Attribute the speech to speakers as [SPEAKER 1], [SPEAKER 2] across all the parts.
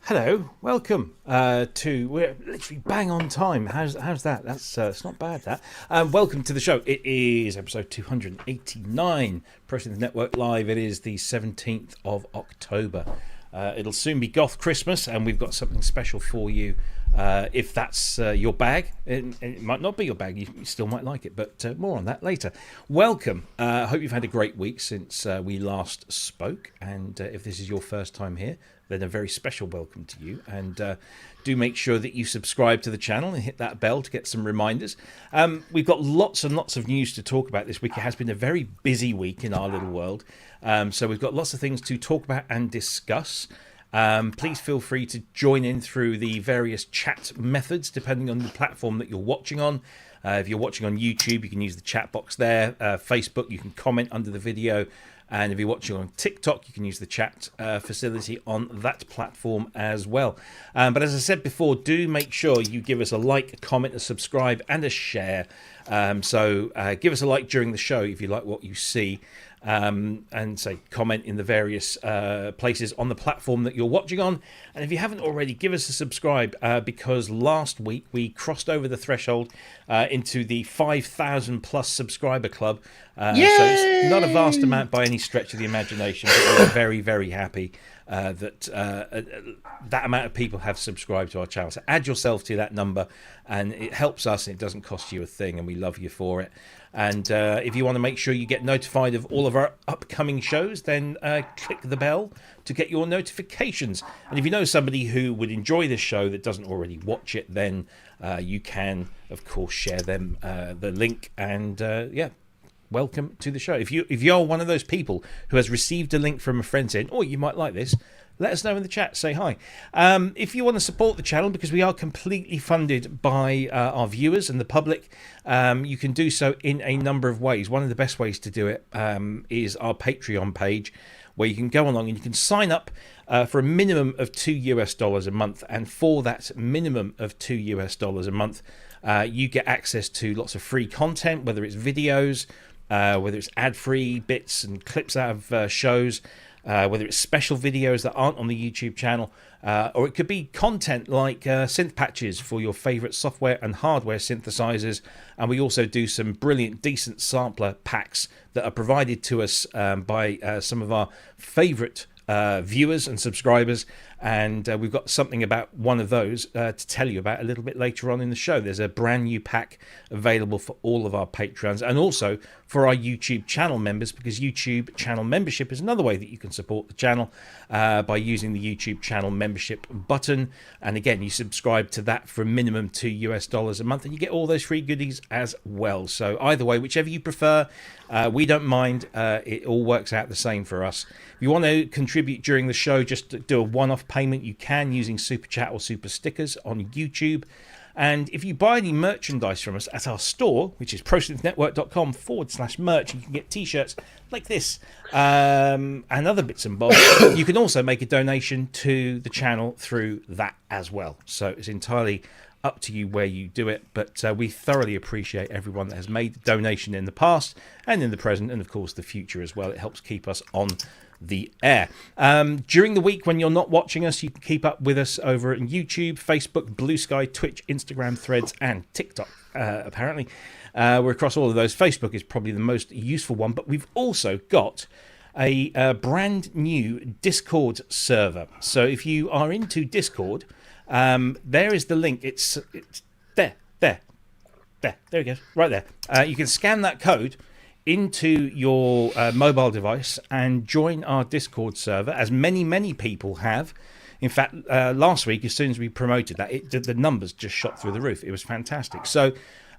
[SPEAKER 1] Hello, welcome we're literally bang on time. How's that? That's it's not bad, that. Welcome to the show. It is episode 289, Synth Network Live. It is the 17th of October. It'll soon be Goth Christmas, and we've got something special for you. If that's your bag, it might not be your bag, you still might like it, but more on that later. Welcome. I hope you've had a great week since we last spoke, and if this is your first time here, then a very special welcome to you, and do make sure that you subscribe to the channel and hit that bell to get some reminders. We've got lots and lots of news to talk about this week. It has been a very busy week in our little world, so we've got lots of things to talk about and discuss. Please feel free to join in through the various chat methods depending on the platform that you're watching on. If you're watching on YouTube, you can use the chat box there. Facebook, you can comment under the video. And if you're watching on TikTok, you can use the chat facility on that platform as well. But as I said before, do make sure you give us a like, a comment, a subscribe, and a share. So give us a like during the show if you like what you see. And say comment in the various places on the platform that you're watching on. And if you haven't already, give us a subscribe because last week we crossed over the threshold into the 5,000 plus subscriber club. So it's not a vast amount by any stretch of the imagination, but we're very, very happy that that amount of people have subscribed to our channel. So add yourself to that number, and it helps us, and it doesn't cost you a thing, and we love you for it. And if you want to make sure you get notified of all of our upcoming shows, then click the bell to get your notifications. And if you know somebody who would enjoy this show that doesn't already watch it, then you can, of course, share them the link. And yeah, welcome to the show. If you're one of those people who has received a link from a friend saying, "Oh, you might like this," let us know in the chat. Say hi. If you want to support the channel, because we are completely funded by our viewers and the public, you can do so in a number of ways. One of the best ways to do it is our Patreon page, where you can go along and you can sign up for a minimum of $2 a month. And for that minimum of $2 a month, you get access to lots of free content, whether it's videos, whether it's ad-free bits and clips out of shows, whether it's special videos that aren't on the YouTube channel, or it could be content like synth patches for your favorite software and hardware synthesizers. And we also do some brilliant, decent sampler packs that are provided to us by some of our favorite viewers and subscribers. And we've got something about one of those to tell you about a little bit later on in the show. There's a brand new pack available for all of our patrons and also for our YouTube channel members, because YouTube channel membership is another way that you can support the channel by using the YouTube channel membership button. And again, you subscribe to that for a minimum $2 a month, and you get all those free goodies as well. So either way, whichever you prefer, we don't mind. It all works out the same for us. If you want to contribute during the show, just do a one-off payment. You can using Super Chat or Super Stickers on YouTube. And if you buy any merchandise from us at our store, which is prosynthnetwork.com/merch, you can get t-shirts like this and other bits and bobs. You can also make a donation to the channel through that as well. So it's entirely up to you where you do it, but we thoroughly appreciate everyone that has made a donation in the past and in the present, and of course the future as well. It helps keep us on the air. During the week when you're not watching us, you can keep up with us over at YouTube, Facebook, Blue Sky, Twitch, Instagram, Threads, and TikTok. Apparently we're across all of those. Facebook is probably the most useful one, but we've also got a brand new Discord server. So if you are into Discord, there is the link. It's there we go, right there. You can scan that code into your mobile device and join our Discord server, as many people have. In fact, last week, as soon as we promoted that, the numbers just shot through the roof. It was fantastic. So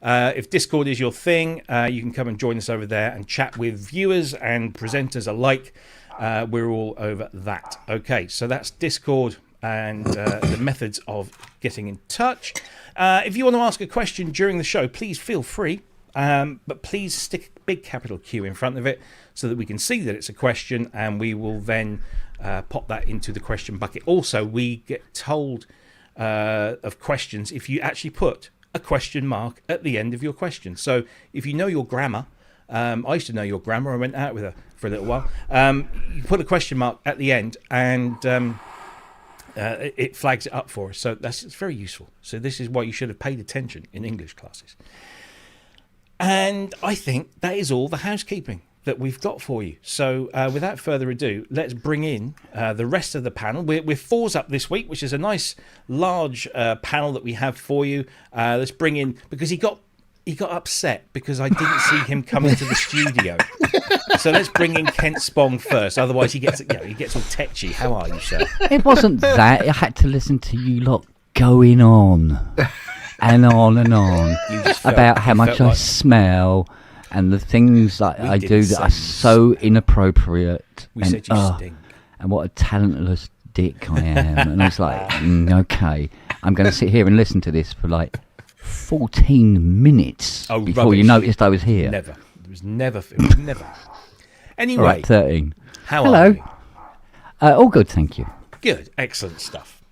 [SPEAKER 1] if Discord is your thing, you can come and join us over there and chat with viewers and presenters alike. We're all over that. Okay, so that's Discord and the methods of getting in touch. If you want to ask a question during the show, please feel free. But please stick a big capital Q in front of it so that we can see that it's a question, and we will then pop that into the question bucket. Also, we get told of questions if you actually put a question mark at the end of your question. So if you know your grammar, I used to know your grammar. I went out with her for a little while. You put a question mark at the end, and it flags it up for us. So it's very useful. So this is why you should have paid attention in English classes. And I think that is all the housekeeping that we've got for you. So without further ado, let's bring in the rest of the panel. We're fours up this week, which is a nice large panel that we have for you. Let's bring in, because he got upset because I didn't see him come into the studio. So let's bring in Kent Spong first. Otherwise he gets all tetchy. How are you, sir?
[SPEAKER 2] It wasn't that. I had to listen to you lot going on and on and on about how much I smell and the things that I do that are so inappropriate.
[SPEAKER 1] We said you stink.
[SPEAKER 2] And what a talentless dick I am. And I was like, okay, I'm going to sit here and listen to this for like 14 minutes before
[SPEAKER 1] rubbish.
[SPEAKER 2] You noticed I was here.
[SPEAKER 1] Never. It was never. Anyway.
[SPEAKER 2] All right, 13.
[SPEAKER 1] How are you?
[SPEAKER 2] All good, thank you.
[SPEAKER 1] Good. Excellent stuff.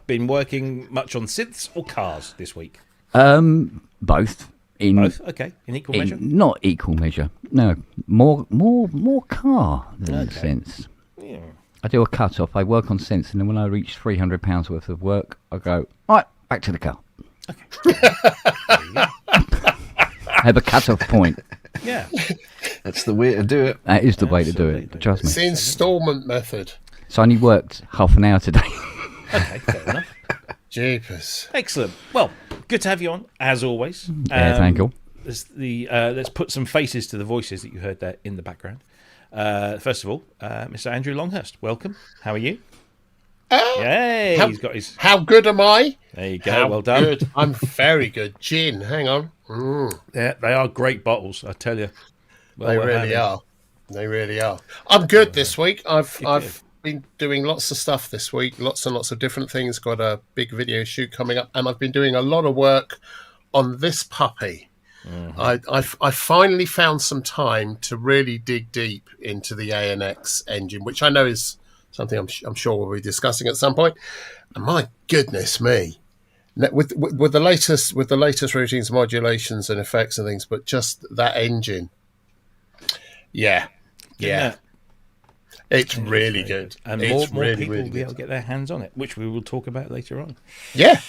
[SPEAKER 1] Been working much on synths or cars this week?
[SPEAKER 2] Both.
[SPEAKER 1] Both? Okay. In equal measure?
[SPEAKER 2] Not equal measure. No. More car than synths.
[SPEAKER 1] Yeah.
[SPEAKER 2] I do a cut-off. I work on synths, and then when I reach £300 worth of work, I go, all right, back to the car.
[SPEAKER 1] Okay.
[SPEAKER 2] I have a cut-off point.
[SPEAKER 1] Yeah.
[SPEAKER 3] That's the way to do it.
[SPEAKER 2] That is the way to do it. Trust me.
[SPEAKER 4] It's the instalment method.
[SPEAKER 2] So I only worked half an hour today.
[SPEAKER 1] Okay, fair enough.
[SPEAKER 4] Jeepers.
[SPEAKER 1] Excellent. Well, good to have you on, as always.
[SPEAKER 2] Thank you.
[SPEAKER 1] Let's put some faces to the voices that you heard there in the background. First of all, Mr. Andrew Longhurst, welcome. How are you? Yay! He's got his.
[SPEAKER 4] How good am I?
[SPEAKER 1] There you go. Well done.
[SPEAKER 4] Good. I'm very good. Gin. Hang on.
[SPEAKER 1] Yeah, they are great bottles, I tell you. Well,
[SPEAKER 4] they really are. They really are. I'm good this week. I've been doing lots of stuff this week. Lots and lots of different things. Got a big video shoot coming up, and I've been doing a lot of work on this puppy. Mm-hmm. I finally found some time to really dig deep into the ANX engine, which I know is something I'm sure we'll be discussing at some point. And my goodness me, with the latest routines, modulations, and effects and things, but just that engine, yeah, it's really good,
[SPEAKER 1] and
[SPEAKER 4] it's
[SPEAKER 1] more
[SPEAKER 4] really,
[SPEAKER 1] people
[SPEAKER 4] really
[SPEAKER 1] will be able
[SPEAKER 4] good.
[SPEAKER 1] to get their hands on it, which we will talk about later on.
[SPEAKER 4] Yeah.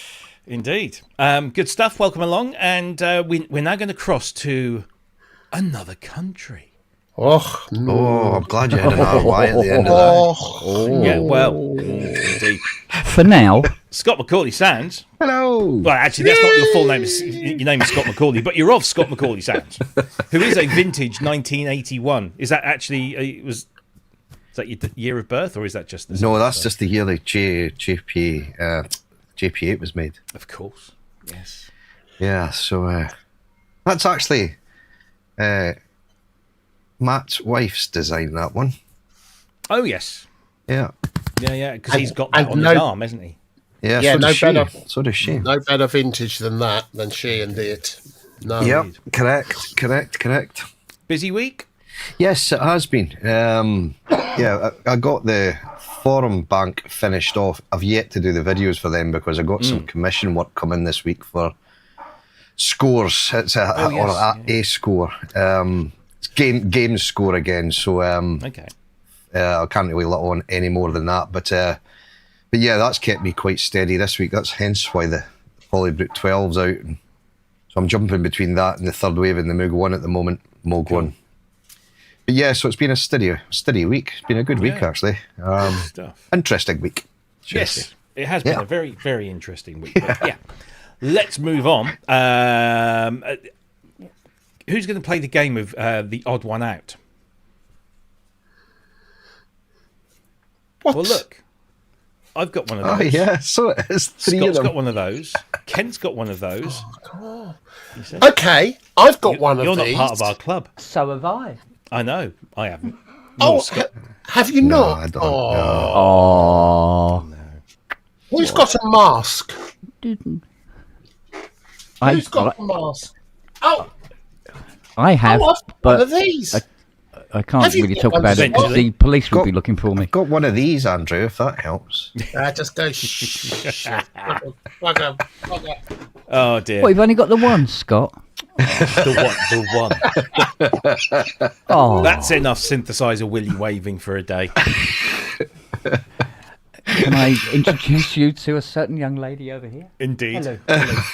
[SPEAKER 1] Indeed. Good stuff. Welcome along. And we're now going to cross to another country.
[SPEAKER 3] Oh, I'm glad you had an RY at the end of that.
[SPEAKER 1] Yeah, well, indeed.
[SPEAKER 2] For now.
[SPEAKER 1] Scott McAuley Sounds.
[SPEAKER 3] Hello.
[SPEAKER 1] Well, actually, that's not your full name. Your name is Scott McAuley, but you're of Scott McAuley Sounds, who is a vintage 1981. Is that actually, is that your year of birth, or is that just the
[SPEAKER 3] No, that's just the year that JP8 was made.
[SPEAKER 1] Of course, yes.
[SPEAKER 3] Yeah, so that's actually Matt's wife's design, that one.
[SPEAKER 1] Oh, yes.
[SPEAKER 3] Yeah.
[SPEAKER 1] Yeah, because he's got that on his arm, hasn't he?
[SPEAKER 3] Yeah, so does she.
[SPEAKER 4] No better vintage than she and it. No.
[SPEAKER 3] Yep, correct.
[SPEAKER 1] Busy week?
[SPEAKER 3] Yes, it has been. Yeah, I got the forum bank finished off. I've yet to do the videos for them because I got some commission work coming this week for scores. It's a score. It's game score again. So
[SPEAKER 1] okay.
[SPEAKER 3] I can't really let on any more than that. But yeah, that's kept me quite steady this week. That's hence why the Polybrook 12's out. And so I'm jumping between that and the third wave and the Moog 1 at the moment. Moog 1. But yeah, so it's been a steady week. It's been a good week, actually. Interesting week.
[SPEAKER 1] Yes, it has been a very, very interesting week. But yeah, let's move on. Who's going to play the game of the odd one out?
[SPEAKER 4] What?
[SPEAKER 1] Well, look, I've got one of those.
[SPEAKER 3] Oh yeah, so it is.
[SPEAKER 1] Scott's got one of those. Kent's got one of those.
[SPEAKER 4] Oh, okay, I've got one of these.
[SPEAKER 1] You're not part of our club.
[SPEAKER 2] So have I.
[SPEAKER 1] I know. I haven't.
[SPEAKER 4] Have you not?
[SPEAKER 3] No, I don't.
[SPEAKER 2] Oh.
[SPEAKER 1] No.
[SPEAKER 4] Who's got a mask?
[SPEAKER 2] Didn't.
[SPEAKER 4] Who's got a mask? Oh,
[SPEAKER 2] I have,
[SPEAKER 4] I've got
[SPEAKER 2] but
[SPEAKER 4] one of these.
[SPEAKER 2] I can't
[SPEAKER 4] Have you
[SPEAKER 2] really
[SPEAKER 4] got
[SPEAKER 2] talk
[SPEAKER 4] one
[SPEAKER 2] about it because the police will be looking for me.
[SPEAKER 3] I've got one of these, Andrew, if that helps.
[SPEAKER 4] Just go shh. Bugger.
[SPEAKER 1] Oh dear.
[SPEAKER 2] What, you've only got the one, Scott?
[SPEAKER 1] The one.
[SPEAKER 2] Oh,
[SPEAKER 1] That's enough synthesizer willy waving for a day.
[SPEAKER 2] can I introduce you to a certain young lady over here?
[SPEAKER 1] Indeed.
[SPEAKER 2] Hello,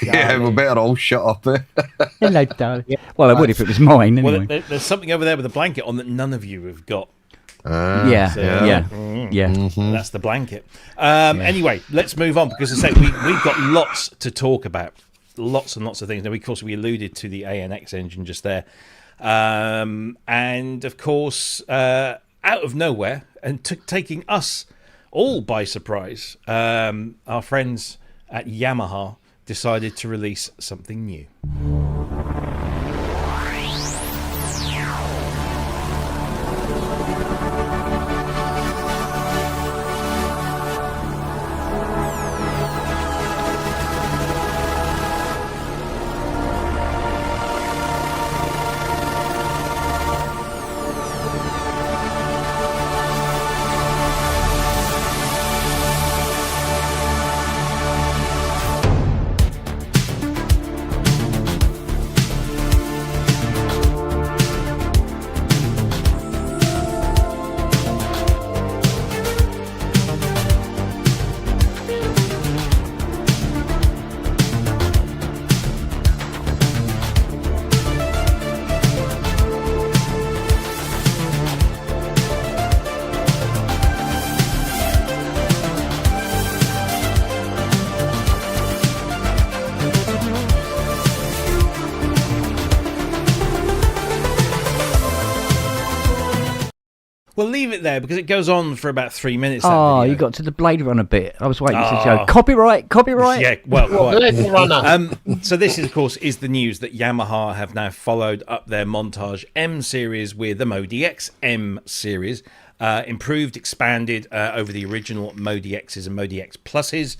[SPEAKER 3] Yeah, we better all shut up.
[SPEAKER 2] Hello, darling. Well, I would if it was mine, anyway.
[SPEAKER 1] Well, there's something over there with a blanket on that none of you have got.
[SPEAKER 2] Yeah.
[SPEAKER 1] That's the blanket. Anyway, let's move on, because as I say, we've got lots to talk about. Lots and lots of things. Now, of course, we alluded to the ANX engine just there. And, of course, out of nowhere, and taking us all by surprise, our friends at Yamaha decided to release something new. We'll leave it there because it goes on for about 3 minutes.
[SPEAKER 2] Oh, you got to the Blade Runner bit. I was waiting to go, copyright.
[SPEAKER 1] Yeah, well,
[SPEAKER 4] Blade Runner.
[SPEAKER 1] So this, of course, is the news that Yamaha have now followed up their Montage M series with the MODXM series, improved, expanded over the original MODXs and MODX Pluses.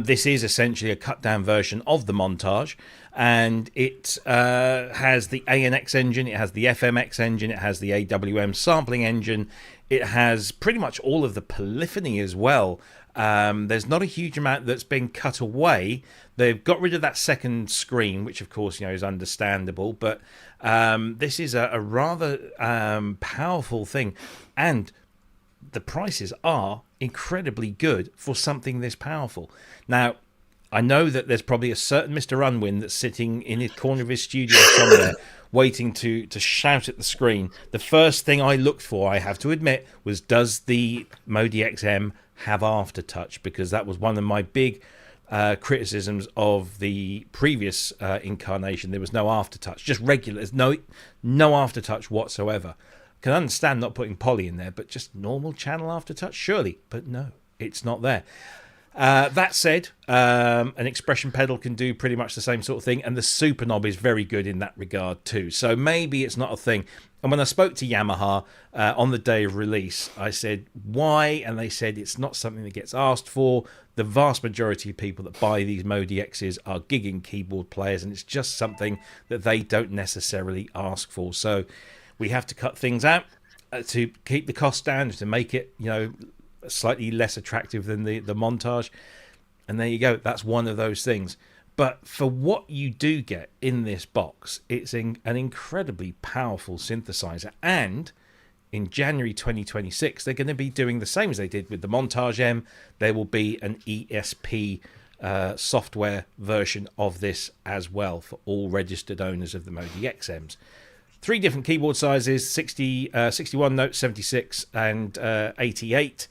[SPEAKER 1] This is essentially a cut-down version of the Montage, and it has the ANX engine, it has the FMX engine, it has the AWM sampling engine, it has pretty much all of the polyphony as well. There's not a huge amount that's been cut away. They've got rid of that second screen, which of course is understandable, but this is a rather powerful thing, and the prices are incredibly good for something this powerful. Now, I know that there's probably a certain Mr. Unwin that's sitting in his corner of his studio somewhere waiting to shout at the screen. The first thing I looked for, I have to admit, was does the MODXM have aftertouch? Because that was one of my big criticisms of the previous incarnation. There was no aftertouch, just regular. There's no aftertouch whatsoever. Can understand not putting poly in there, but just normal channel aftertouch, surely. But no, it's not there. That said, an expression pedal can do pretty much the same sort of thing, and the super knob is very good in that regard too. So maybe it's not a thing. And when I spoke to Yamaha on the day of release, I said, why? And they said it's not something that gets asked for. The vast majority of people that buy these MODXs are gigging keyboard players, and it's just something that they don't necessarily ask for. So we have to cut things out to keep the cost down, to make it, slightly less attractive than the Montage. And there you go. That's one of those things. But for what you do get in this box, it's an incredibly powerful synthesizer. And in January 2026, they're going to be doing the same as they did with the Montage M. There will be an ESP software version of this as well for all registered owners of the MODXMs. 3 different keyboard sizes, 61 notes, 76 and 88.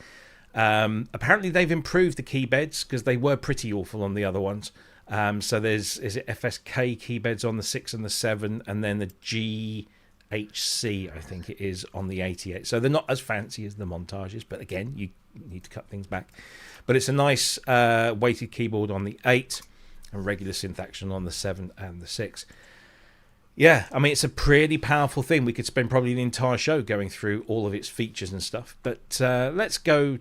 [SPEAKER 1] Apparently they've improved the key beds because they were pretty awful on the other ones. So there's FSK key beds on the 6 and the 7, and then the GHC, I think it is, on the 88. So they're not as fancy as the Montages, but again, you need to cut things back. But it's a nice weighted keyboard on the 8 and regular synth action on the 7 and the 6. Yeah, I mean, it's a pretty powerful thing. We could spend probably the entire show going through all of its features and stuff. But let's go,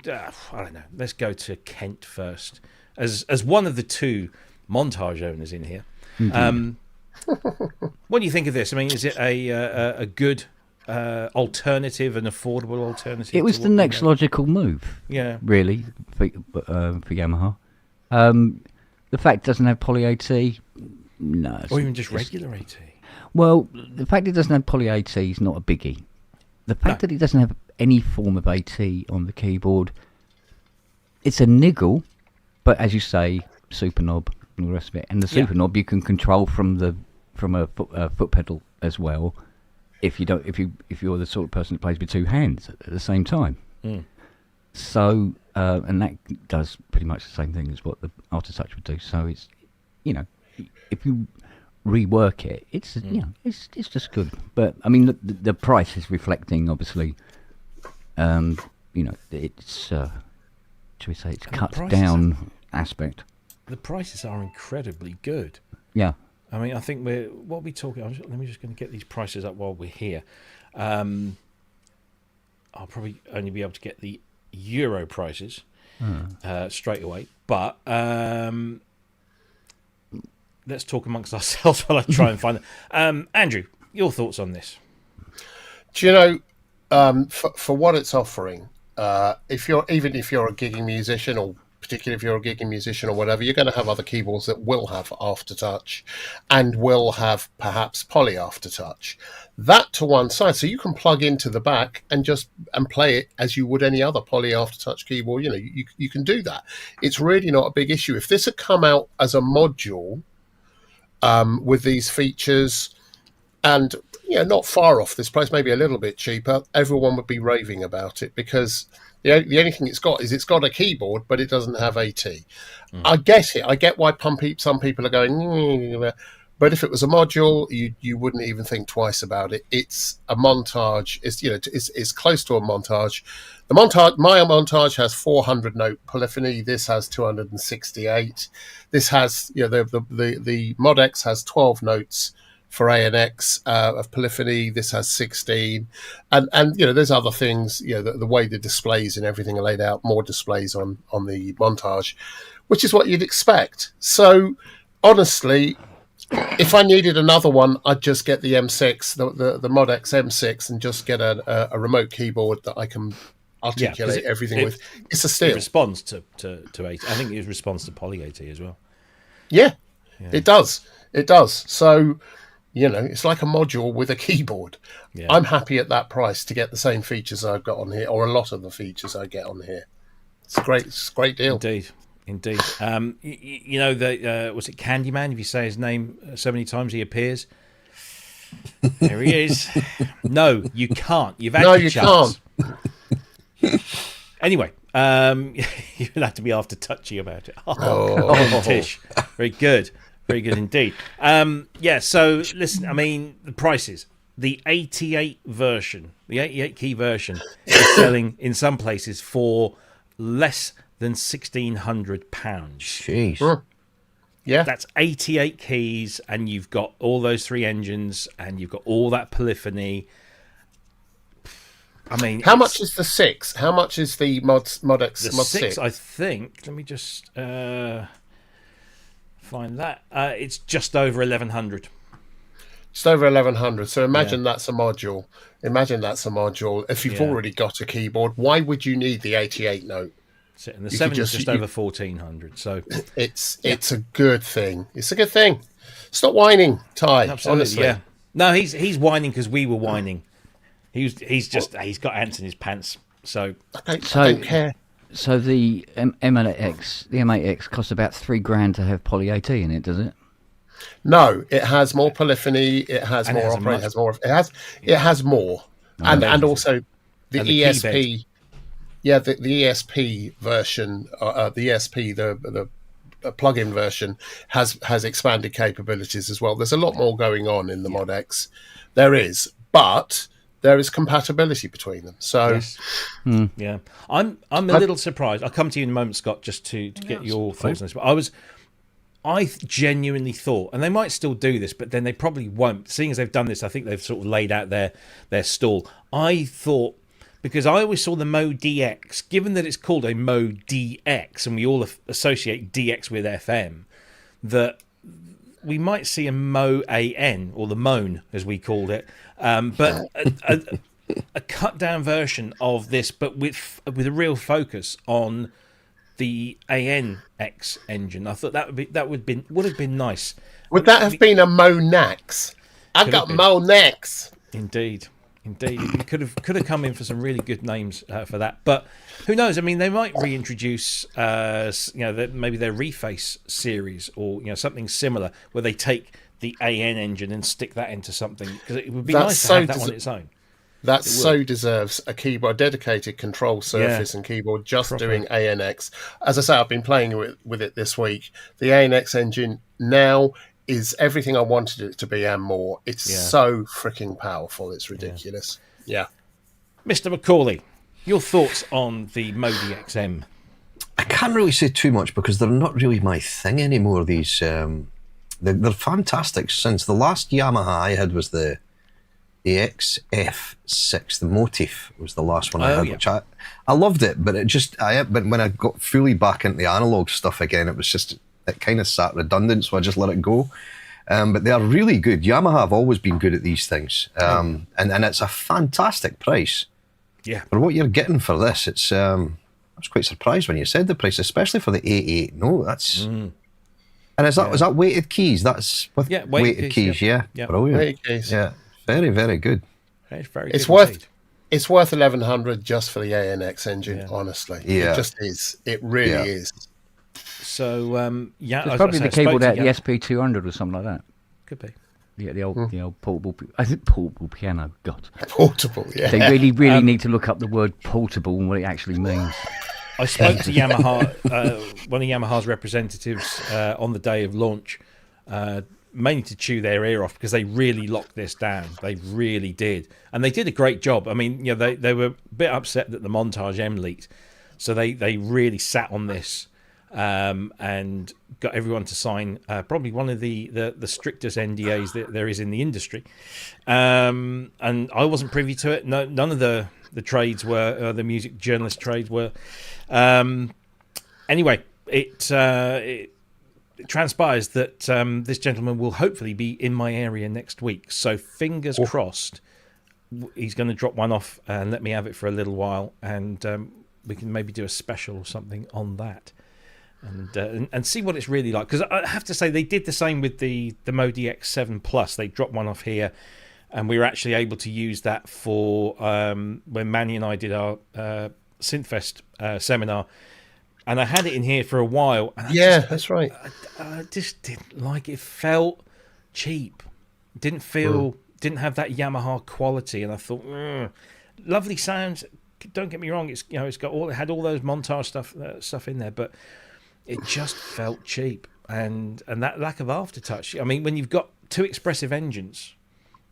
[SPEAKER 1] I don't know, let's go to Kent first. As one of the 2 Montage owners in here. What do you think of this? I mean, is it a good alternative, an affordable alternative?
[SPEAKER 2] It was the next logical move.
[SPEAKER 1] Yeah.
[SPEAKER 2] Really, for Yamaha. The fact it doesn't have poly AT, no.
[SPEAKER 1] Or even just regular AT.
[SPEAKER 2] Well, the fact it doesn't have poly AT is not a biggie. The fact that it doesn't have any form of AT on the keyboard it's a niggle, but as you say, super knob and the rest of it. And the super knob you can control from a foot pedal as well. If you're the sort of person that plays with two hands at the same time. So and that does pretty much the same thing as what the Aftertouch would do. So it's, you know, if you rework it, it's it's just good. But I mean, the price is reflecting, obviously. You know, it's should we say it's cut down aspect.
[SPEAKER 1] The prices are incredibly good.
[SPEAKER 2] Yeah.
[SPEAKER 1] I mean, I think what are we talking? Let me just going to get these prices up while we're here. I'll probably only be able to get the euro prices straight away, but let's talk amongst ourselves while I try and find them. Andrew, your thoughts on this?
[SPEAKER 4] Do you know, for what it's offering, if you're a gigging musician, or particularly if you're a gigging musician or whatever, you're going to have other keyboards that will have Aftertouch and will have perhaps poly Aftertouch. That to one side, so you can plug into the back and play it as you would any other poly Aftertouch keyboard. You know, you can do that. It's really not a big issue. If this had come out as a module with these features, and not far off this price, maybe a little bit cheaper, everyone would be raving about it, because the only thing it's got a keyboard, but it doesn't have AT. I get it. I get why some people are going, but if it was a module, you wouldn't even think twice about it. It's a montage. It's close to a montage. My montage has 400 note polyphony. This has 268. This has the MODX has 12 notes for A and X of polyphony. This has 16, and there's other things. The way the displays and everything are laid out, more displays on the montage, which is what you'd expect. So honestly, if I needed another one, I'd just get the M6, the MODX M6, and just get a remote keyboard that I can articulate everything with. It's a steal.
[SPEAKER 1] It responds to AT. I think it responds to poly AT as well.
[SPEAKER 4] Yeah, it does. It does. So, it's like a module with a keyboard. Yeah. I'm happy at that price to get the same features I've got on here, or a lot of the features I get on here. It's great. It's a great deal.
[SPEAKER 1] Indeed. Was it Candyman? If you say his name so many times, he appears. There he is. No, you can't. You've had your chance.
[SPEAKER 4] Can't.
[SPEAKER 1] Anyway, you'll have to be after touchy about it. Oh, Tish. Very good. Very good indeed. So listen, I mean, the prices. The 88 version, the 88 key version, is selling in some places for less than £1,600.
[SPEAKER 3] Jeez.
[SPEAKER 4] Yeah.
[SPEAKER 1] That's 88 keys, and you've got all those three engines, and you've got all that polyphony. I mean,
[SPEAKER 4] how much is the 6? How much is the MODX Mod 6?
[SPEAKER 1] I think. Let me just find that. It's just over 1,100.
[SPEAKER 4] Just over 1,100. So imagine that's a module. If you've already got a keyboard, why would you need the 88 note?
[SPEAKER 1] And the 7 is just over 1,400. So
[SPEAKER 4] it's a good thing. It's a good thing. Stop whining, Ty.
[SPEAKER 1] Absolutely,
[SPEAKER 4] honestly.
[SPEAKER 1] yeah. No, he's whining because we were whining. He's got ants in his pants. So
[SPEAKER 4] I don't care.
[SPEAKER 2] So the M8X costs about $3,000 to have poly AT in it, does it?
[SPEAKER 4] No, it has more polyphony. It has more operating. It has more, and also the ESP. Yeah, the ESP version, the ESP, the plug-in version has expanded capabilities as well. There's a lot more going on in the MODX. There is, but there is compatibility between them. So,
[SPEAKER 1] yeah, I'm a little surprised. I'll come to you in a moment, Scott, just to get your thoughts on this. But I genuinely thought, and they might still do this, but then they probably won't. Seeing as they've done this, I think they've sort of laid out their stall. I thought, because I always saw the MODX, given that it's called a MODX, and we all associate DX with FM, that we might see a MOAN, or the Moan, as we called it, but a cut-down version of this, but with a real focus on the ANX engine. I thought would have been nice.
[SPEAKER 4] Would that have been a MONAX? I got MONAX.
[SPEAKER 1] Indeed. Indeed, you could have come in for some really good names for that, but who knows? I mean, they might reintroduce, maybe their Reface series or something similar where they take the AN engine and stick that into something, because it would be nice to have that on its own.
[SPEAKER 4] That so deserves a keyboard, dedicated control surface and keyboard just doing ANX. As I say, I've been playing with it this week. The ANX engine now is everything I wanted it to be and more. It's so freaking powerful. It's ridiculous. Yeah.
[SPEAKER 3] Yeah.
[SPEAKER 1] Mr. McAuley, your thoughts on the MODXM?
[SPEAKER 3] I can't really say too much because they're not really my thing anymore. These they're fantastic synths. The last Yamaha I had was the XF6. The Motif was the last one I had, which I loved it, but but when I got fully back into the analog stuff again, it kind of sat redundant, so I just let it go. But they are really good. Yamaha have always been good at these things, and it's a fantastic price.
[SPEAKER 1] Yeah,
[SPEAKER 3] for what you're getting for this, it's I was quite surprised when you said the price, especially for the A8. No, that's and is that weighted keys? That's with weighted keys. Yeah, brilliant.
[SPEAKER 4] Weighted keys.
[SPEAKER 3] Yeah, very, very good.
[SPEAKER 1] It's very.
[SPEAKER 4] It's worth 1,100 just for the ANX engine. Honestly, it just is. It really is.
[SPEAKER 1] So
[SPEAKER 2] it's probably the cable out the SP200 or something like that.
[SPEAKER 1] Could be.
[SPEAKER 2] Yeah, the old portable. I think portable piano. God,
[SPEAKER 4] portable. Yeah.
[SPEAKER 2] They really need to look up the word portable and what it actually means.
[SPEAKER 1] I spoke to Yamaha, one of Yamaha's representatives on the day of launch, mainly to chew their ear off because they really locked this down. They really did, and they did a great job. I mean, they were a bit upset that the Montage M leaked, so they really sat on this. And got everyone to sign probably one of the strictest NDAs that there is in the industry, and I wasn't privy to it. No, none of the trades were, the music journalist trade were. Anyway, it transpires that this gentleman will hopefully be in my area next week, so fingers crossed he's going to drop one off and let me have it for a little while, and we can maybe do a special or something on that. And see what it's really like, because I have to say they did the same with the MODX7 Plus. They dropped one off here, and we were actually able to use that for when Manny and I did our Synthfest seminar, and I had it in here for a while. And
[SPEAKER 4] that's right.
[SPEAKER 1] I just didn't like it. It felt cheap. Didn't have that Yamaha quality, and I thought, lovely sounds. Don't get me wrong. It had all those montage stuff in there, but it just felt cheap, and that lack of aftertouch. I mean, when you've got two expressive engines,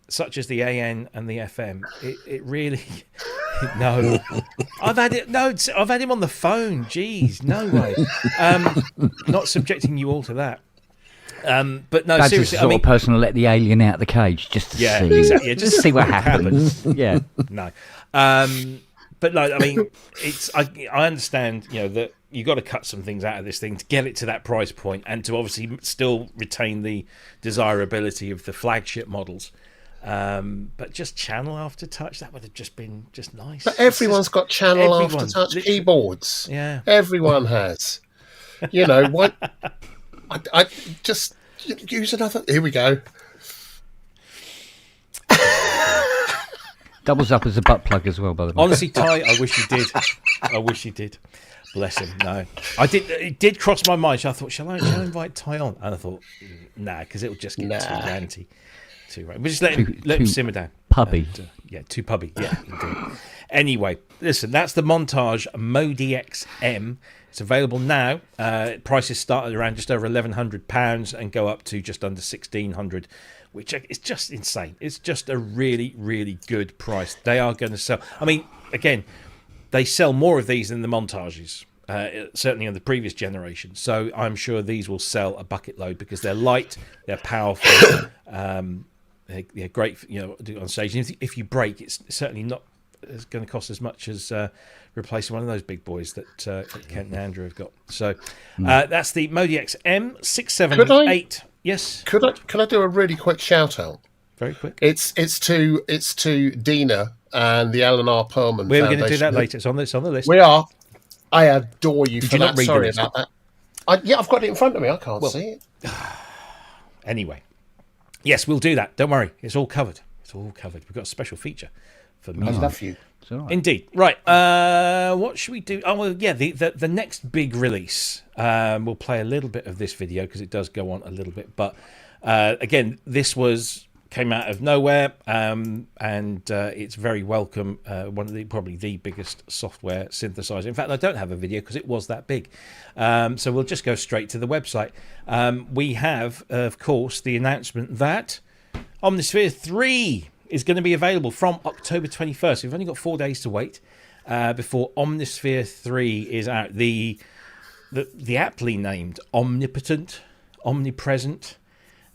[SPEAKER 1] such as the AN and the FM, it really no. I've had him on the phone. Jeez, no way. Not subjecting you all to that. But no,
[SPEAKER 2] That's
[SPEAKER 1] seriously,
[SPEAKER 2] the sort of person to let the alien out of the cage just to see,
[SPEAKER 1] exactly.
[SPEAKER 2] just see what happens. Yeah,
[SPEAKER 1] no. But no, I mean, I understand, that you got to cut some things out of this thing to get it to that price point, and to obviously still retain the desirability of the flagship models. But just channel aftertouch, that would have just been just nice.
[SPEAKER 4] But everyone's got channel aftertouch keyboards.
[SPEAKER 1] Yeah,
[SPEAKER 4] everyone has. What? I just use another. Here we go.
[SPEAKER 2] Doubles up as a butt plug as well, by the way.
[SPEAKER 1] Honestly, Ty, I wish you did. Bless him. No, I did. It did cross my mind. So I thought, shall I invite Ty on? And I thought, nah, because it'll just get too ranty. We'll just let him simmer down.
[SPEAKER 2] Pubby.
[SPEAKER 1] Too pubby. Yeah, indeed. Anyway, listen, that's the Montage MODXM. It's available now. Prices start at around just over £1,100 and go up to just under £1,600, which is just insane. It's just a really, really good price. They are going to sell. I mean, again, they sell more of these than the Montages, certainly on the previous generation. So I'm sure these will sell a bucket load because they're light, they're powerful, they're great, on stage. And if you break, it's certainly not. It's going to cost as much as replacing one of those big boys that Kent and Andrew have got. So that's the MODXM 678. Yes.
[SPEAKER 4] Can I do a really quick shout out?
[SPEAKER 1] Very quick.
[SPEAKER 4] It's to Dina and the Alan R. Perlman
[SPEAKER 1] We're
[SPEAKER 4] Foundation.
[SPEAKER 1] going to do that later. It's on the list.
[SPEAKER 4] We are. I adore you
[SPEAKER 1] Did
[SPEAKER 4] for
[SPEAKER 1] you
[SPEAKER 4] that.
[SPEAKER 1] not read
[SPEAKER 4] Sorry
[SPEAKER 1] the list?
[SPEAKER 4] about that. I've got it in front of me. I can't see it.
[SPEAKER 1] Anyway, yes, we'll do that. Don't worry. It's all covered. We've got a special feature for
[SPEAKER 4] I
[SPEAKER 1] music.
[SPEAKER 4] love you.
[SPEAKER 2] It's all right.
[SPEAKER 1] Indeed. Right. What should we do? Oh, well, yeah, the next big release. We'll play a little bit of this video because it does go on a little bit. But again, this came out of nowhere, and it's very welcome. One of probably the biggest software synthesizer. In fact, I don't have a video because it was that big. So we'll just go straight to the website. We have, of course, the announcement that Omnisphere 3 is going to be available from October 21st. We've only got 4 days to wait before Omnisphere 3 is out. The aptly named Omnipotent, Omnipresent.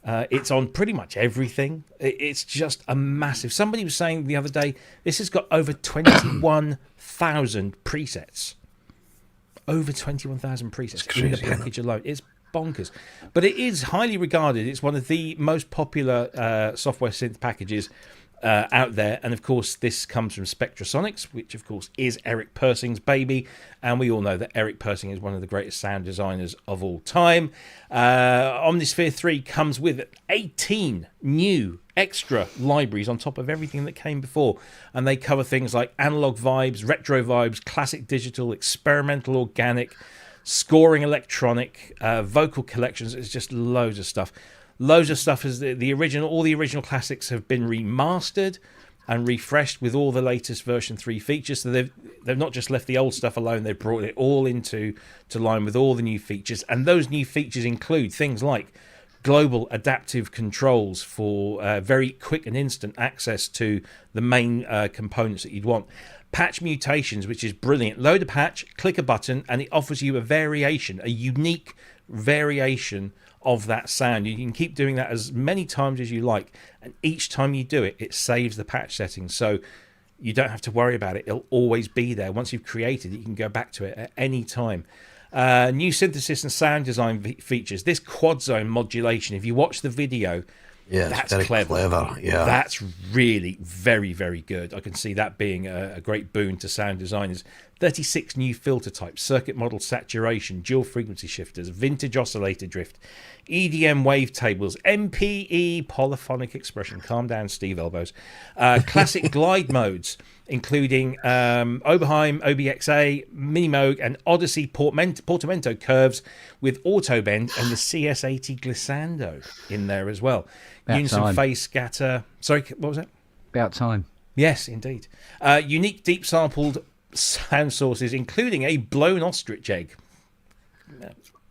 [SPEAKER 1] It's on pretty much everything. It's just a massive... Somebody was saying the other day, this has got over 21,000 presets. Over 21,000 presets in the package alone. It's bonkers. But it is highly regarded. It's one of the most popular software synth packages out there. And of course, this comes from Spectrasonics, which of course is Eric Persing's baby. And we all know that Eric Persing is one of the greatest sound designers of all time. Omnisphere 3 comes with 18 new extra libraries on top of everything that came before. And they cover things like analog vibes, retro vibes, classic digital, experimental organic, scoring electronic, vocal collections. It's just loads of stuff. Loads of stuff is the original. All the original classics have been remastered and refreshed with all the latest version 3 features. So they've not just left the old stuff alone. They've brought it all into line with all the new features. And those new features include things like global adaptive controls for very quick and instant access to the main components that you'd want. Patch mutations, which is brilliant. Load a patch, click a button, and it offers you a variation, a unique variation of that sound. You can keep doing that as many times as you like, and each time you do it, it saves the patch settings, so you don't have to worry about it. It'll always be there. Once you've created it, you can go back to it at any time. New synthesis and sound design features. This quad zone modulation, if you watch the video, that's very clever. Yeah, that's really very, very good. I can see that being a great boon to sound designers. 36 new filter types, circuit model saturation, dual frequency shifters, vintage oscillator drift, EDM wavetables, MPE polyphonic expression. Calm down, Steve Elbows. Classic glide modes, including Oberheim, OBXA, Minimoog, and Odyssey Portamento curves with auto bend and the CS80 glissando in there as well. Unison phase scatter. Sorry, what was that?
[SPEAKER 2] About time.
[SPEAKER 1] Yes, indeed. Unique deep sampled sound sources, including a blown ostrich egg.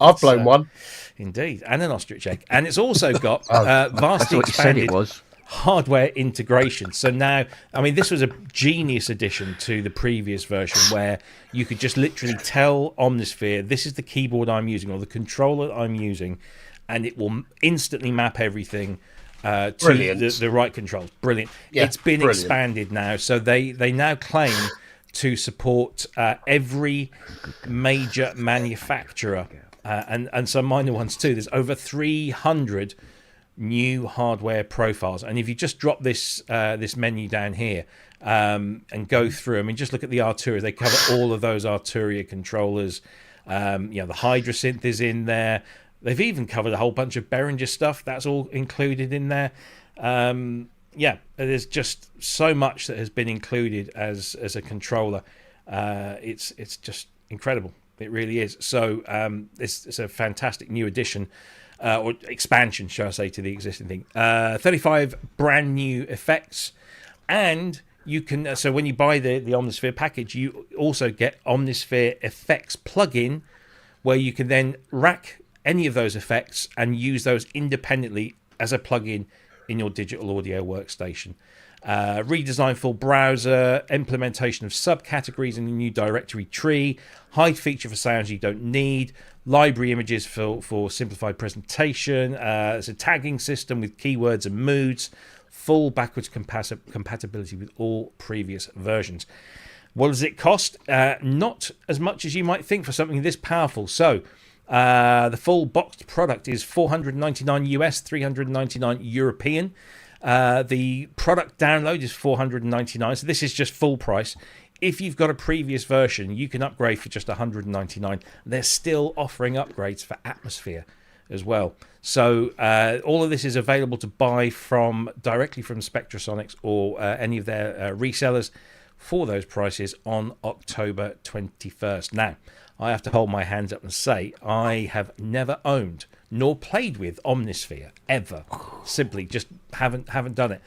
[SPEAKER 4] I've blown one.
[SPEAKER 1] Indeed, and an ostrich egg. And it's also got vastly expanded hardware integration. So now, I mean, this was a genius addition to the previous version where you could just literally tell Omnisphere, this is the keyboard I'm using or the controller I'm using, and it will instantly map everything to the right controls. Brilliant. Yeah, it's been expanded now. So they now claim to support every major manufacturer and some minor ones too. There's over 300 new hardware profiles, and if you just drop this menu down here and go through, I mean, just look at the Arturia. They cover all of those Arturia controllers. The Hydra synth is in there. They've even covered a whole bunch of Behringer stuff. That's all included in there. There's just so much that has been included as a controller. It's just incredible. It really is. So it's a fantastic new addition, or expansion, shall I say, to the existing thing. 35 brand new effects, and you can. So when you buy the Omnisphere package, you also get Omnisphere Effects plugin, where you can then rack any of those effects and use those independently as a plugin in your digital audio workstation. Redesign full browser, implementation of subcategories in the new directory tree, hide feature for sounds you don't need, library images for simplified presentation, there's a tagging system with keywords and moods, full backwards compatibility with all previous versions. What does it cost? Not as much as you might think for something this powerful. So the full boxed product is $499 US, $399 European. The product download is $499, so this is just full price. If you've got a previous version, you can upgrade for just $199. They're still offering upgrades for Atmosphere as well. So all of this is available to buy directly from Spectrasonics or any of their resellers for those prices on October 21st. Now, I have to hold my hands up and say I have never owned nor played with Omnisphere ever. Simply just haven't done it.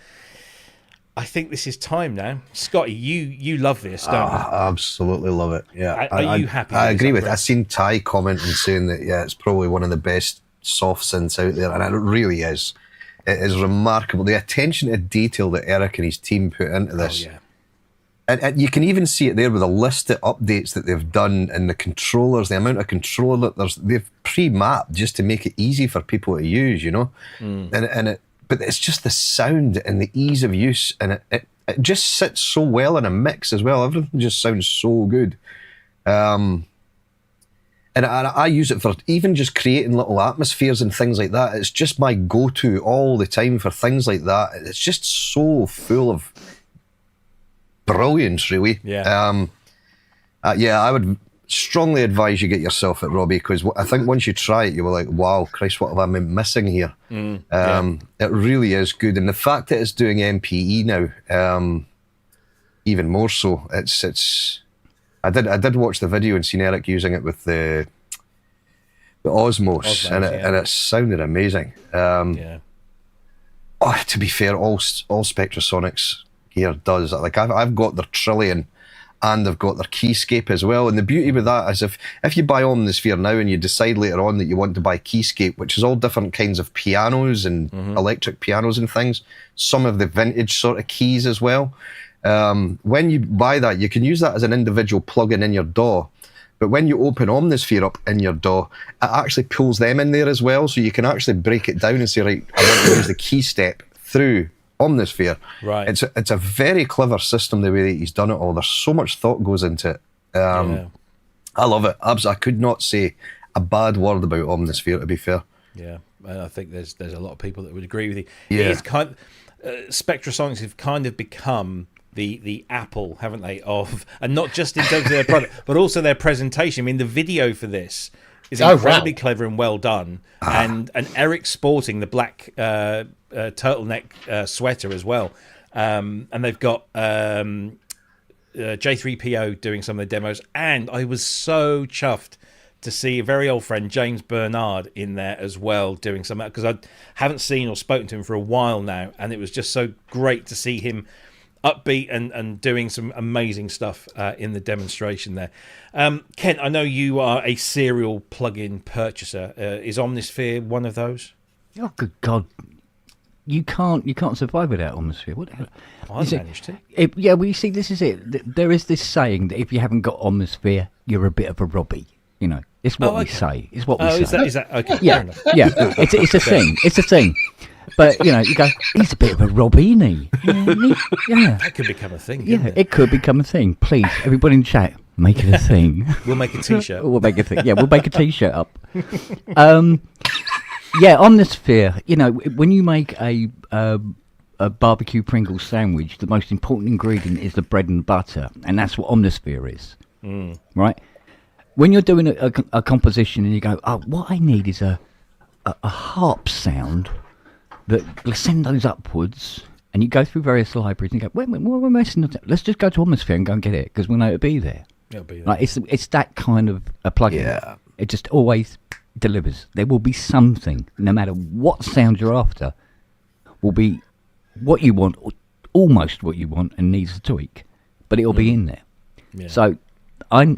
[SPEAKER 1] I think this is time now. Scotty, you love this, don't you?
[SPEAKER 3] I absolutely love it. Yeah.
[SPEAKER 1] Are you happy?
[SPEAKER 3] I agree with it. I've seen Ty commenting saying that, yeah, it's probably one of the best soft synths out there, and it really is. It is remarkable. The attention to detail that Eric and his team put into this. Oh, yeah. And you can even see it there with the list of updates that they've done and the controllers, the amount of controller that they've pre-mapped just to make it easy for people to use, you know? But it's just the sound and the ease of use, and it just sits so well in a mix as well. Everything just sounds so good. And I use it for even just creating little atmospheres and things like that. It's just my go-to all the time for things like that. It's just so full of brilliance, really.
[SPEAKER 1] Yeah.
[SPEAKER 3] I would strongly advise you get yourself it, Robbie, because I think once you try it, you were like, wow, Christ, what have I been missing here? It really is good. And the fact that it's doing MPE now, even more so. I did watch the video and seen Eric using it with the Osmos, and it sounded amazing. To be fair, all Spectrasonics gear does. Like I've got their Trillion and they've got their Keyscape as well. And the beauty with that is if you buy Omnisphere now and you decide later on that you want to buy Keyscape, which is all different kinds of pianos and electric pianos and things, some of the vintage sort of keys as well. When you buy that, you can use that as an individual plug-in in your DAW. But when you open Omnisphere up in your DAW, it actually pulls them in there as well. So you can actually break it down and say, right, I want to use the key step through Omnisphere.
[SPEAKER 1] Right.
[SPEAKER 3] It's a very clever system, the way that he's done it all. There's so much thought goes into it. I love it. I could not say a bad word about Omnisphere, to be fair.
[SPEAKER 1] Yeah, I think there's a lot of people that would agree with you.
[SPEAKER 3] Yeah.
[SPEAKER 1] It's kind of, Spectrasonics have kind of become the Apple, haven't they, of, and not just in terms of their product, but also their presentation. I mean, the video for this is incredibly clever and well done. And Eric sporting the black turtleneck sweater as well. And they've got J3PO doing some of the demos. And I was so chuffed to see a very old friend, James Bernard, in there as well doing some, because I haven't seen or spoken to him for a while now. And it was just so great to see him upbeat and doing some amazing stuff in the demonstration there. Kent, I know you are a serial plug-in purchaser. Is Omnisphere one of those?
[SPEAKER 2] Oh, good God. You can't survive without Omnisphere. What the hell?
[SPEAKER 1] I've managed to.
[SPEAKER 2] Well, you see, this is it. There is this saying that if you haven't got Omnisphere, you're a bit of a Robbie. You know, it's what we say. It's what we say.
[SPEAKER 1] Is that okay?
[SPEAKER 2] Yeah, yeah. It's a thing. It's a thing. But, you know, you go, he's a bit of a Robbie, isn't he? Yeah.
[SPEAKER 1] That could become a thing,
[SPEAKER 2] yeah,
[SPEAKER 1] it?
[SPEAKER 2] It could become a thing. Please, everybody in chat, make it a thing.
[SPEAKER 1] We'll make a T-shirt.
[SPEAKER 2] We'll make a thing. Yeah, we'll make a T-shirt up. Yeah, Omnisphere, you know, when you make a barbecue Pringles sandwich, the most important ingredient is the bread and butter, and that's what Omnisphere is, right? When you're doing a composition and you go, oh, what I need is a harp sound that glissando upwards, and you go through various libraries and you go, wait a minute, what am I missing? Let's just go to Omnisphere and go and get it, because we know it'll be there.
[SPEAKER 1] It'll be there.
[SPEAKER 2] Like, it's that kind of a plugin.
[SPEAKER 3] Yeah.
[SPEAKER 2] It just always delivers. There will be something, no matter what sound you're after, will be what you want, or almost what you want, and needs a tweak, but it'll be in there.
[SPEAKER 1] Yeah.
[SPEAKER 2] So I'm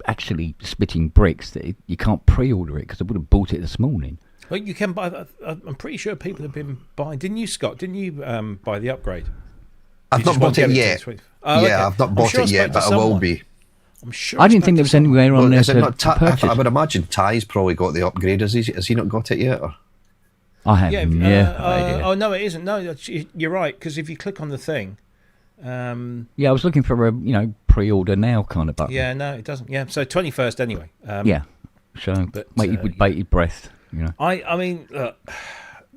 [SPEAKER 2] actually spitting bricks that you can't pre-order it, because I would have bought it this morning.
[SPEAKER 1] Well, you can buy. I'm pretty sure people have been buying. Didn't you, Scott? Didn't you buy the upgrade?
[SPEAKER 3] I've not bought it yet. I've not bought it yet, but I will be.
[SPEAKER 1] I'm sure.
[SPEAKER 2] I didn't think there was anywhere on there to purchase.
[SPEAKER 3] I would imagine Ty's probably got the upgrade. Has he not got it yet? Or?
[SPEAKER 2] I have.
[SPEAKER 1] Oh no, it isn't. No, you're right. Because if you click on the thing,
[SPEAKER 2] I was looking for a pre-order now kind of button.
[SPEAKER 1] Yeah, no, it doesn't. Yeah, so 21st anyway.
[SPEAKER 2] So waited with bated breath. You know.
[SPEAKER 1] I mean,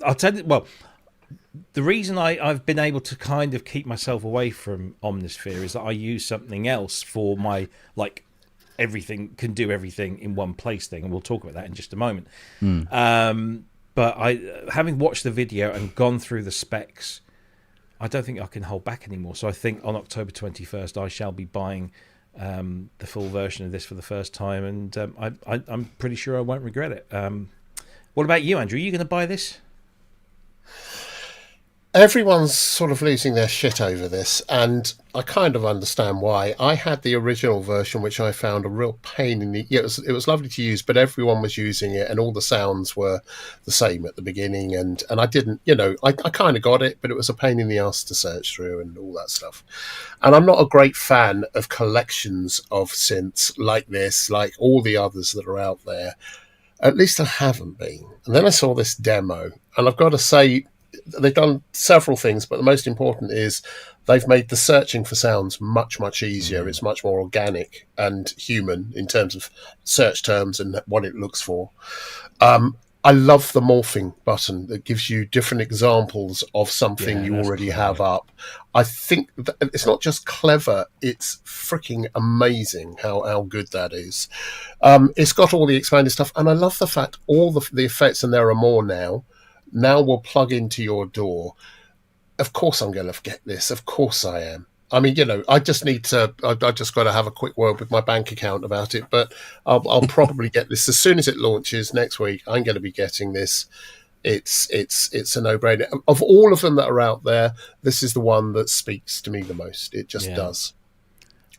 [SPEAKER 1] I'll tell you. Well, the reason I've been able to kind of keep myself away from Omnisphere is that I use something else for my everything can do everything in one place thing, and we'll talk about that in just a moment. But having watched the video and gone through the specs, I don't think I can hold back anymore. So I think on October 21st, I shall be buying the full version of this for the first time, and I'm pretty sure I won't regret it. What about you, Andrew? Are you going to buy this?
[SPEAKER 4] Everyone's sort of losing their shit over this, and I kind of understand why. I had the original version, which I found a real pain in the... Yeah, it was lovely to use, but everyone was using it, and all the sounds were the same at the beginning, and I didn't... I kind of got it, but it was a pain in the ass to search through and all that stuff. And I'm not a great fan of collections of synths like this, like all the others that are out there. At least I haven't been. And then I saw this demo, and I've got to say... They've done several things, but the most important is they've made the searching for sounds much, much easier. It's much more organic and human in terms of search terms and what it looks for. I love the morphing button that gives you different examples of something you already have up. I think that it's not just clever, it's freaking amazing how good that is. It's got all the expanded stuff, and I love the fact all the effects, and there are more now will plug into your door. Of course I'm going to get this. Of course I am. I mean, I just need to, I just got to have a quick word with my bank account about it, but I'll probably get this as soon as it launches next week. I'm going to be getting this. It's a no-brainer. Of all of them that are out there, this is the one that speaks to me the most. It just does.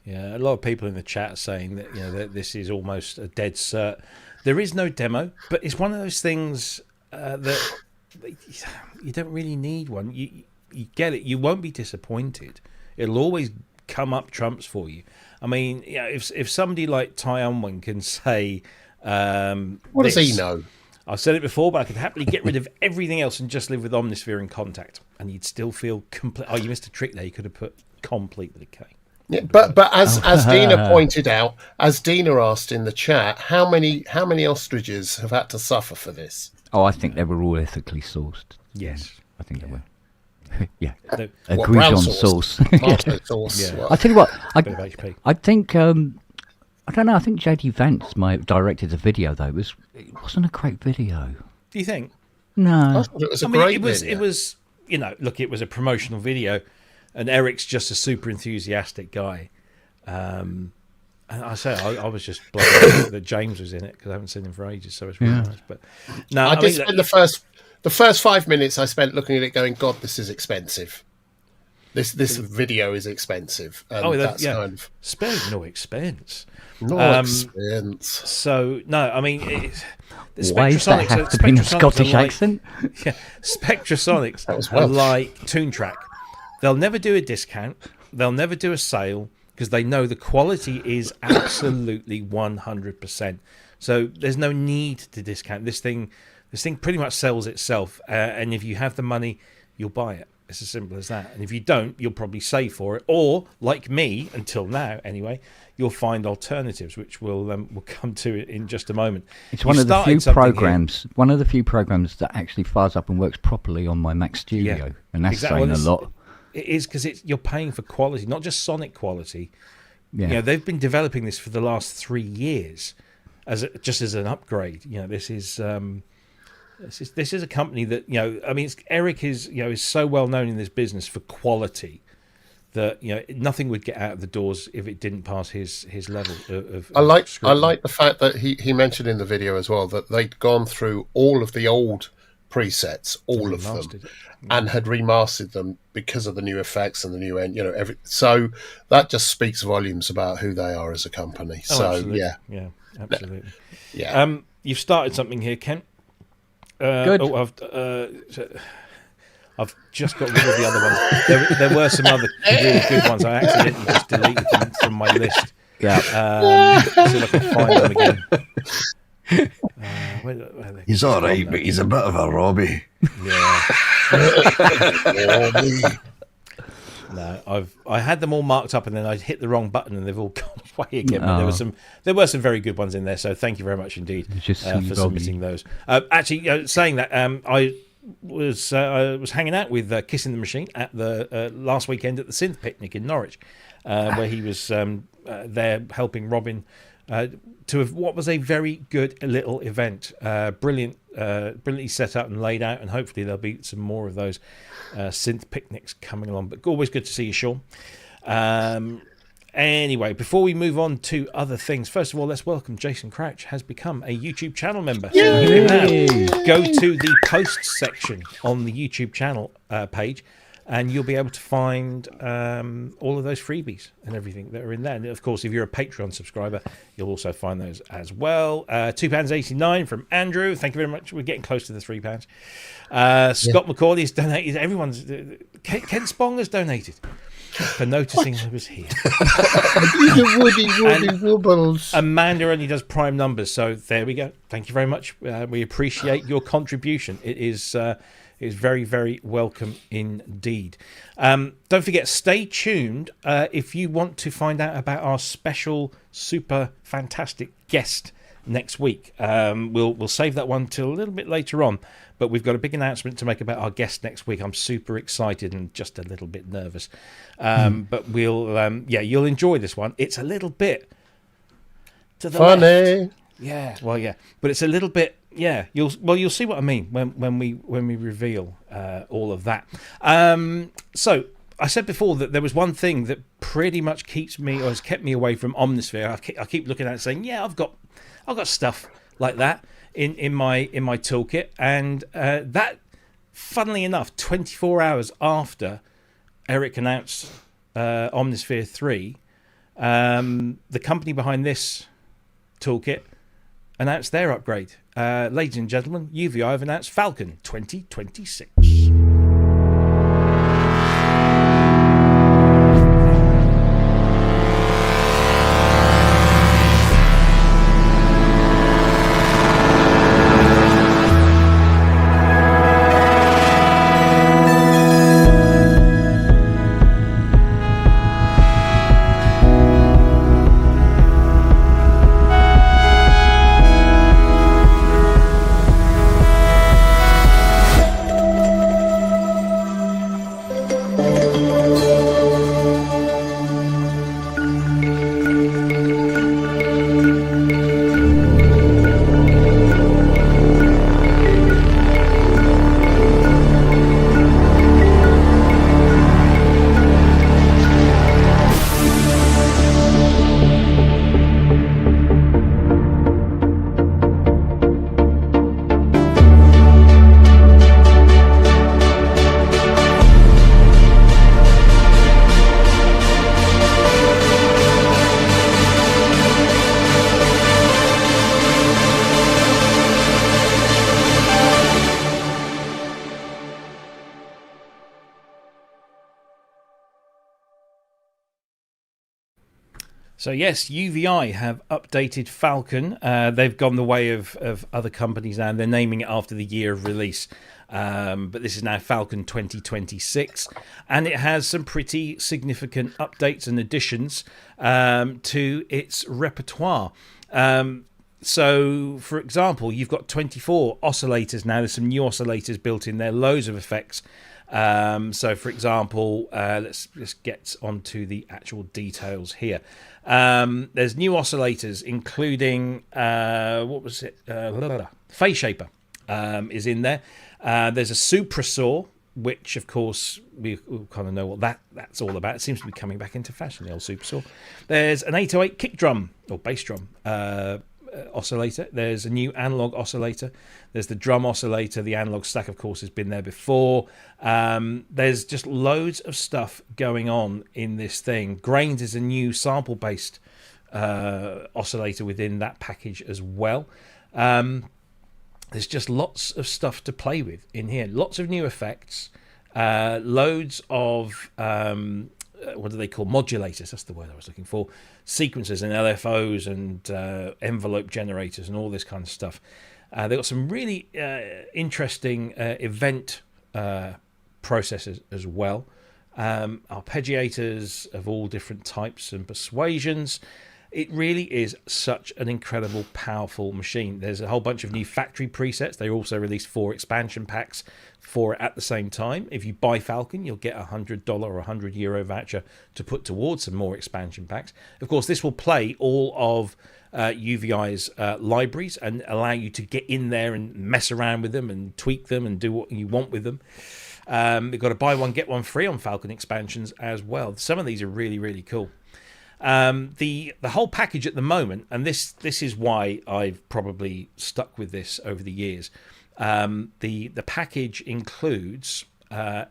[SPEAKER 1] Yeah, a lot of people in the chat are saying that, that this is almost a dead cert. There is no demo, but it's one of those things that you don't really need one. You get it. You won't be disappointed. It'll always come up trumps for you. I mean, if somebody like Ty Unwin can say,
[SPEAKER 4] what does he know?
[SPEAKER 1] I've said it before, but I could happily get rid of everything else and just live with Omnisphere in contact, and you'd still feel complete. Oh, you missed a trick there. You could have put complete with a K.
[SPEAKER 4] Yeah, but as Dina pointed out, as Dina asked in the chat, how many ostriches have had to suffer for this?
[SPEAKER 2] Oh, I think they were all ethically sourced.
[SPEAKER 1] Yes,
[SPEAKER 2] I think they were. Yeah,
[SPEAKER 4] agreed on
[SPEAKER 2] sauce.
[SPEAKER 4] Tomato sauce.
[SPEAKER 1] Yeah.
[SPEAKER 2] I tell you what,
[SPEAKER 1] bit of HP.
[SPEAKER 2] I think I don't know. I think JD Vance directed the video though. It wasn't a great video.
[SPEAKER 1] Do you think?
[SPEAKER 2] No,
[SPEAKER 4] I thought it was a great video.
[SPEAKER 1] It was look, it was a promotional video, and Eric's just a super enthusiastic guy. And I was just blown away that James was in it because I haven't seen him for ages, so it's really nice. But no,
[SPEAKER 4] I did spend the first 5 minutes I spent looking at it, going, "God, this is expensive. This video is expensive." And that's kind of
[SPEAKER 1] spared no expense.
[SPEAKER 4] No expense.
[SPEAKER 1] So no, I mean,
[SPEAKER 2] why does that have to be in a Scottish accent?
[SPEAKER 1] Yeah, Spectrasonics are like Toontrack. They'll never do a discount. They'll never do a sale because they know the quality is absolutely 100%. So there's no need to discount this thing. This thing pretty much sells itself, and if you have the money, you'll buy it. It's as simple as that. And if you don't, you'll probably save for it, or like me, until now anyway, you'll find alternatives, which we'll come to in just a moment.
[SPEAKER 2] It's one of the few programs, that actually fires up and works properly on my Mac Studio, and that's saying a lot.
[SPEAKER 1] It is because you're paying for quality, not just sonic quality.
[SPEAKER 2] Yeah,
[SPEAKER 1] they've been developing this for the last 3 years just as an upgrade. This is a company that I mean, Eric is is so well known in this business for quality that nothing would get out of the doors if it didn't pass his level of
[SPEAKER 4] I like the fact that he mentioned in the video as well that they'd gone through all of the old presets, all of them, and had remastered them because of the new effects and the new end. So that just speaks volumes about who they are as a company.
[SPEAKER 1] Absolutely. Yeah. You've started something here, Kent.
[SPEAKER 2] Good.
[SPEAKER 1] I've just got rid of the other ones. There were some other really good ones. I accidentally just deleted them from my list.
[SPEAKER 2] Yeah.
[SPEAKER 1] See if I can find them again.
[SPEAKER 3] He's all right, but he's a bit of a Robbie.
[SPEAKER 1] Yeah. No, I had them all marked up, and then I hit the wrong button, and they've all gone away again. But there were some very good ones in there. So thank you very much indeed for submitting those. Actually, saying that, I was hanging out with Kissing the Machine at the last weekend at the Synth picnic in Norwich, where he was there helping Robin to what was a very good little event. Brilliantly set up and laid out, and hopefully there'll be some more of those synth picnics coming along. But always good to see you, Sean. Anyway, before we move on to other things, first of all, let's welcome Jason Crouch has become a YouTube channel member. So you can now go to the posts section on the YouTube channel page, and you'll be able to find all of those freebies and everything that are in there. And of course, if you're a Patreon subscriber, you'll also find those as well. £2.89 from Andrew. Thank you very much. We're getting close to the £3. Scott McAuley has donated. Ken Spong has donated for noticing I was here.
[SPEAKER 4] Woody wobbles.
[SPEAKER 1] Amanda only does prime numbers, so there we go. Thank you very much. We appreciate your contribution. It is very, very welcome indeed. Don't forget, stay tuned if you want to find out about our special, super fantastic guest next week. We'll save that one till a little bit later on, but we've got a big announcement to make about our guest next week. I'm super excited and just a little bit nervous, but you'll enjoy this one. It's a little bit to the
[SPEAKER 4] funny
[SPEAKER 1] left. Yeah, but it's a little bit. Yeah, you'll see what I mean when we reveal all of that. So I said before that there was one thing that pretty much keeps me, or has kept me away from Omnisphere. I keep looking at it saying, yeah, I've got stuff like that in my toolkit, and that, funnily enough, 24 hours after Eric announced Omnisphere 3, the company behind this toolkit announced their upgrade. Ladies and gentlemen, UVI have announced Falcon 2026. So yes, UVI have updated Falcon. They've gone the way of other companies now. They're naming it after the year of release. But this is now Falcon 2026. And it has some pretty significant updates and additions to its repertoire. So, for example, you've got 24 oscillators now. There's some new oscillators built in there, loads of effects. So, for example, let's get onto the actual details here. There's new oscillators, including Phase Shaper is in there. There's a Supra Saw, which, of course, we kind of know what that's all about. It seems to be coming back into fashion, the old Supra Saw. There's an 808 kick drum or bass drum oscillator. There's a new analog oscillator. There's the drum oscillator. The analog stack, of course, has been there before. There's just loads of stuff going on in this thing. Grains is a new sample-based oscillator within that package as well. There's just lots of stuff to play with in here. Lots of new effects. Loads of what do they call modulators? That's the word I was looking for. Sequencers and LFOs and envelope generators and all this kind of stuff. They've got some really interesting event processors as well. Arpeggiators of all different types and persuasions. It really is such an incredible, powerful machine. There's a whole bunch of new factory presets. They also released 4 expansion packs for it at the same time. If you buy Falcon, you'll get a $100 or €100 voucher to put towards some more expansion packs. Of course, this will play all of UVI's libraries and allow you to get in there and mess around with them and tweak them and do what you want with them. You've got to buy one, get one free on Falcon expansions as well. Some of these are really, really cool. The whole package at the moment, and this is why I've probably stuck with this over the years. The package includes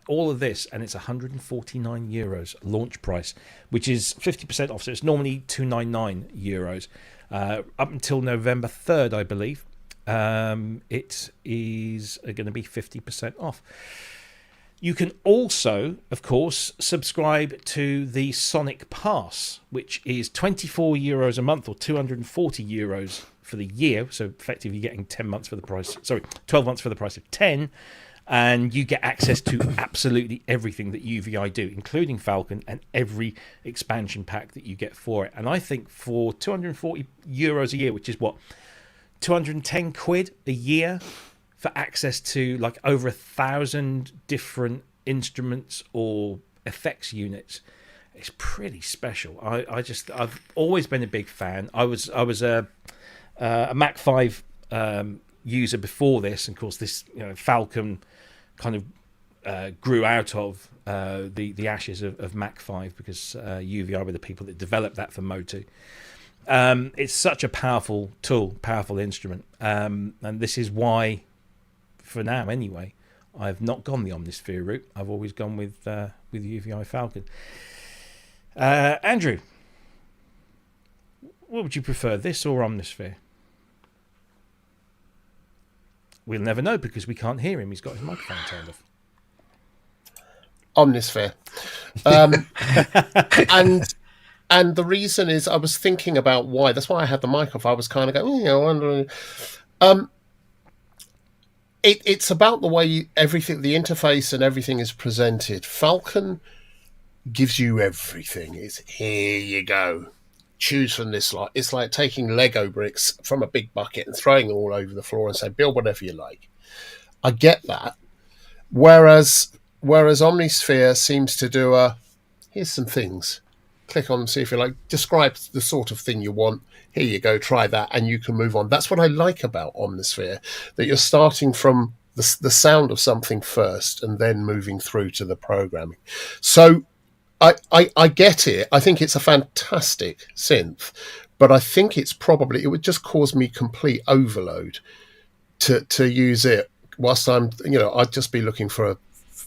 [SPEAKER 1] all of this, and it's €149 launch price, which is 50% off. So it's normally €299 up until November 3rd, I believe. It is going to be 50% off. You can also, of course, subscribe to the Sonic Pass, which is €24 a month or €240 for the year. So effectively you're getting 10 months for the price, 12 months for the price of 10. And you get access to absolutely everything that UVI do, including Falcon and every expansion pack that you get for it. And I think for €240 a year, which is what, 210 quid a year, for access to like over 1,000 different instruments or effects units, it's pretty special. I've always been a big fan. I was a Mac 5 user before this, and of course this Falcon kind of grew out of the ashes of Mac 5 because UVI were the people that developed that for Motu. It's such a powerful tool, powerful instrument, and this is why, for now anyway, I've not gone the Omnisphere route. I've always gone with UVI Falcon. Andrew, what would you prefer, this or Omnisphere? We'll never know because we can't hear him. He's got his microphone turned off.
[SPEAKER 4] Omnisphere. And the reason is I was thinking about why. That's why I had the mic off. I was kind of going, I wonder. It's about the way everything, the interface and everything is presented. Falcon gives you everything. It's here you go. Choose from this lot. It's like taking Lego bricks from a big bucket and throwing them all over the floor and say, build whatever you like. I get that. Whereas Omnisphere seems to do here's some things. Click on them, see if you like. Describe the sort of thing you want. Here you go, try that, and you can move on. That's what I like about Omnisphere, that you're starting from the sound of something first and then moving through to the programming. So I get it. I think it's a fantastic synth, but I think it would just cause me complete overload to use it whilst I'm, I'd just be looking for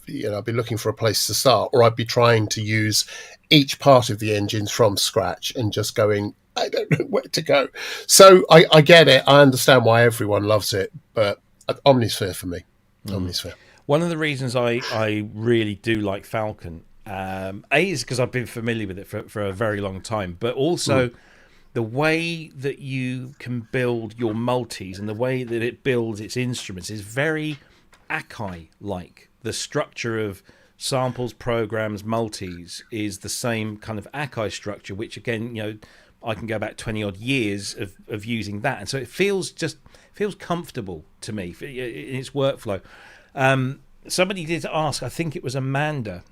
[SPEAKER 4] I'd be looking for a place to start, or I'd be trying to use each part of the engines from scratch and just going, I don't know where to go. So I get it. I understand why everyone loves it, but Omnisphere for me. Omnisphere.
[SPEAKER 1] One of the reasons I really do like Falcon, is because I've been familiar with it for a very long time, but also the way that you can build your multis and the way that it builds its instruments is very Akai-like. The structure of samples, programs, multis is the same kind of Akai structure, which again, I can go back 20 odd years of using that. And so it feels comfortable to me in its workflow. Somebody did ask, I think it was Amanda,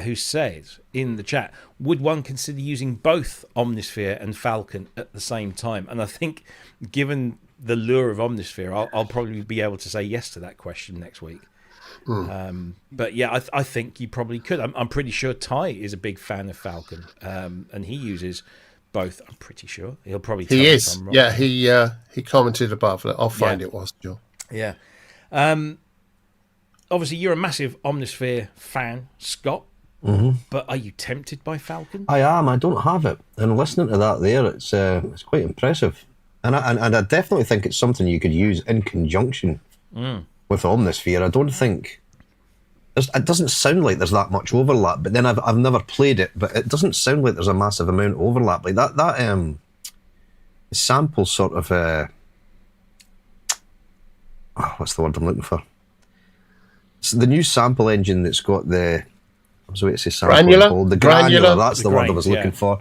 [SPEAKER 1] who said in the chat, would one consider using both Omnisphere and Falcon at the same time? And I think given the lure of Omnisphere, I'll probably be able to say yes to that question next week. But yeah, I think you probably could. I'm pretty sure Ty is a big fan of Falcon, and he uses both. I'm pretty sure he'll probably tell me if I'm wrong.
[SPEAKER 4] Yeah, he commented above. I'll find it whilst you're.
[SPEAKER 1] Yeah. Obviously, you're a massive Omnisphere fan, Scott. But are you tempted by Falcon?
[SPEAKER 3] I am. I don't have it, and listening to that there, it's quite impressive, and I definitely think it's something you could use in conjunction with Omnisphere. I don't think it doesn't sound like there's that much overlap. But then I've never played it, but it doesn't sound like there's a massive amount of overlap. Like that sample sort of what's the word I'm looking for? It's the new sample engine that's got the, I was waiting to say sample.
[SPEAKER 4] Granular?
[SPEAKER 3] The granular, that's the word I
[SPEAKER 1] Grange,
[SPEAKER 3] was looking for.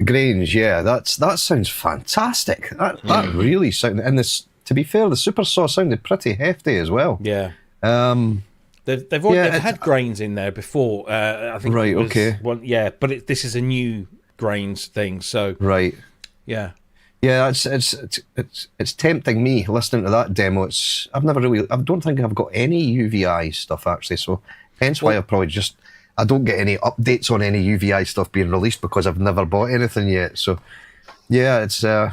[SPEAKER 3] Grange, yeah, that sounds fantastic. That really sounded, and this, to be fair, the Super Saw sounded pretty hefty as well.
[SPEAKER 1] Yeah. They've had grains in there before. I think.
[SPEAKER 3] Right. Okay.
[SPEAKER 1] But this is a new grains thing. So.
[SPEAKER 3] Right.
[SPEAKER 1] Yeah.
[SPEAKER 3] Yeah, it's tempting me listening to that demo. I don't think I've got any UVI stuff actually, so hence why I don't get any updates on any UVI stuff being released because I've never bought anything yet. So yeah, it's
[SPEAKER 1] yeah.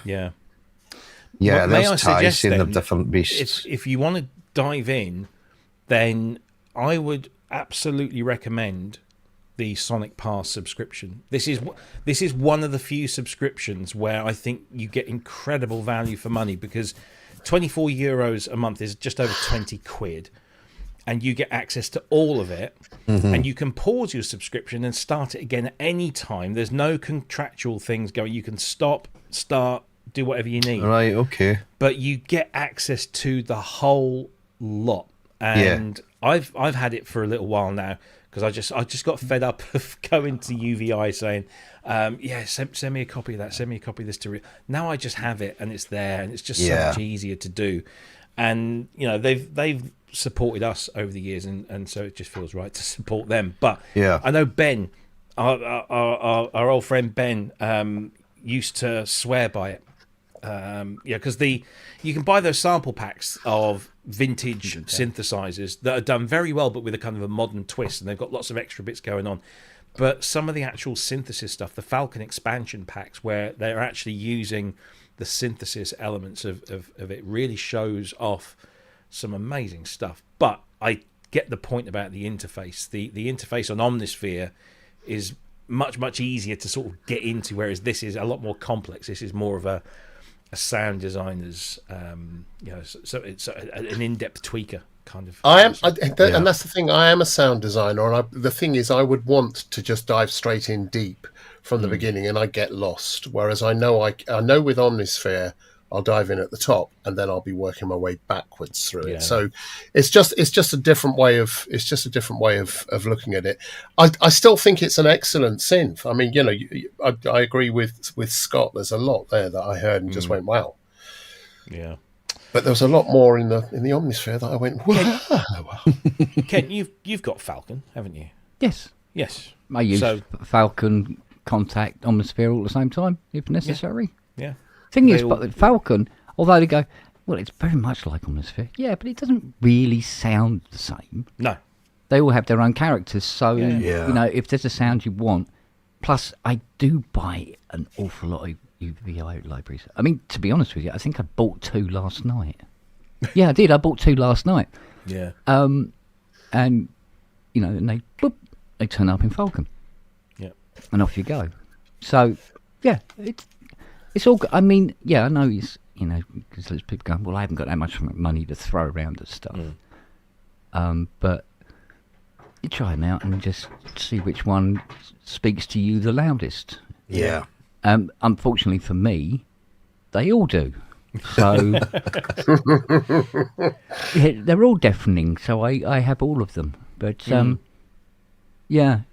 [SPEAKER 3] Yeah,
[SPEAKER 1] may I
[SPEAKER 3] there's ties
[SPEAKER 1] suggest
[SPEAKER 3] in the
[SPEAKER 1] then,
[SPEAKER 3] different beasts.
[SPEAKER 1] if you want to dive in, then I would absolutely recommend the Sonic Pass subscription. This is one of the few subscriptions where I think you get incredible value for money, because €24 a month is just over 20 quid, and you get access to all of it. And you can pause your subscription and start it again at any time. There's no contractual things going. You can stop, start, do whatever you need.
[SPEAKER 3] Right, okay.
[SPEAKER 1] But you get access to the whole lot. And I've had it for a little while now, because I just got fed up of going to UVI saying, send me a copy of that, send me a copy of this now I just have it, and it's there, and it's just so much easier to do. And they've supported us over the years, and so it just feels right to support them. But I know Ben, our old friend Ben, used to swear by it. Because you can buy those sample packs of vintage synthesizers that are done very well, but with a kind of a modern twist, and they've got lots of extra bits going on. But some of the actual synthesis stuff, the Falcon expansion packs, where they're actually using the synthesis elements of it, really shows off some amazing stuff. But I get the point about the interface. The interface on Omnisphere is much easier to sort of get into, whereas this is a lot more complex. This is more of a sound designer's, so it's an in-depth tweaker kind of.
[SPEAKER 4] And that's the thing. I am a sound designer, and the thing is, I would want to just dive straight in deep from the beginning, and I get lost. Whereas I know with Omnisphere, I'll dive in at the top, and then I'll be working my way backwards through it. So it's just a different way of looking at it. I still think it's an excellent synth. I mean, I agree with Scott. There's a lot there that I heard and just went, wow. Yeah. But there was a lot more in the Omnisphere that I went, wow.
[SPEAKER 1] Ken, you've got Falcon, haven't you?
[SPEAKER 2] Yes. I use Falcon, Contact, Omnisphere all at the same time, if necessary.
[SPEAKER 1] Yeah.
[SPEAKER 2] Thing is, but with Falcon, although they go, well, it's very much like Omnisphere, but it doesn't really sound the same.
[SPEAKER 1] No.
[SPEAKER 2] They all have their own characters, so, if there's a sound you want, plus I do buy an awful lot of UVI libraries. I mean, to be honest with you, I think I bought 2 last night. Yeah, I did. I bought 2 last night.
[SPEAKER 1] Yeah.
[SPEAKER 2] And, and they turn up in Falcon.
[SPEAKER 1] Yeah.
[SPEAKER 2] And off you go. So, it's all good. I mean, I know because there's people going, well, I haven't got that much money to throw around at stuff. But you try them out and just see which one speaks to you the loudest.
[SPEAKER 3] Yeah.
[SPEAKER 2] Unfortunately for me, they all do. So they're all deafening. So I have all of them. But like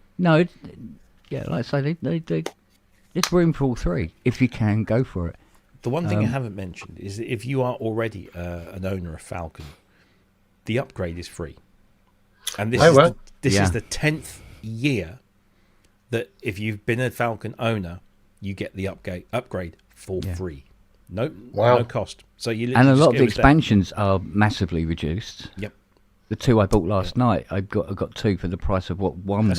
[SPEAKER 2] I say, they there's room for all 3 if you can go for it.
[SPEAKER 1] The one thing I haven't mentioned is that if you are already an owner of Falcon, the upgrade is free. And this is the 10th year that if you've been a Falcon owner, you get the upgrade for free. No cost. So you
[SPEAKER 2] and a lot of the expansions are massively reduced.
[SPEAKER 1] Yep.
[SPEAKER 2] The 2 I bought last night, I got 2 for the price of what one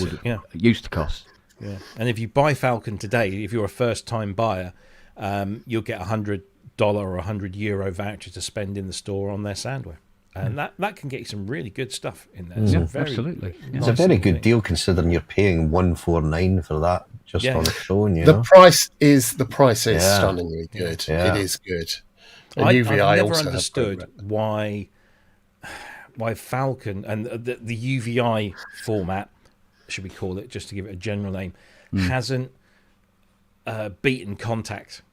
[SPEAKER 2] used to cost.
[SPEAKER 1] Yeah, and if you buy Falcon today, if you're a first-time buyer, you'll get $100 or €100 voucher to spend in the store on their soundware, and that can get you some really good stuff in there.
[SPEAKER 2] Absolutely.
[SPEAKER 3] It's a very good deal considering you're paying $149 for that just on its own.
[SPEAKER 4] The price is stunningly good. It is good. And
[SPEAKER 1] I've
[SPEAKER 4] UVI
[SPEAKER 1] never
[SPEAKER 4] also
[SPEAKER 1] understood why Falcon and the UVI format, should we call it, just to give it a general name, hasn't beaten Contact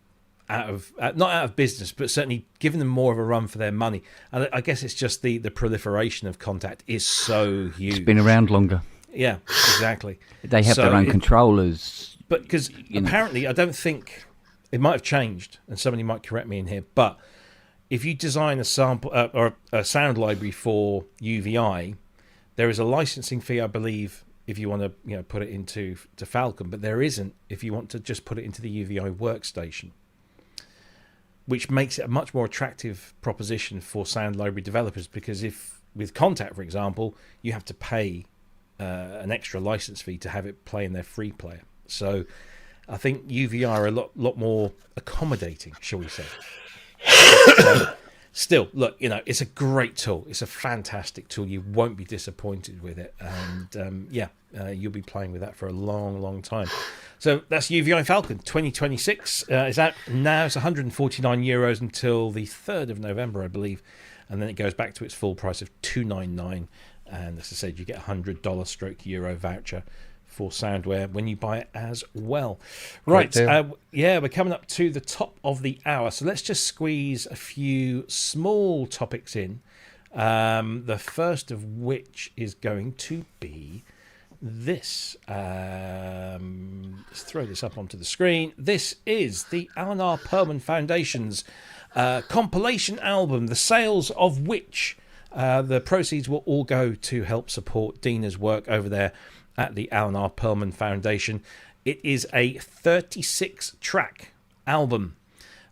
[SPEAKER 1] not out of business, but certainly given them more of a run for their money. And I guess it's just the proliferation of Contact is so huge.
[SPEAKER 2] It's been around longer.
[SPEAKER 1] Yeah, exactly.
[SPEAKER 2] They have their own controllers.
[SPEAKER 1] But because apparently, I don't think it might have changed, and somebody might correct me in here, but if you design a sample or a sound library for UVI, there is a licensing fee, I believe, if you want to put it into Falcon, but there isn't if you want to just put it into the UVI workstation. which makes it a much more attractive proposition for sound library developers, because if with Kontakt, for example, you have to pay an extra license fee to have it play in their free player. So I think UVI are a lot more accommodating, shall we say. So, still, look, it's a great tool. It's a fantastic tool. You won't be disappointed with it. And you'll be playing with that for a long, long time. So that's UVI Falcon 2026. It's out now. It's €149 until the 3rd of November, I believe. And then it goes back to its full price of $299. And as I said, you get a $100/euro voucher for Soundware when you buy it as well. Right, we're coming up to the top of the hour, so let's just squeeze a few small topics in. The first of which is going to be this. Let's throw this up onto the screen. This is the Alan R. Perlman Foundation's compilation album, the sales of which the proceeds will all go to help support Dina's work over there at the Alan R. Perlman Foundation. It is a 36-track album.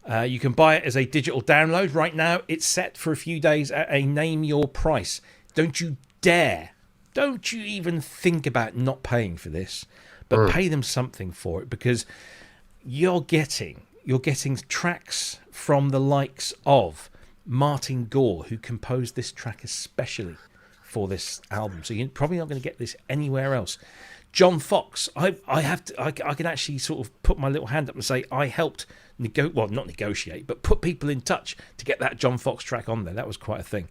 [SPEAKER 1] You can buy it as a digital download. Right now, it's set for a few days at a name your price. Don't you dare. Don't you even think about not paying for this, but pay them something for it, because you're getting tracks from the likes of Martin Gore, who composed this track especially for this album. So you're probably not going to get this anywhere else. John Fox, I can actually sort of put my little hand up and say I helped not negotiate, but put people in touch to get that John Fox track on there. That was quite a thing.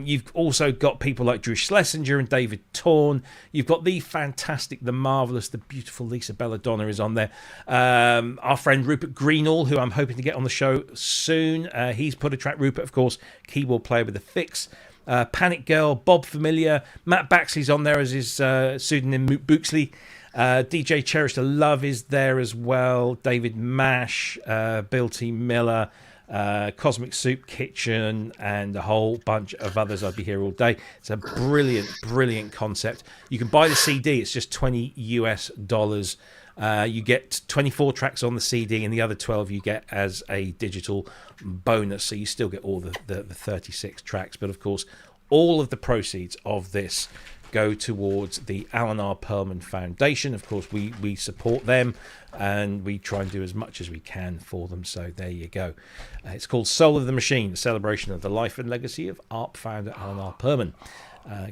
[SPEAKER 1] You've also got people like Drew Schlesinger and David Torn. You've got the fantastic, the marvellous, the beautiful Lisa Belladonna is on there. Our friend Rupert Greenall, who I'm hoping to get on the show soon. He's put a track. Rupert, of course, keyboard player with the Fix. Panic Girl, Bob Familiar, Matt Baxley's on there as his pseudonym Booksley. DJ Cherish the Love is there as well. David Mash, Bill T. Miller, Cosmic Soup Kitchen, and a whole bunch of others. I'd be here all day. It's a brilliant concept. You can buy the CD. It's just $20 US. You get 24 tracks on the CD, and the other 12 you get as a digital bonus. So you still get all the 36 tracks. But of course, all of the proceeds of this go towards the Alan R. Perlman Foundation. Of course, we support them, and we try and do as much as we can for them. So there you go. It's called Soul of the Machine, a celebration of the life and legacy of ARP founder Alan R. Perlman.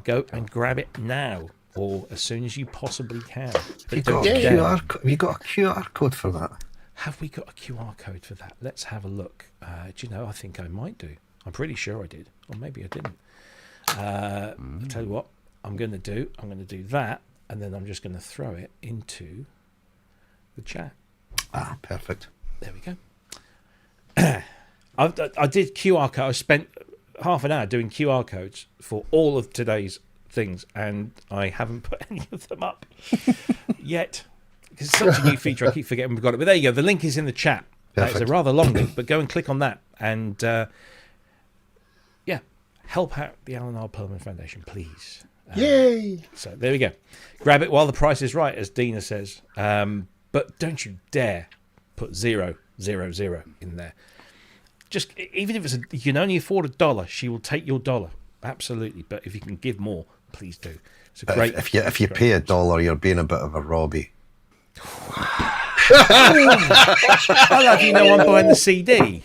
[SPEAKER 1] Go and grab it now, or as soon as you possibly can.
[SPEAKER 3] Have you got a QR code for that?
[SPEAKER 1] Have we got a QR code for that? Let's have a look. Do you know, I think I might do. I'm pretty sure I did, or maybe I didn't. I'll tell you what I'm going to do. I'm going to do that, and then I'm just going to throw it into the chat.
[SPEAKER 3] Perfect.
[SPEAKER 1] There we go. I did QR code. I spent half an hour doing QR codes for all of today's things, and I haven't put any of them up yet, because it's such a new feature. I keep forgetting we've got it. But there you go. The link is in the chat. It's a rather long link, but go and click on that, and help out the Alan R. Perlman Foundation, please.
[SPEAKER 4] Yay!
[SPEAKER 1] So there we go. Grab it while the price is right, as Dina says. But don't you dare put 000 in there. Just even if you can only afford $1, she will take your dollar. Absolutely. But if you can give more, please do. It's a great.
[SPEAKER 3] If you pay $1, you're being a bit of a Robbie.
[SPEAKER 1] I'll have you know I'm buying the CD.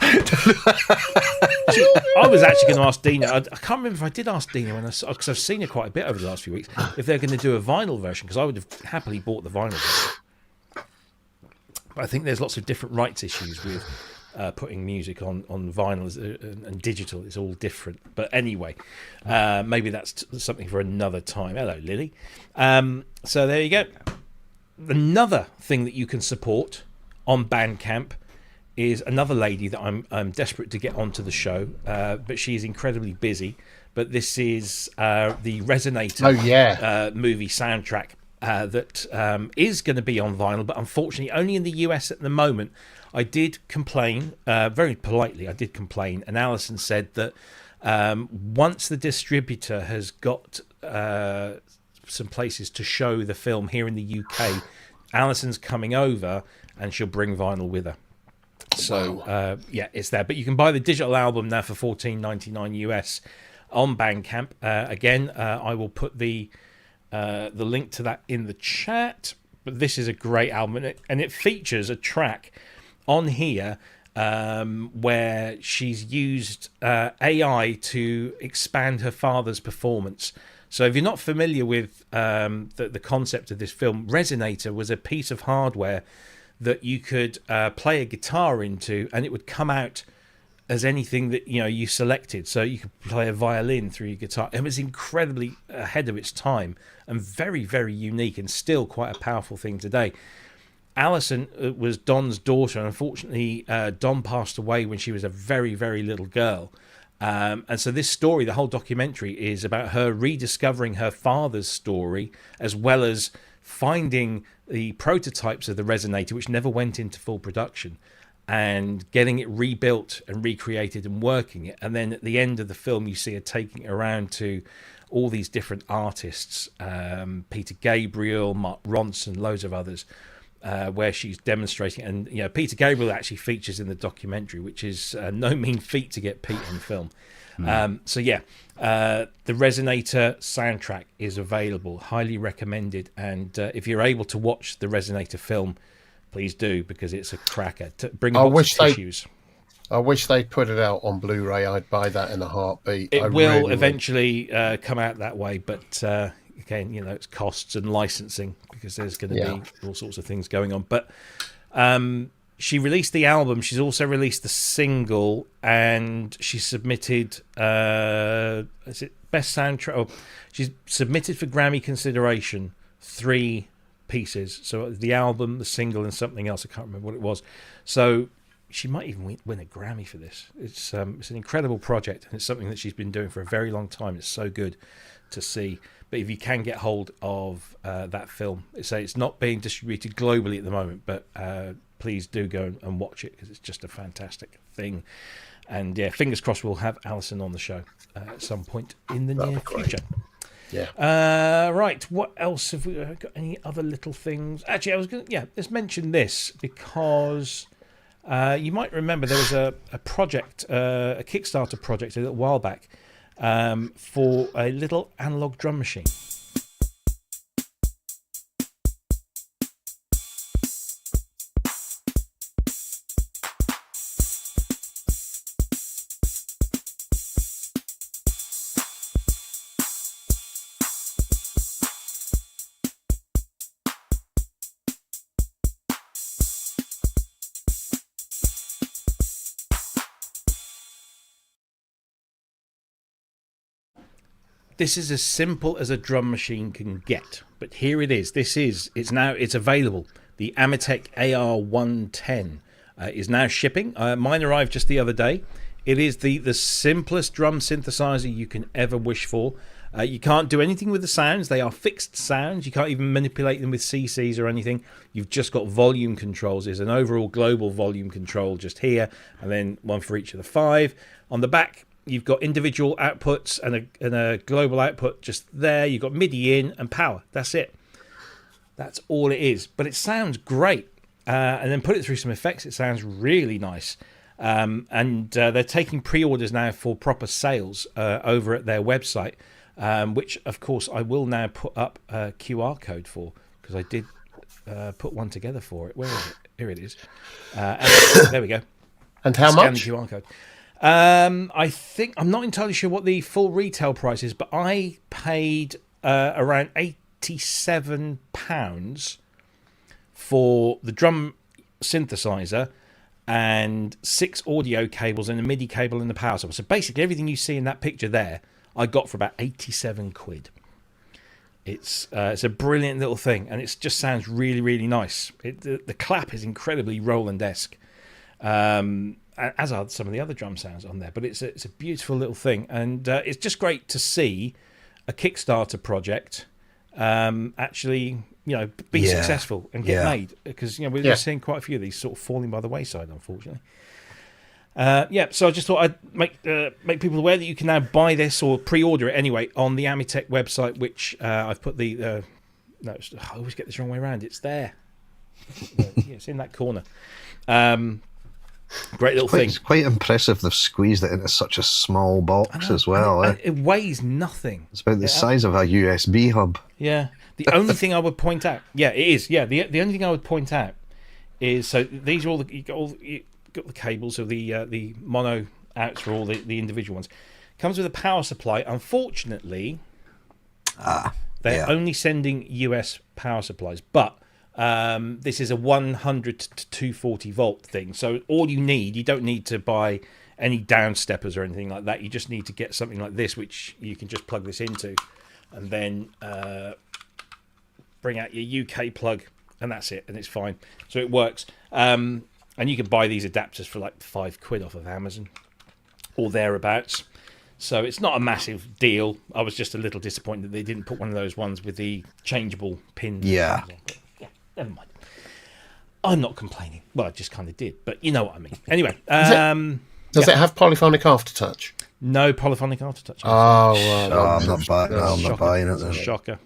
[SPEAKER 1] I was actually going to ask Dina. I can't remember if I did ask Dina because I've seen her quite a bit over the last few weeks. If they're going to do a vinyl version, because I would have happily bought the vinyl version. But I think there's lots of different rights issues with putting music on vinyl and digital. It's all different. But anyway, maybe that's something for another time. Hello, Lily. So there you go. Another thing that you can support on Bandcamp is another lady that I'm desperate to get onto the show, but she's incredibly busy. But this is the Resonator movie soundtrack that is going to be on vinyl, but unfortunately only in the US at the moment. I did complain, very politely, and Alison said that once the distributor has got some places to show the film here in the UK, Alison's coming over and she'll bring vinyl with her. So yeah, it's there. But you can buy the digital album now for $14.99 US on Bandcamp. Again, I will put the link to that in the chat. But this is a great album, and it features a track on here where she's used AI to expand her father's performance. So if you're not familiar with the concept of this film, Resonator was a piece of hardware that you could play a guitar into, and it would come out as anything that you selected. So you could play a violin through your guitar. It was incredibly ahead of its time and very, very unique, and still quite a powerful thing today. Alison was Don's daughter, and unfortunately Don passed away when she was a very, very little girl. And so this story, the whole documentary, is about her rediscovering her father's story, as well as finding the prototypes of the Resonator, which never went into full production, and getting it rebuilt and recreated and working it. And then at the end of the film, you see her taking it around to all these different artists, Peter Gabriel, Mark Ronson, loads of others, where she's demonstrating. And Peter Gabriel actually features in the documentary, which is no mean feat to get Pete on film. So yeah, the Resonator soundtrack is available, highly recommended. And if you're able to watch the Resonator film, please do, because it's a cracker. Bring a box of tissues.
[SPEAKER 4] I wish they'd put it out on Blu-ray. I'd buy that in a heartbeat.
[SPEAKER 1] It will eventually come out that way, but again, it's costs and licensing, because there's going to be all sorts of things going on. But she released the album. She's also released the single, and she submitted is it best soundtrack? Oh, she's submitted for Grammy consideration 3 pieces. So the album, the single, and something else. I can't remember what it was. So she might even win a Grammy for this. It's an incredible project, and it's something that she's been doing for a very long time. It's so good to see. But if you can get hold of that film, it's not being distributed globally at the moment, but please do go and watch it, because it's just a fantastic thing. And yeah, fingers crossed we'll have Alison on the show at some point in the near future. Yeah. Right. What else have we got? Any other little things? Actually, I was going to let's mention this, because you might remember there was a project, a Kickstarter project a little while back, for a little analog drum machine. This is as simple as a drum machine can get, but here it is. It's available. The Amitech AR-110 is now shipping. Mine arrived just the other day. It is the simplest drum synthesizer you can ever wish for. You can't do anything with the sounds. They are fixed sounds. You can't even manipulate them with CCs or anything. You've just got volume controls. There's an overall global volume control just here, and then one for each of the 5. On the back, you've got individual outputs and a global output just there. You've got MIDI in and power. That's it. That's all it is. But it sounds great. And then put it through some effects. It sounds really nice. And they're taking pre-orders now for proper sales over at their website, which, of course, I will now put up a QR code for, because I did put one together for it. Where is it? Here it is. There we go.
[SPEAKER 4] And how much?
[SPEAKER 1] Scan the QR code. I think, I'm not entirely sure what the full retail price is, but I paid around £87 for the drum synthesizer and 6 audio cables and a MIDI cable and the power supply. So basically everything you see in that picture there, I got for about 87 quid. It's a brilliant little thing, and it just sounds really, really nice. The clap is incredibly Roland-esque. As are some of the other drum sounds on there, but it's a beautiful little thing, and it's just great to see a Kickstarter project actually be successful and get made, because we're seeing quite a few of these sort of falling by the wayside, unfortunately. So I just thought I'd make people aware that you can now buy this, or pre-order it anyway, on the Amitech website, which I've put I always get this wrong way around. It's there. It's in that corner. Great little thing.
[SPEAKER 3] It's quite impressive they've squeezed it into such a small box as well.
[SPEAKER 1] And it weighs nothing.
[SPEAKER 3] It's about the size of a USB hub.
[SPEAKER 1] Yeah. The only thing I would point out, it is. Yeah, the only thing I would point out is, so these are all you got the cables, so the mono outs for all the individual ones. Comes with a power supply. Unfortunately, they're only sending US power supplies, but this is a 100 to 240 volt thing. So all you don't need to buy any downsteppers or anything like that. You just need to get something like this, which you can just plug this into, and then bring out your UK plug, and that's it, and it's fine. So it works. And you can buy these adapters for like £5 off of Amazon or thereabouts. So it's not a massive deal. I was just a little disappointed that they didn't put one of those ones with the changeable pins.
[SPEAKER 3] Yeah.
[SPEAKER 1] Yeah, never mind. I'm not complaining. Well, I just kind of did, but you know what I mean. Anyway. Does
[SPEAKER 4] it have polyphonic aftertouch?
[SPEAKER 1] No polyphonic aftertouch.
[SPEAKER 4] Oh, well.
[SPEAKER 3] I'm not buying it then.
[SPEAKER 1] Shocker.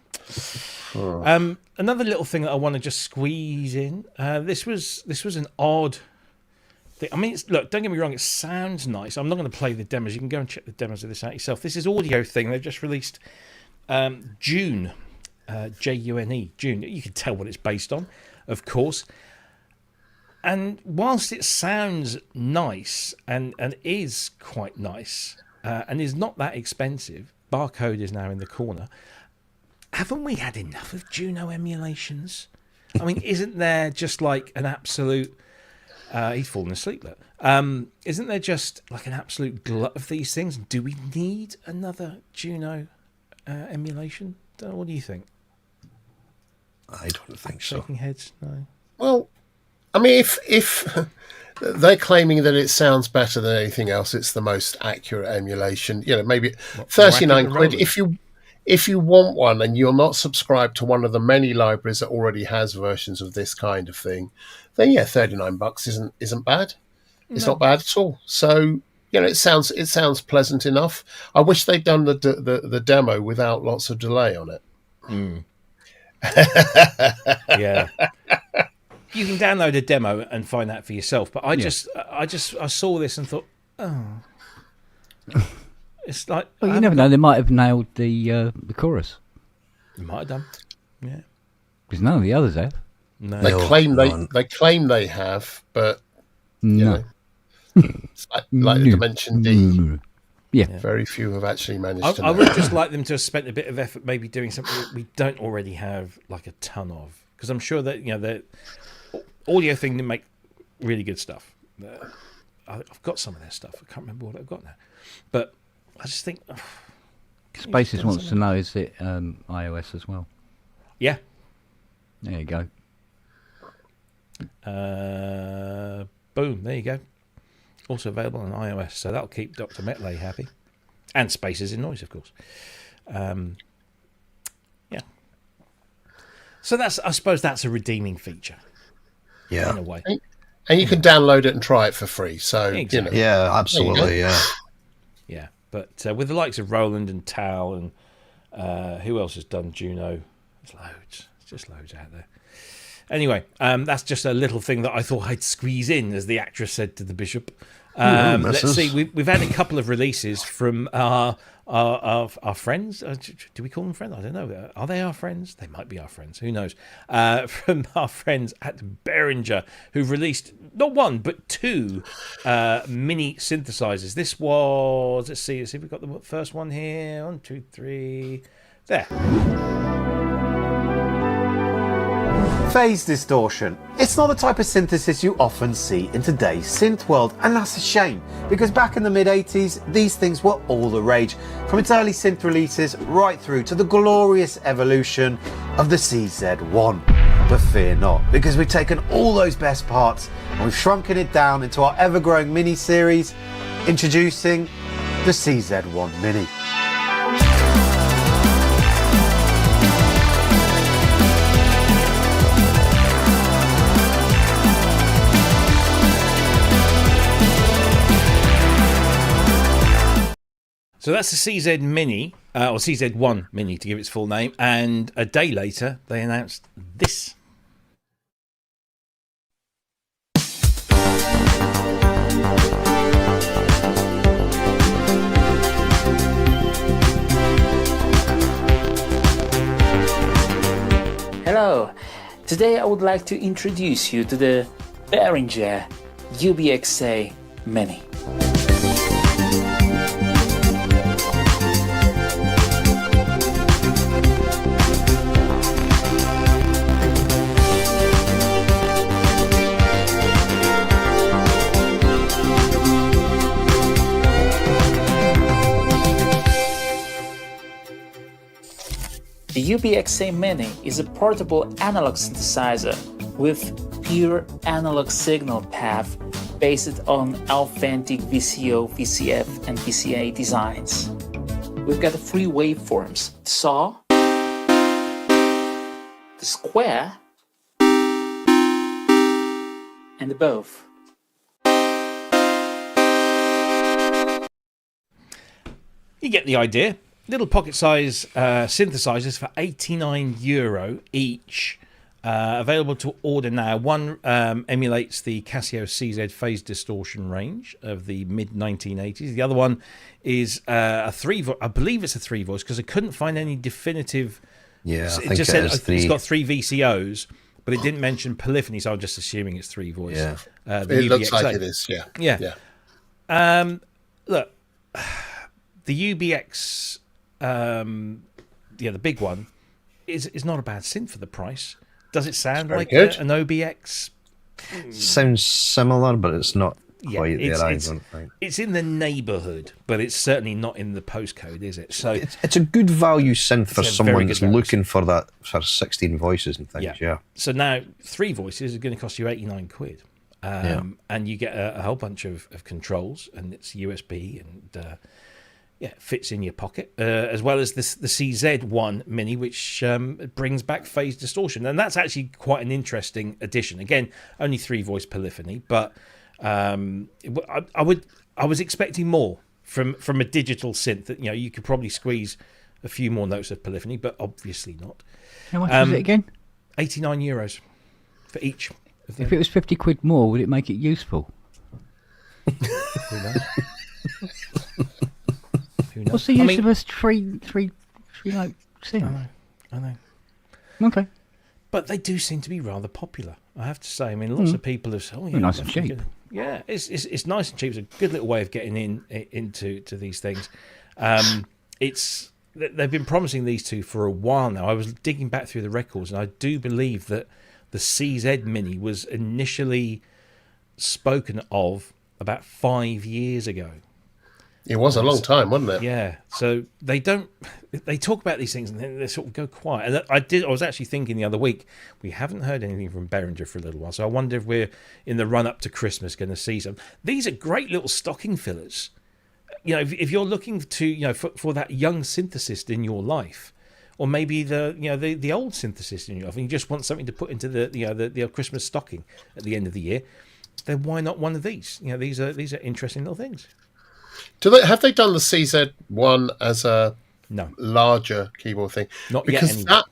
[SPEAKER 1] Another little thing that I want to just squeeze in. This was an odd thing. I mean, look, don't get me wrong, it sounds nice. I'm not going to play the demos. You can go and check the demos of this out yourself. This is Audiothing. They've just released June, June. June. You can tell what it's based on, of course. And whilst it sounds nice and is quite nice and is not that expensive, Barcode is now in the corner. Haven't we had enough of Juno emulations? I mean, isn't there just like an absolute... he's fallen asleep, look. Isn't there just like an absolute glut of these things? Do we need another Juno emulation? What do you think?
[SPEAKER 3] I don't think so.
[SPEAKER 1] Shaking heads? No.
[SPEAKER 4] Well, I mean, if they're claiming that it sounds better than anything else, it's the most accurate emulation. You know, maybe 39 quid. If you want one and you're not subscribed to one of the many libraries that already has versions of this kind of thing, then yeah, $39 isn't bad. It's not bad at all. So you know, it sounds pleasant enough. I wish they'd done the demo without lots of delay on it.
[SPEAKER 1] Yeah. You can download a demo and find that for yourself, but I saw this and thought, oh, it's like,
[SPEAKER 2] well, you never know. They might have nailed the chorus.
[SPEAKER 1] You might have done, yeah.
[SPEAKER 2] Because none of the others have.
[SPEAKER 1] No.
[SPEAKER 4] They claim they have, but you know, it's like the Dimension D.
[SPEAKER 2] Yeah.
[SPEAKER 4] Very few have actually managed to.
[SPEAKER 1] I would just like them to have spent a bit of effort, maybe doing something that we don't already have like a ton of, because I'm sure that the Audiothing they make really good stuff. I've got some of their stuff. I can't remember what I've got now, but I just think
[SPEAKER 2] Spaces wants to know, is it iOS as well?
[SPEAKER 1] Yeah.
[SPEAKER 2] There you go.
[SPEAKER 1] Boom. There you go. Also available on iOS, so that'll keep Dr. Metley happy, and Spaces in Noise, of course. Yeah. So I suppose that's a redeeming feature.
[SPEAKER 3] Yeah.
[SPEAKER 1] In a way.
[SPEAKER 4] And you can download it and try it for free. So
[SPEAKER 1] exactly.
[SPEAKER 3] Yeah, absolutely. Yeah.
[SPEAKER 1] Yeah, but with the likes of Roland and Tal and who else has done Juno? There's loads. There's just loads out there. Anyway, that's just a little thing that I thought I'd squeeze in, as the actress said to the bishop. Let's see. We've had a couple of releases from our friends. Do we call them friends? I don't know. Are they our friends? They might be our friends. Who knows? From our friends at Behringer, who've released not one but two mini synthesizers. This was, let's see if we've got the first one here. 1, 2, 3. There.
[SPEAKER 5] Phase distortion. It's not the type of synthesis you often see in today's synth world, and that's a shame, because back in the mid-80s, these things were all the rage, from its early synth releases right through to the glorious evolution of the CZ1. But fear not, because we've taken all those best parts and we've shrunken it down into our ever-growing mini-series, introducing the CZ1 Mini.
[SPEAKER 1] So that's the CZ Mini, or CZ1 Mini to give its full name, and a day later they announced this.
[SPEAKER 6] Hello, today I would like to introduce you to the Behringer UBXA Mini. The UBXA Mini is a portable analog synthesizer with pure analog signal path based on authentic VCO, VCF, and VCA designs. We've got the three waveforms: the saw, the square, and the both.
[SPEAKER 1] You get the idea. Little pocket-size synthesizers for €89 each. Available to order now. One emulates the Casio CZ phase distortion range of the mid-1980s. The other one is a three-voice. I believe it's a three-voice because I couldn't find any definitive.
[SPEAKER 3] Yeah, I
[SPEAKER 1] it
[SPEAKER 3] think
[SPEAKER 1] just
[SPEAKER 3] it
[SPEAKER 1] said
[SPEAKER 3] is three.
[SPEAKER 1] it's got three VCOs, but it didn't mention polyphony, so I'm just assuming it's three-voice.
[SPEAKER 3] Yeah.
[SPEAKER 4] It looks like it is, yeah.
[SPEAKER 1] Yeah. Look, the UBX, the big one, is not a bad synth for the price. Does it sound like an OBX?
[SPEAKER 3] Sounds similar, but it's not quite there. I don't think
[SPEAKER 1] it's in the neighbourhood, but it's certainly not in the postcode, is it? So
[SPEAKER 3] it's a good value synth for someone that's
[SPEAKER 1] value.
[SPEAKER 3] looking for that for 16 voices and things. Yeah.
[SPEAKER 1] So now three voices are going to cost you £89, and you get a whole bunch of controls, and it's USB and. It fits in your pocket, as well as the CZ1 Mini, which brings back phase distortion. And that's actually quite an interesting addition. Again, only three-voice polyphony, but I was expecting more from a digital synth. That you could probably squeeze a few more notes of polyphony, but obviously not.
[SPEAKER 2] How much is it again?
[SPEAKER 1] €89 for each.
[SPEAKER 2] If it was £50 more, would it make it useful?
[SPEAKER 1] Who knows?
[SPEAKER 2] What's the use of a three note synth?
[SPEAKER 1] I know.
[SPEAKER 2] Okay.
[SPEAKER 1] But they do seem to be rather popular, I have to say. I mean, lots of people have said,
[SPEAKER 2] nice and cheap.
[SPEAKER 1] Yeah, it's nice and cheap. It's a good little way of getting into these things. They've been promising these two for a while now. I was digging back through the records, and I do believe that the CZ Mini was initially spoken of about 5 years ago.
[SPEAKER 4] It was a long time, wasn't it?
[SPEAKER 1] Yeah. So they talk about these things and then they sort of go quiet. And I was actually thinking the other week, we haven't heard anything from Behringer for a little while. So I wonder if we're in the run up to Christmas going to see some. These are great little stocking fillers. If you're looking to, for that young synthesist in your life, or maybe the old synthesist in your life, and you just want something to put into the Christmas stocking at the end of the year, then why not one of these? These are interesting little things.
[SPEAKER 4] Have they done the CZ1 as a larger keyboard thing?
[SPEAKER 1] Not
[SPEAKER 4] because
[SPEAKER 1] yet. Anyway.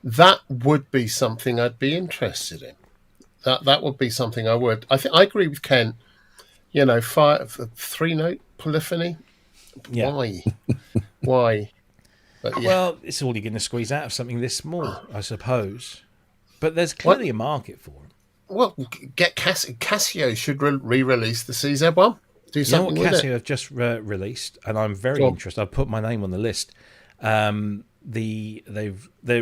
[SPEAKER 4] That would be something I'd be interested in. That would be something I would. I agree with Ken. Three note polyphony.
[SPEAKER 1] Yeah.
[SPEAKER 4] Why? But, yeah.
[SPEAKER 1] Well, it's all you're going to squeeze out of something this small, I suppose. But there's clearly a market for it.
[SPEAKER 4] Well, get Casio should re-release the CZ1. Do something with it.
[SPEAKER 1] Casio have just released, and I'm very interested. I've put my name on the list. They're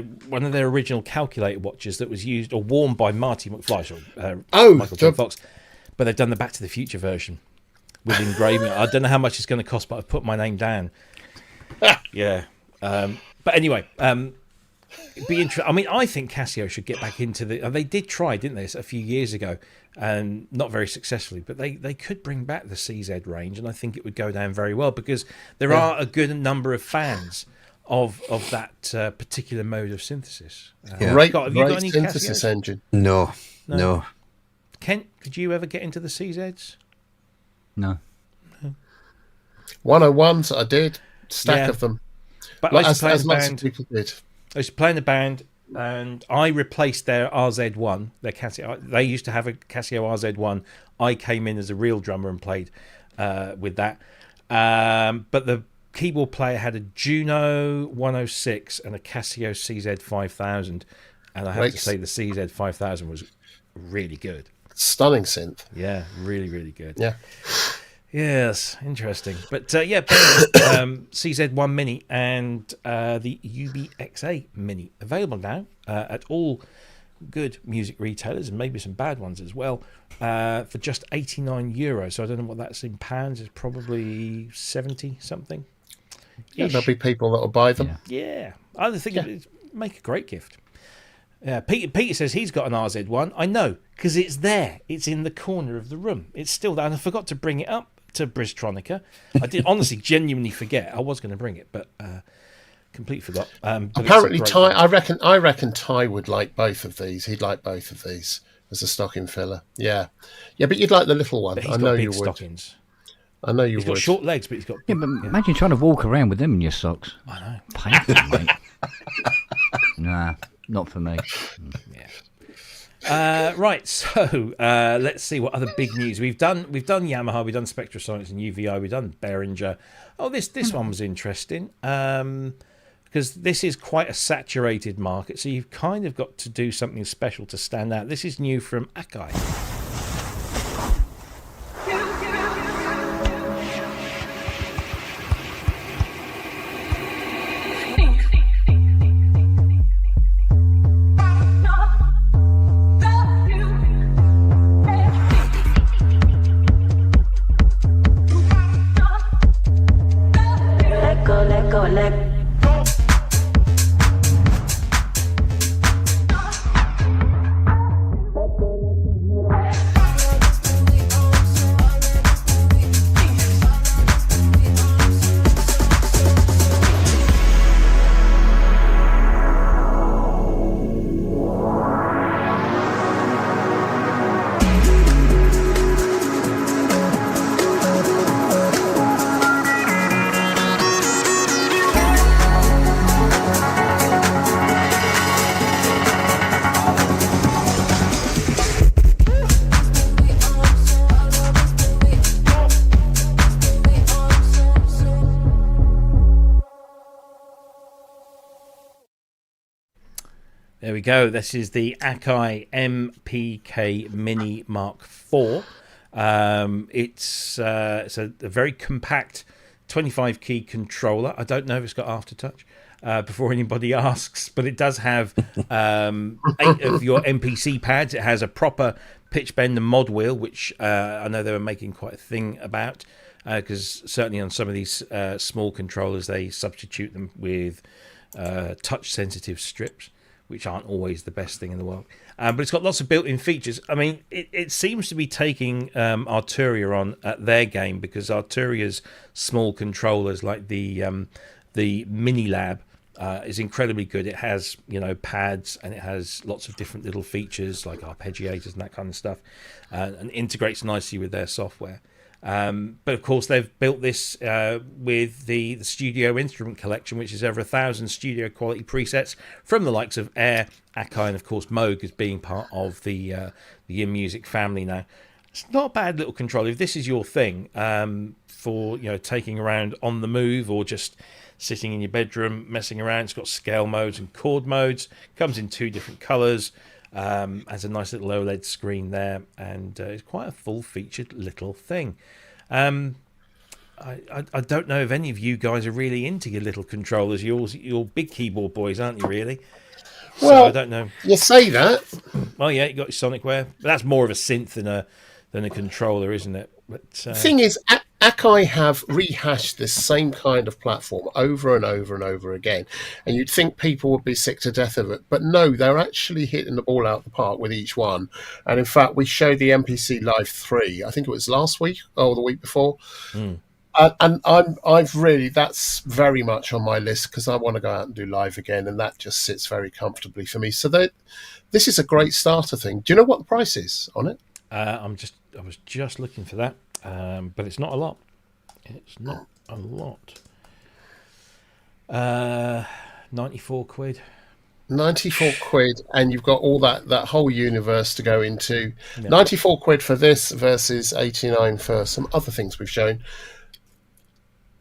[SPEAKER 1] one of their original calculator watches that was used or worn by Marty McFly or Michael J. Fox, but they've done the Back to the Future version with engraving. I don't know how much it's going to cost, but I've put my name down. Yeah, but anyway, it'd be interesting. I mean, I think Casio should get back into they did try, didn't they, a few years ago, and not very successfully. But they could bring back the CZ range, and I think it would go down very well because there are a good number of fans of that particular mode of synthesis.
[SPEAKER 4] Have you got any synthesis Casios? Engine?
[SPEAKER 3] No.
[SPEAKER 1] Kent, did you ever get into the CZs?
[SPEAKER 2] No.
[SPEAKER 4] 101s, I did. Stack of them.
[SPEAKER 1] But
[SPEAKER 4] as lots of people did.
[SPEAKER 1] I used to play in the band, and I replaced their RZ1, their Casio. They used to have a Casio RZ1. I came in as a real drummer and played with that. But the keyboard player had a Juno 106 and a Casio CZ 5000. And I have to say the CZ5000 was really good.
[SPEAKER 4] Stunning synth.
[SPEAKER 1] Yeah, really, really good.
[SPEAKER 4] Yeah.
[SPEAKER 1] Yes, interesting. But CZ1 Mini and the UBXA Mini available now at all good music retailers and maybe some bad ones as well for just €89. So I don't know what that's in pounds. It's probably 70 something.
[SPEAKER 4] Yeah, there'll be people that will buy them.
[SPEAKER 1] Yeah. I think it'd make a great gift. Peter says he's got an RZ1. I know, because it's there. It's in the corner of the room. It's still there. And I forgot to bring it up to Bristronica. I did honestly genuinely forget. I was going to bring it, but completely forgot.
[SPEAKER 4] Apparently Ty, I reckon Ty would like both of these. He'd like both of these as a stocking filler. Yeah, but you'd like the little one. I know you would.
[SPEAKER 1] Stockings.
[SPEAKER 4] I know you would.
[SPEAKER 1] He's got short legs, but he's got big,
[SPEAKER 2] but imagine trying to walk around with them in your socks.
[SPEAKER 1] I know.
[SPEAKER 2] Painful, mate. Nah, not for me.
[SPEAKER 1] Yeah. Right, so let's see what other big news we've done. We've done Yamaha, we've done Spectrasonics and UVI, we've done Behringer. Oh, this one was interesting because this is quite a saturated market, so you've kind of got to do something special to stand out. This is new from Akai. There we go. This is the Akai MPK Mini Mark IV. It's a very compact 25 key controller. I don't know if it's got aftertouch before anybody asks, but it does have 8 of your MPC pads. It has a proper pitch bend and mod wheel, which I know they were making quite a thing about because certainly on some of these small controllers they substitute them with touch sensitive strips, which aren't always the best thing in the world. But it's got lots of built-in features. I mean, it seems to be taking Arturia on at their game, because Arturia's small controllers, like the Mini Lab, is incredibly good. It has, pads, and it has lots of different little features like arpeggiators and that kind of stuff, and integrates nicely with their software. But of course, they've built this with the Studio Instrument Collection, which is over 1,000 studio quality presets from the likes of Air, Akai, and of course Moog, as being part of the InMusic family now. It's not a bad little controller if this is your thing, for taking around on the move or just sitting in your bedroom messing around. It's got scale modes and chord modes. Comes in 2 different colours. Has a nice little OLED screen there, and it's quite a full-featured little thing. I don't know if any of you guys are really into your little controllers. You're big keyboard boys, aren't you, really?
[SPEAKER 4] Well,
[SPEAKER 1] so I don't know.
[SPEAKER 4] You say that.
[SPEAKER 1] Well, yeah, you got your Sonicware, but that's more of a synth than a controller, isn't it? But
[SPEAKER 4] the thing is, Akai have rehashed this same kind of platform over and over and over again, and you'd think people would be sick to death of it, but no, they're actually hitting the ball out of the park with each one. And in fact, we showed the MPC Live 3, I think it was last week or the week before. And I've really, that's very much on my list, because I want to go out and do live again, and that just sits very comfortably for me. So this is a great starter thing. Do you know what the price is on it?
[SPEAKER 1] I was just looking for that, but it's not a lot. It's not a lot. 94 quid.
[SPEAKER 4] 94 quid, and you've got all that whole universe to go into. Yeah. 94 quid for this versus 89 for some other things we've shown.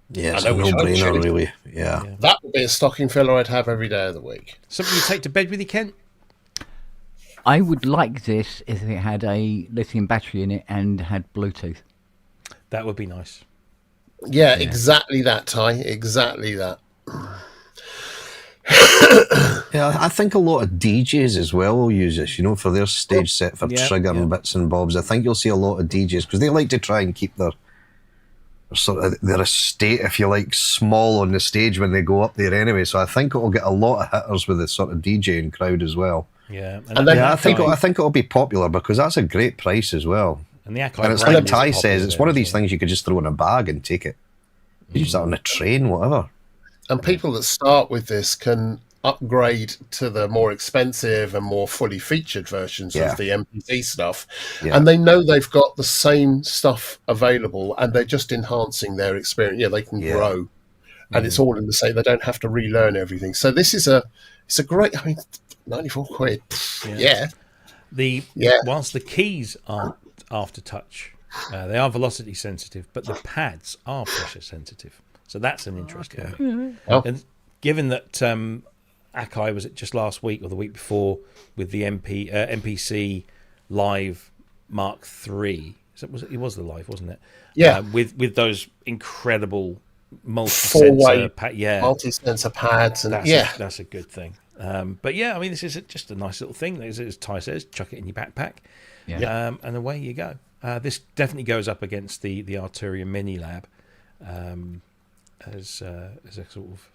[SPEAKER 3] Yeah, it's a no-brainer, really. Yeah.
[SPEAKER 4] That would be a stocking filler I'd have every day of the week.
[SPEAKER 1] Something you take to bed with you, Kent?
[SPEAKER 2] I would like this if it had a lithium battery in it and had Bluetooth.
[SPEAKER 1] That would be nice.
[SPEAKER 4] Yeah, exactly that, Ty. Exactly that.
[SPEAKER 3] Yeah, I think a lot of DJs as well will use this, you know, for their stage set for triggering bits and bobs. I think you'll see a lot of DJs because they like to try and keep their sort of their estate, if you like, small on the stage when they go up there anyway. So I think it'll get a lot of hitters with the sort of DJing crowd as well.
[SPEAKER 1] Yeah,
[SPEAKER 4] and then
[SPEAKER 3] I think it'll be popular because that's a great price as well.
[SPEAKER 1] And the Akai,
[SPEAKER 3] and it's like Ty says, it's one of these things you could just throw in a bag and take it. You use that on a train, whatever.
[SPEAKER 4] And people that start with this can upgrade to the more expensive and more fully featured versions of the MPC stuff, and they know they've got the same stuff available, and they're just enhancing their experience. Yeah, they can grow, and it's all in the same. They don't have to relearn everything. So this is it's a great. I mean, 94 quid.
[SPEAKER 1] Whilst the keys aren't aftertouch, they are velocity sensitive, but the pads are pressure sensitive. So that's an interesting one. And given that Akai was it just last week or the week before with the MPC Live Mark III? It was the Live, wasn't it?
[SPEAKER 4] Yeah.
[SPEAKER 1] With those incredible multi-sensor
[SPEAKER 4] multi-sensor pads, and
[SPEAKER 1] that's a good thing. But yeah, I mean, this is just a nice little thing. As Ty says, chuck it in your backpack, and away you go. This definitely goes up against the Arturia Mini Lab as a sort of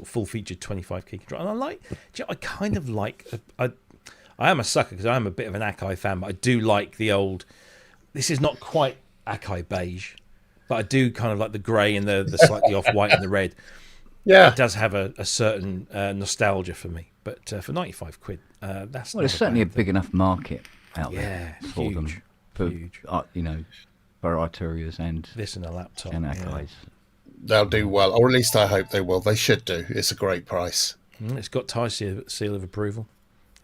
[SPEAKER 1] full-featured 25 key control. And I kind of like. I am a sucker because I am a bit of an Akai fan, but I do like the old. This is not quite Akai beige, but I do kind of like the grey and the slightly off-white and the red.
[SPEAKER 4] Yeah,
[SPEAKER 1] it does have a certain nostalgia for me. But for 95 quid, that's
[SPEAKER 2] there's certainly a big enough market out there for
[SPEAKER 1] huge,
[SPEAKER 2] them. For,
[SPEAKER 1] huge.
[SPEAKER 2] For Arturias and
[SPEAKER 1] this and a laptop
[SPEAKER 2] and Akais.
[SPEAKER 4] They'll do well, or at least I hope they will. They should do. It's a great price.
[SPEAKER 1] It's got Ty's seal of approval.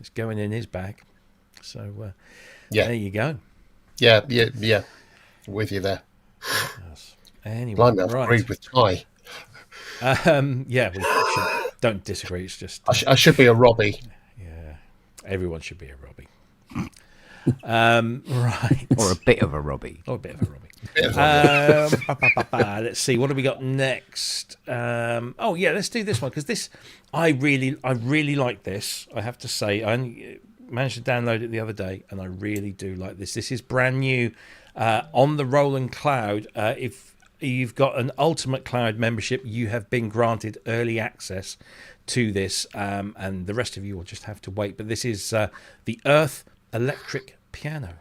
[SPEAKER 1] It's going in his bag. So there you go.
[SPEAKER 4] Yeah. With you there.
[SPEAKER 1] Yes. Anyway,
[SPEAKER 4] Blimey, I've agreed with Ty.
[SPEAKER 1] We don't disagree. It's just
[SPEAKER 4] I should be a Robbie.
[SPEAKER 1] Yeah, everyone should be a Robbie. Right,
[SPEAKER 2] or a bit of a Robbie.
[SPEAKER 1] Let's see, what do we got next? Let's do this one because this I really like this. I have to say, I only managed to download it the other day, and I really do like this. This is brand new on the Roland Cloud. If you've got an Ultimate Cloud membership, you have been granted early access to this, and the rest of you will just have to wait. But this is the Earth electric piano.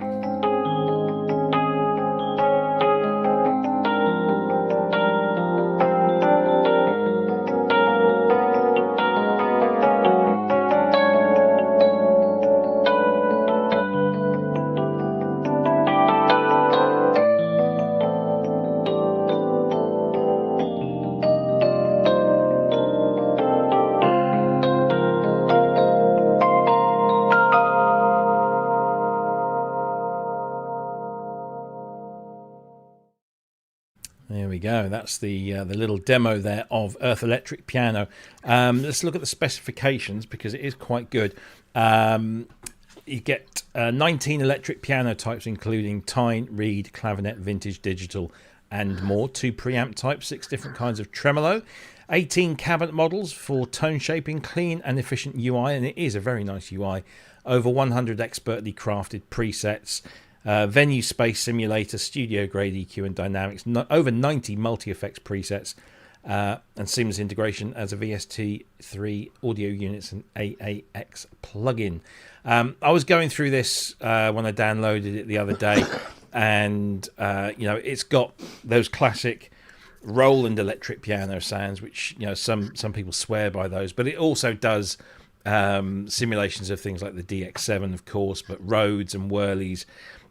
[SPEAKER 1] Go. That's the little demo there of Earth Electric Piano. Let's look at the specifications because it is quite good. You get 19 electric piano types, including Tyne, Reed, Clavinet, Vintage, Digital, and more. 2 preamp types, 6 different kinds of tremolo, 18 cabinet models for tone shaping, clean and efficient UI, and it is a very nice UI. Over 100 expertly crafted presets. Venue space simulator, studio grade EQ and dynamics, over 90 multi-effects presets, and seamless integration as a VST3 audio units and AAX plugin. I was going through this when I downloaded it the other day, and it's got those classic Roland electric piano sounds, which some people swear by those, but it also does simulations of things like the DX7, of course, but Rhodes and Whirlies.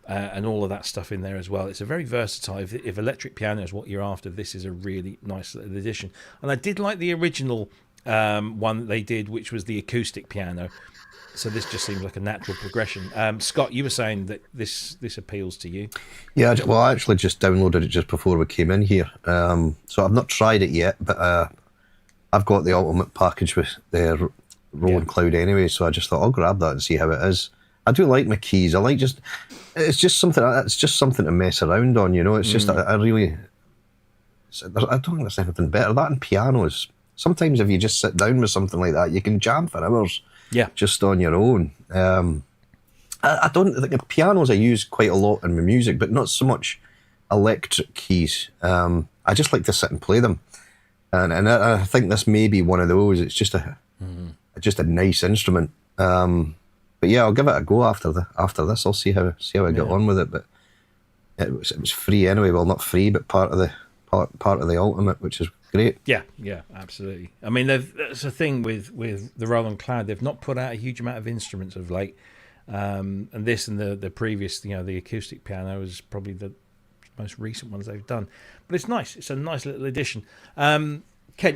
[SPEAKER 1] And all of that stuff in there as well. It's a very versatile. If electric piano is what you're after, this is a really nice addition. And I did like the original one that they did, which was the acoustic piano. So this just seems like a natural progression. Scott, you were saying that this appeals to you.
[SPEAKER 3] Yeah, well, I actually just downloaded it just before we came in here. So I've not tried it yet, but I've got the Ultimate package with the Roland Cloud anyway, so I just thought I'll grab that and see how it is. I do like my keys. I like it's just something to mess around on, you know. It's just I don't think there's anything better. That and pianos. Sometimes if you just sit down with something like that, you can jam for hours. Yeah, just on your own. I don't think pianos I use quite a lot in my music, but not so much electric keys. I just like to sit and play them, and I think this may be one of those. It's just a nice instrument. But yeah, I'll give it a go after this. I'll see how I get on with it. But it was free anyway. Well, not free, but part of the Ultimate, which is great.
[SPEAKER 1] Yeah, absolutely. I mean, that's the thing with the Roland Cloud. They've not put out a huge amount of instruments of late. And this and the previous, the acoustic piano is probably the most recent ones they've done. But it's nice. It's a nice little addition. Kent,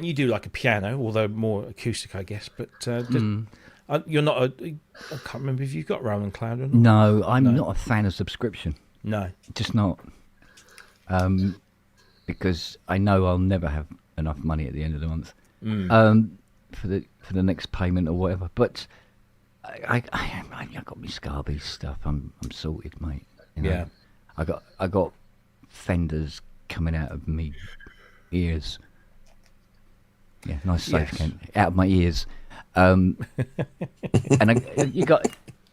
[SPEAKER 1] you do like a piano, although more acoustic, I guess. But you're not I can't remember if you've got Roland Cloud or not.
[SPEAKER 2] No, I'm not a fan of subscription. No. Just not. Because I know I'll never have enough money at the end of the month for the next payment or whatever. But I got my Scarby stuff. I'm sorted, mate. You know? Yeah. I got Fenders coming out of me ears. Yeah, nice safe, Kent. Out of my ears. And you got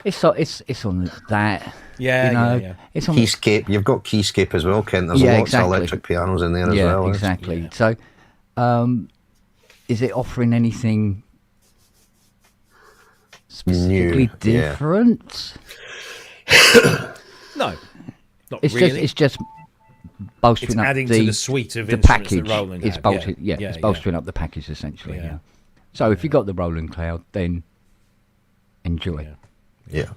[SPEAKER 2] it's on that. Yeah, yeah. It's on
[SPEAKER 3] Keyscape. You've got Keyscape as well, Kent. There's lots of electric pianos in there as well.
[SPEAKER 2] Yeah, exactly. So, is it offering anything specifically different?
[SPEAKER 1] No, not
[SPEAKER 2] it's
[SPEAKER 1] really.
[SPEAKER 2] It's just bolstering
[SPEAKER 1] it's
[SPEAKER 2] up
[SPEAKER 1] adding to the suite of
[SPEAKER 2] the
[SPEAKER 1] package.
[SPEAKER 2] That Roland it's bolstering, it's bolstering up the package essentially. Yeah. So if you got the Roland Cloud, then enjoy.
[SPEAKER 3] Yeah.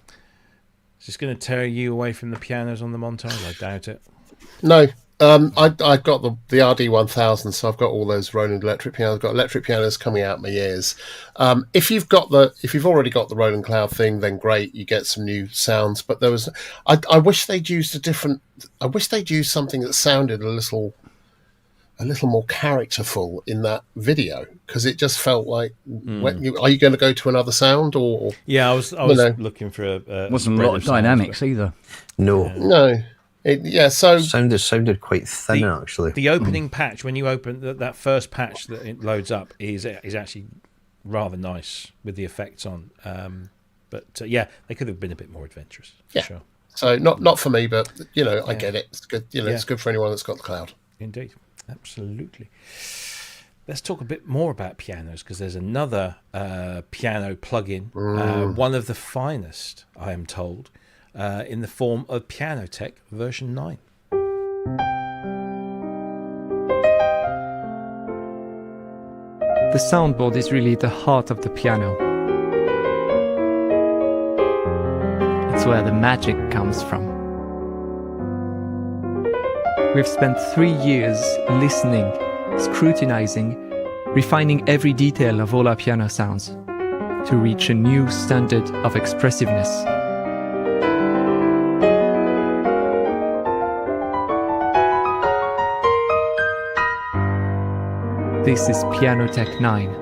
[SPEAKER 1] Is this going to tear you away from the pianos on the montage? I doubt it.
[SPEAKER 4] No. I got the RD1000, so I've got all those Roland electric pianos. I've got electric pianos coming out my ears. If you've already got the Roland Cloud thing, then great, you get some new sounds. But I wish they'd used something that sounded a little more characterful in that video, because it just felt like, are you going to go to another sound or?
[SPEAKER 1] Yeah, I was looking for
[SPEAKER 2] wasn't a lot of dynamics either.
[SPEAKER 3] No.
[SPEAKER 4] So
[SPEAKER 3] sounded quite thin actually.
[SPEAKER 1] The opening patch, when you open that first patch that it loads up, is actually rather nice with the effects on. But they could have been a bit more adventurous. For sure.
[SPEAKER 4] So not for me, but I get it. It's good. It's good for anyone that's got the cloud.
[SPEAKER 1] Indeed, absolutely. Let's talk a bit more about pianos, because there's another piano plugin, one of the finest, I am told. In the form of Pianoteq version 9.
[SPEAKER 7] The soundboard is really the heart of the piano. It's where the magic comes from. We've spent 3 years listening, scrutinizing, refining every detail of all our piano sounds to reach a new standard of expressiveness. This is Pianoteq 9.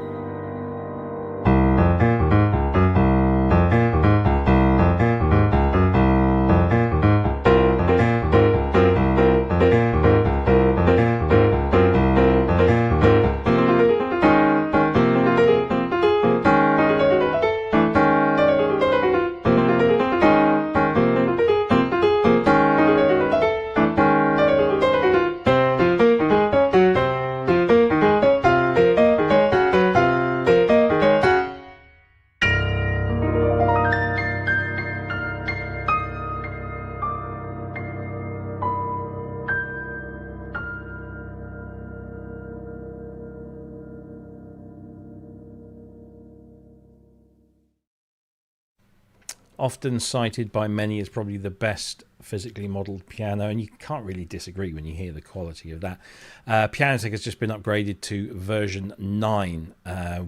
[SPEAKER 1] Often cited by many as probably the best physically modelled piano, and you can't really disagree when you hear the quality of that. Pianoteq has just been upgraded to version 9,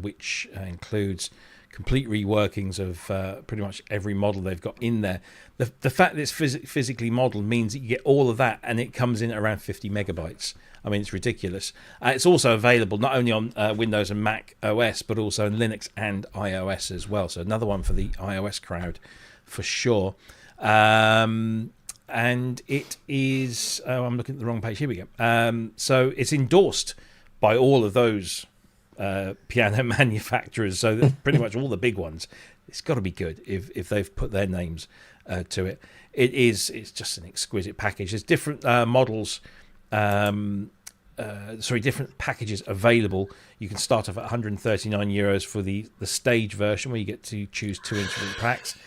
[SPEAKER 1] which includes complete reworkings of pretty much every model they've got in there. The fact that it's physically modeled means that you get all of that, and it comes in at around 50 megabytes. I mean, it's ridiculous. It's also available not only on Windows and Mac OS, but also on Linux and iOS as well. So another one for the iOS crowd for sure. And it is, I'm looking at the wrong page. Here we go. So it's endorsed by all of those piano manufacturers. So that's pretty much all the big ones. It's got to be good if they've put their names to it. It's just an exquisite package. There's different models. Different packages available. You can start off at €139 for the stage version, where you get to choose 2 instrument packs,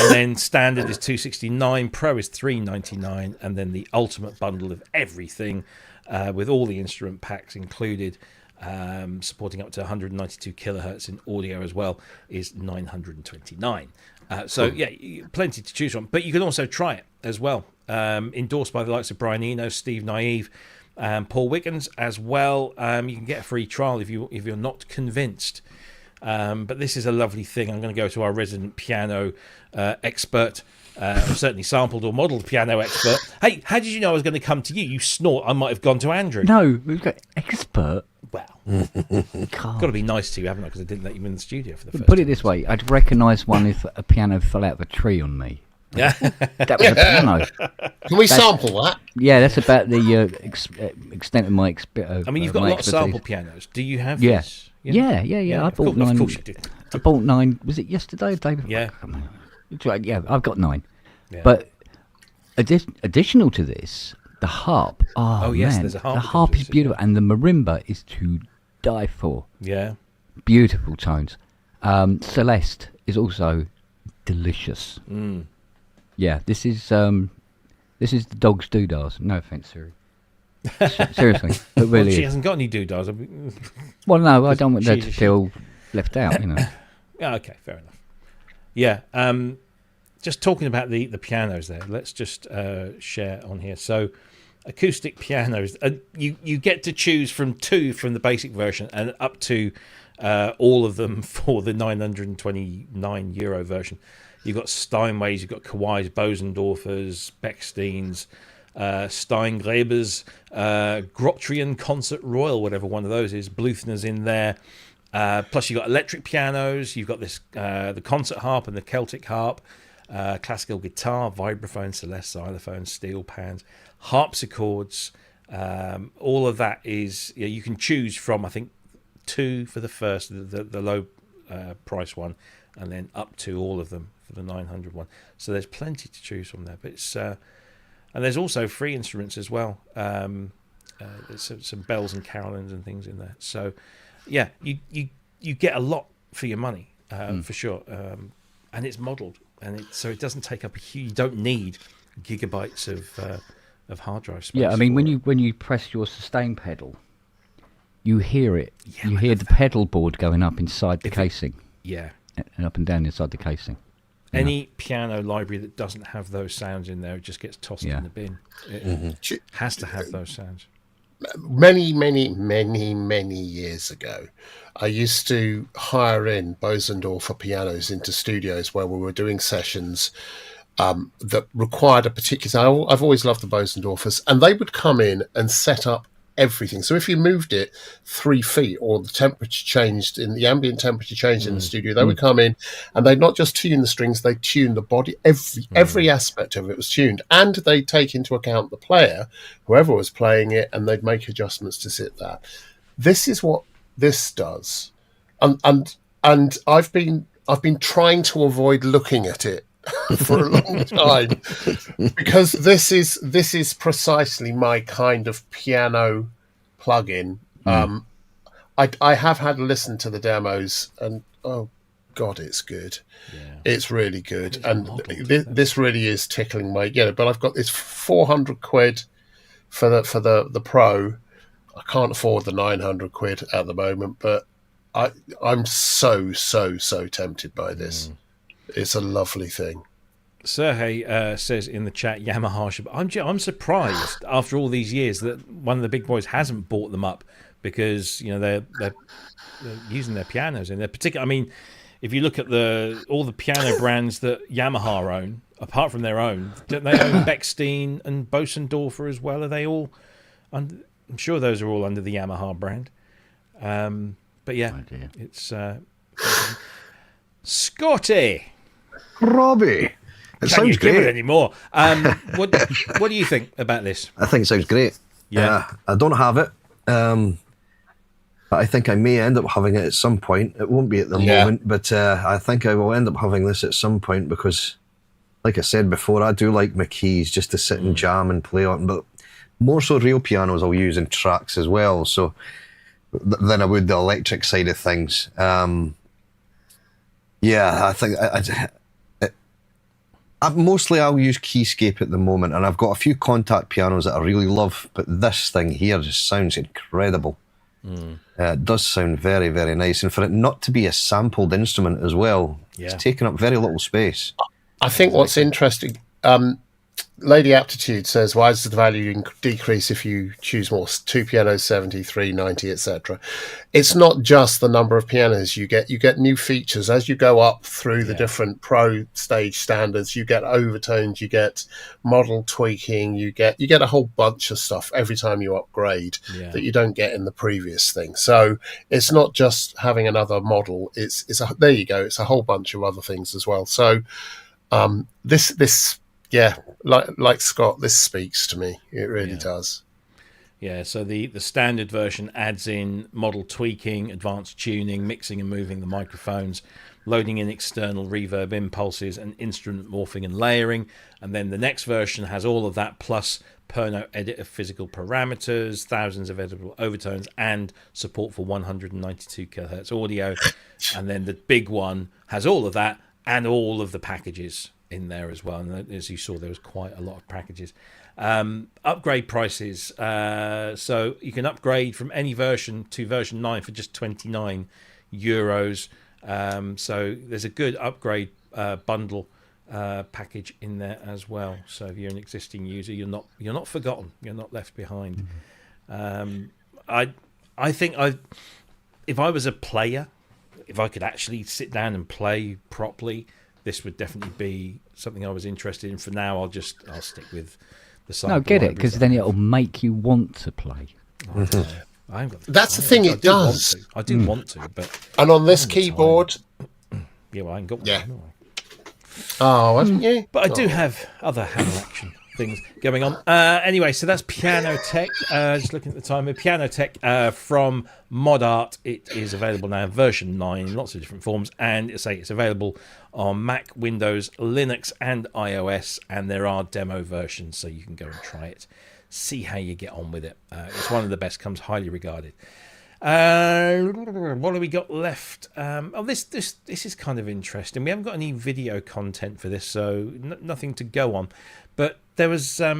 [SPEAKER 1] and then standard is $269, Pro is $399, and then the ultimate bundle of everything with all the instrument packs included, supporting up to 192 kilohertz in audio as well, is $929. Plenty to choose from, but you can also try it as well. Endorsed by the likes of Brian Eno, Steve Naive, Paul Wiggins as well. You can get a free trial if you're not convinced. But this is a lovely thing. I'm going to go to our resident piano expert, certainly sampled or modelled piano expert. Hey, how did you know I was going to come to you? You snort. I might have gone to Andrew.
[SPEAKER 2] No, we've got expert.
[SPEAKER 1] Well, got to be nice to you, haven't I? Because I didn't let you in the studio for the first.
[SPEAKER 2] Put it this way: I'd recognise one if a piano fell out of a tree on me.
[SPEAKER 1] Yeah,
[SPEAKER 2] that was a piano.
[SPEAKER 4] Can we sample that?
[SPEAKER 2] Yeah, that's about the extent of my experience.
[SPEAKER 1] I mean, you've got a lot of sample pianos. Do you have?
[SPEAKER 2] Yeah.
[SPEAKER 1] This?
[SPEAKER 2] Yeah. I bought 9.
[SPEAKER 1] Of course you did.
[SPEAKER 2] I bought 9. Was it yesterday or the day before?
[SPEAKER 1] Yeah.
[SPEAKER 2] Yeah, I've got 9.
[SPEAKER 1] Yeah.
[SPEAKER 2] But additional to this, the harp. Oh
[SPEAKER 1] yes,
[SPEAKER 2] man.
[SPEAKER 1] there's a harp.
[SPEAKER 2] The harp is beautiful, and the marimba is to die for.
[SPEAKER 1] Yeah.
[SPEAKER 2] Beautiful tones. Celeste is also delicious.
[SPEAKER 1] Mm.
[SPEAKER 2] Yeah, this is the dog's doodahs. No offence, Siri. Seriously, it really
[SPEAKER 1] She
[SPEAKER 2] is.
[SPEAKER 1] hasn't got any doodahs.
[SPEAKER 2] Well, no, I don't want her to feel left out, you know.
[SPEAKER 1] Yeah, okay, fair enough. Yeah, just talking about the pianos there, let's just share on here. So, acoustic pianos, you get to choose from 2 from the basic version and up to all of them for the €929 version. You've got Steinways, you've got Kawais, Bosendorfers, Bechsteins, Steingrebers, Grottrian Concert Royal, whatever one of those is. Bluthner's in there. Plus you've got electric pianos. You've got this the concert harp and the Celtic harp, classical guitar, vibraphone, celeste, xylophone, steel pans, harpsichords. All of that is you can choose from. I think 2 for the first, the low price one, and then up to all of them for the 900 one. So there's plenty to choose from there. But it's and there's also free instruments as well. There's some bells and carillons and things in there. So yeah, you get a lot for your money for sure. And it's modelled, and so it doesn't take up a huge. You don't need gigabytes of hard drive space.
[SPEAKER 2] Yeah, I mean when you press your sustain pedal, you hear it.
[SPEAKER 1] Yeah,
[SPEAKER 2] you hear the pedal board going up inside the casing.
[SPEAKER 1] Yeah.
[SPEAKER 2] And up and down inside the casing.
[SPEAKER 1] Any piano library that doesn't have those sounds in there, it just gets tossed in the bin. It has to have those sounds.
[SPEAKER 4] Many years ago, I used to hire in Bosendorfer pianos into studios where we were doing sessions that required a particular. I've always loved the Bosendorfers, and they would come in and set up everything. So if you moved it 3 feet or the temperature changed in the ambient temperature changed in the studio, they would come in and they'd not just tune the strings, they'd tune the body. Every aspect of it was tuned, and they'd take into account the player, whoever was playing it, and they'd make adjustments to sit that. This is what this does. And I've been trying to avoid looking at it for a long time, because this is precisely my kind of piano plugin. I have had a listen to the demos, and oh god, it's good. It's really good, and this really is tickling my but I've got this £400 for the Pro. I can't afford the £900 at the moment, but I'm so tempted by this. It's a lovely thing.
[SPEAKER 1] Sergey says in the chat, Yamaha. I'm surprised after all these years that one of the big boys hasn't bought them up, because they're using their pianos and they're particular. I mean, if you look at all the piano brands that Yamaha own, apart from their own, don't they own Bechstein and Bosendorfer as well? Are they all? I'm sure those are all under the Yamaha brand. But yeah, it's Scotty.
[SPEAKER 3] Robbie. It
[SPEAKER 1] Can you
[SPEAKER 3] sounds
[SPEAKER 1] give it
[SPEAKER 3] great.
[SPEAKER 1] anymore? What do you think about this?
[SPEAKER 3] I think it sounds great.
[SPEAKER 1] Yeah.
[SPEAKER 3] I don't have it. But I think I may end up having it at some point. It won't be at the moment, but I think I will end up having this at some point because, like I said before, I do like my keys just to sit and jam and play on. But more so real pianos I'll use in tracks as well. So than I would the electric side of things. I think mostly I'll use Keyscape at the moment, and I've got a few contact pianos that I really love, but this thing here just sounds incredible. It does sound very, very nice, and for it not to be a sampled instrument as well, it's taking up very little space.
[SPEAKER 4] I think what's interesting, Lady Aptitude says, why does the value decrease if you choose more? 2 pianos, 70, 3, 90, etc. It's not just the number of pianos you get. You get new features as you go up through the different pro stage standards. You get overtones, you get model tweaking, you get a whole bunch of stuff every time you upgrade that you don't get in the previous thing. So it's not just having another model. There you go. It's a whole bunch of other things as well. So this. Yeah, like Scott, this speaks to me. It really does.
[SPEAKER 1] Yeah, so the standard version adds in model tweaking, advanced tuning, mixing and moving the microphones, loading in external reverb impulses and instrument morphing and layering. And then the next version has all of that plus per note edit of physical parameters, thousands of editable overtones, and support for 192 kilohertz audio. And then the big one has all of that and all of the packages in there as well, and as you saw, there was quite a lot of packages. Upgrade prices, so you can upgrade from any version to version 9 for just €29. So there's a good upgrade bundle package in there as well. So if you're an existing user, you're not forgotten, you're not left behind. I think if I was a player, if I could actually sit down and play properly, this would definitely be something I was interested in. For now, I'll stick with the sample.
[SPEAKER 2] No, get it, because then it'll make you want to play.
[SPEAKER 1] I ain't got
[SPEAKER 4] That's the thing, it does.
[SPEAKER 1] I do want to, but
[SPEAKER 4] and on this keyboard,
[SPEAKER 1] well, I ain't got one.
[SPEAKER 4] Yeah.
[SPEAKER 1] Have I?
[SPEAKER 4] Oh, haven't you?
[SPEAKER 1] But I do have other hammer action things going on. Anyway, so that's Pianoteq. Just looking at the time, Pianoteq from Mod Art. It is available now, version 9, in lots of different forms, and it's available on Mac, Windows, Linux, and iOS. And there are demo versions, so you can go and try it, see how you get on with it. It's one of the best, comes highly regarded. What have we got left? This is kind of interesting. We haven't got any video content for this, so nothing to go on. But there was a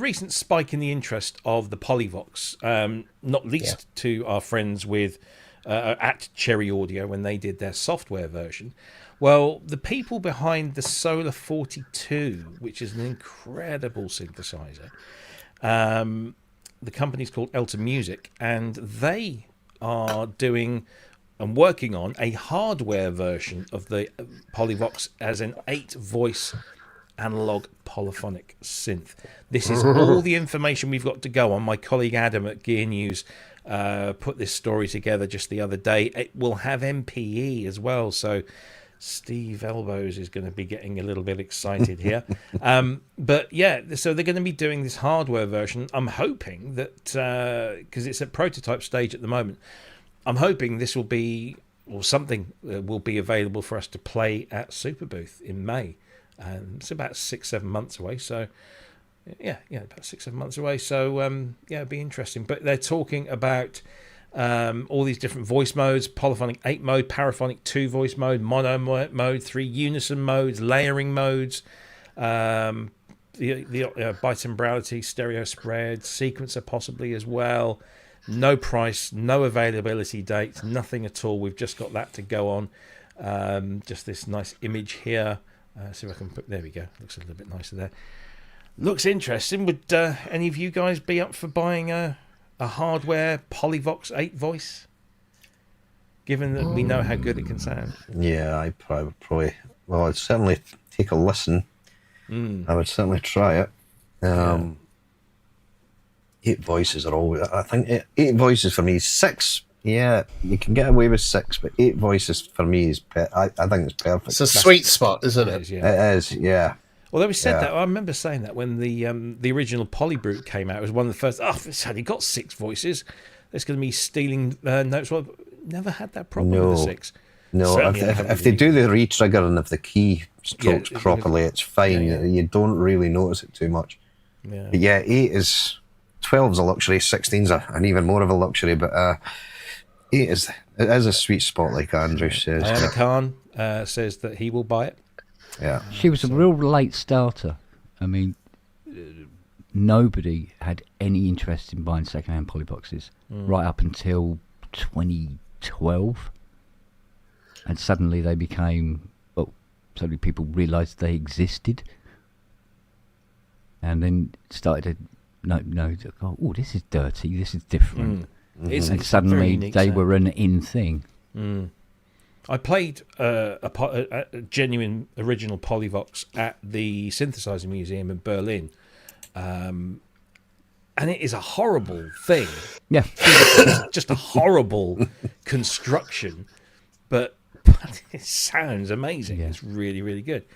[SPEAKER 1] recent spike in the interest of the Polyox, not least to our friends with at Cherry Audio when they did their software version. Well, the people behind the Solar 42, which is an incredible synthesizer, the company's called Elton Music, and they are doing and working on a hardware version of the Polyox as an 8-voice analog polyphonic synth. This is all the information we've got to go on. My colleague Adam at Gear News put this story together just the other day. It will have MPE as well, so Steve Elbows is going to be getting a little bit excited here. But yeah, so they're going to be doing this hardware version. I'm hoping that, because it's at prototype stage at the moment, I'm hoping this will be, or something will be available for us to play at Superbooth in May. It's about 6-7 months away, so yeah, about 6-7 months away. So it'd be interesting. But they're talking about all these different voice modes: polyphonic 8 mode, paraphonic 2 voice mode, mono mode, 3 unison modes, layering modes, the bitembrality, stereo spread, sequencer possibly as well. No price, no availability dates, nothing at all. We've just got that to go on. Just this nice image here. See if I can put. There we go. Looks a little bit nicer there. Looks interesting. Would any of you guys be up for buying a hardware Polyox 8 voice? given that we know how good it can sound.
[SPEAKER 3] Yeah, I probably. Well, I'd certainly take a listen. I would certainly try it. 8 voices are always. I think 8 voices for me is 6. Yeah, you can get away with 6, but 8 voices for me is. I think it's perfect.
[SPEAKER 4] It's a sweet spot, isn't it?
[SPEAKER 3] It is. Yeah.
[SPEAKER 1] Although we said that, I remember saying that when the original Polybrute came out, it was one of the first. Oh, it's only got 6 voices. It's going to be stealing notes. Well, never had that problem with the 6.
[SPEAKER 3] No, if they do the re-triggering of the key strokes properly, it's fine. You don't really notice it too much.
[SPEAKER 1] Yeah.
[SPEAKER 3] But yeah, 12's a luxury, 16's an even more of a luxury, but 8 is a sweet spot, like Andrew says.
[SPEAKER 1] Ayana Khan says that he will buy it.
[SPEAKER 3] Yeah,
[SPEAKER 2] she was a real late starter. I mean, nobody had any interest in buying second-hand polyboxes right up until 2012, and suddenly they became. Well, suddenly people realised they existed, and then started to oh, this is dirty. This is different. And suddenly they were an in thing.
[SPEAKER 1] I played a genuine original Polyvox at the Synthesizer Museum in Berlin, and it is a horrible thing.
[SPEAKER 2] Yeah,
[SPEAKER 1] it's just a horrible construction, but it sounds amazing. It's really, really good.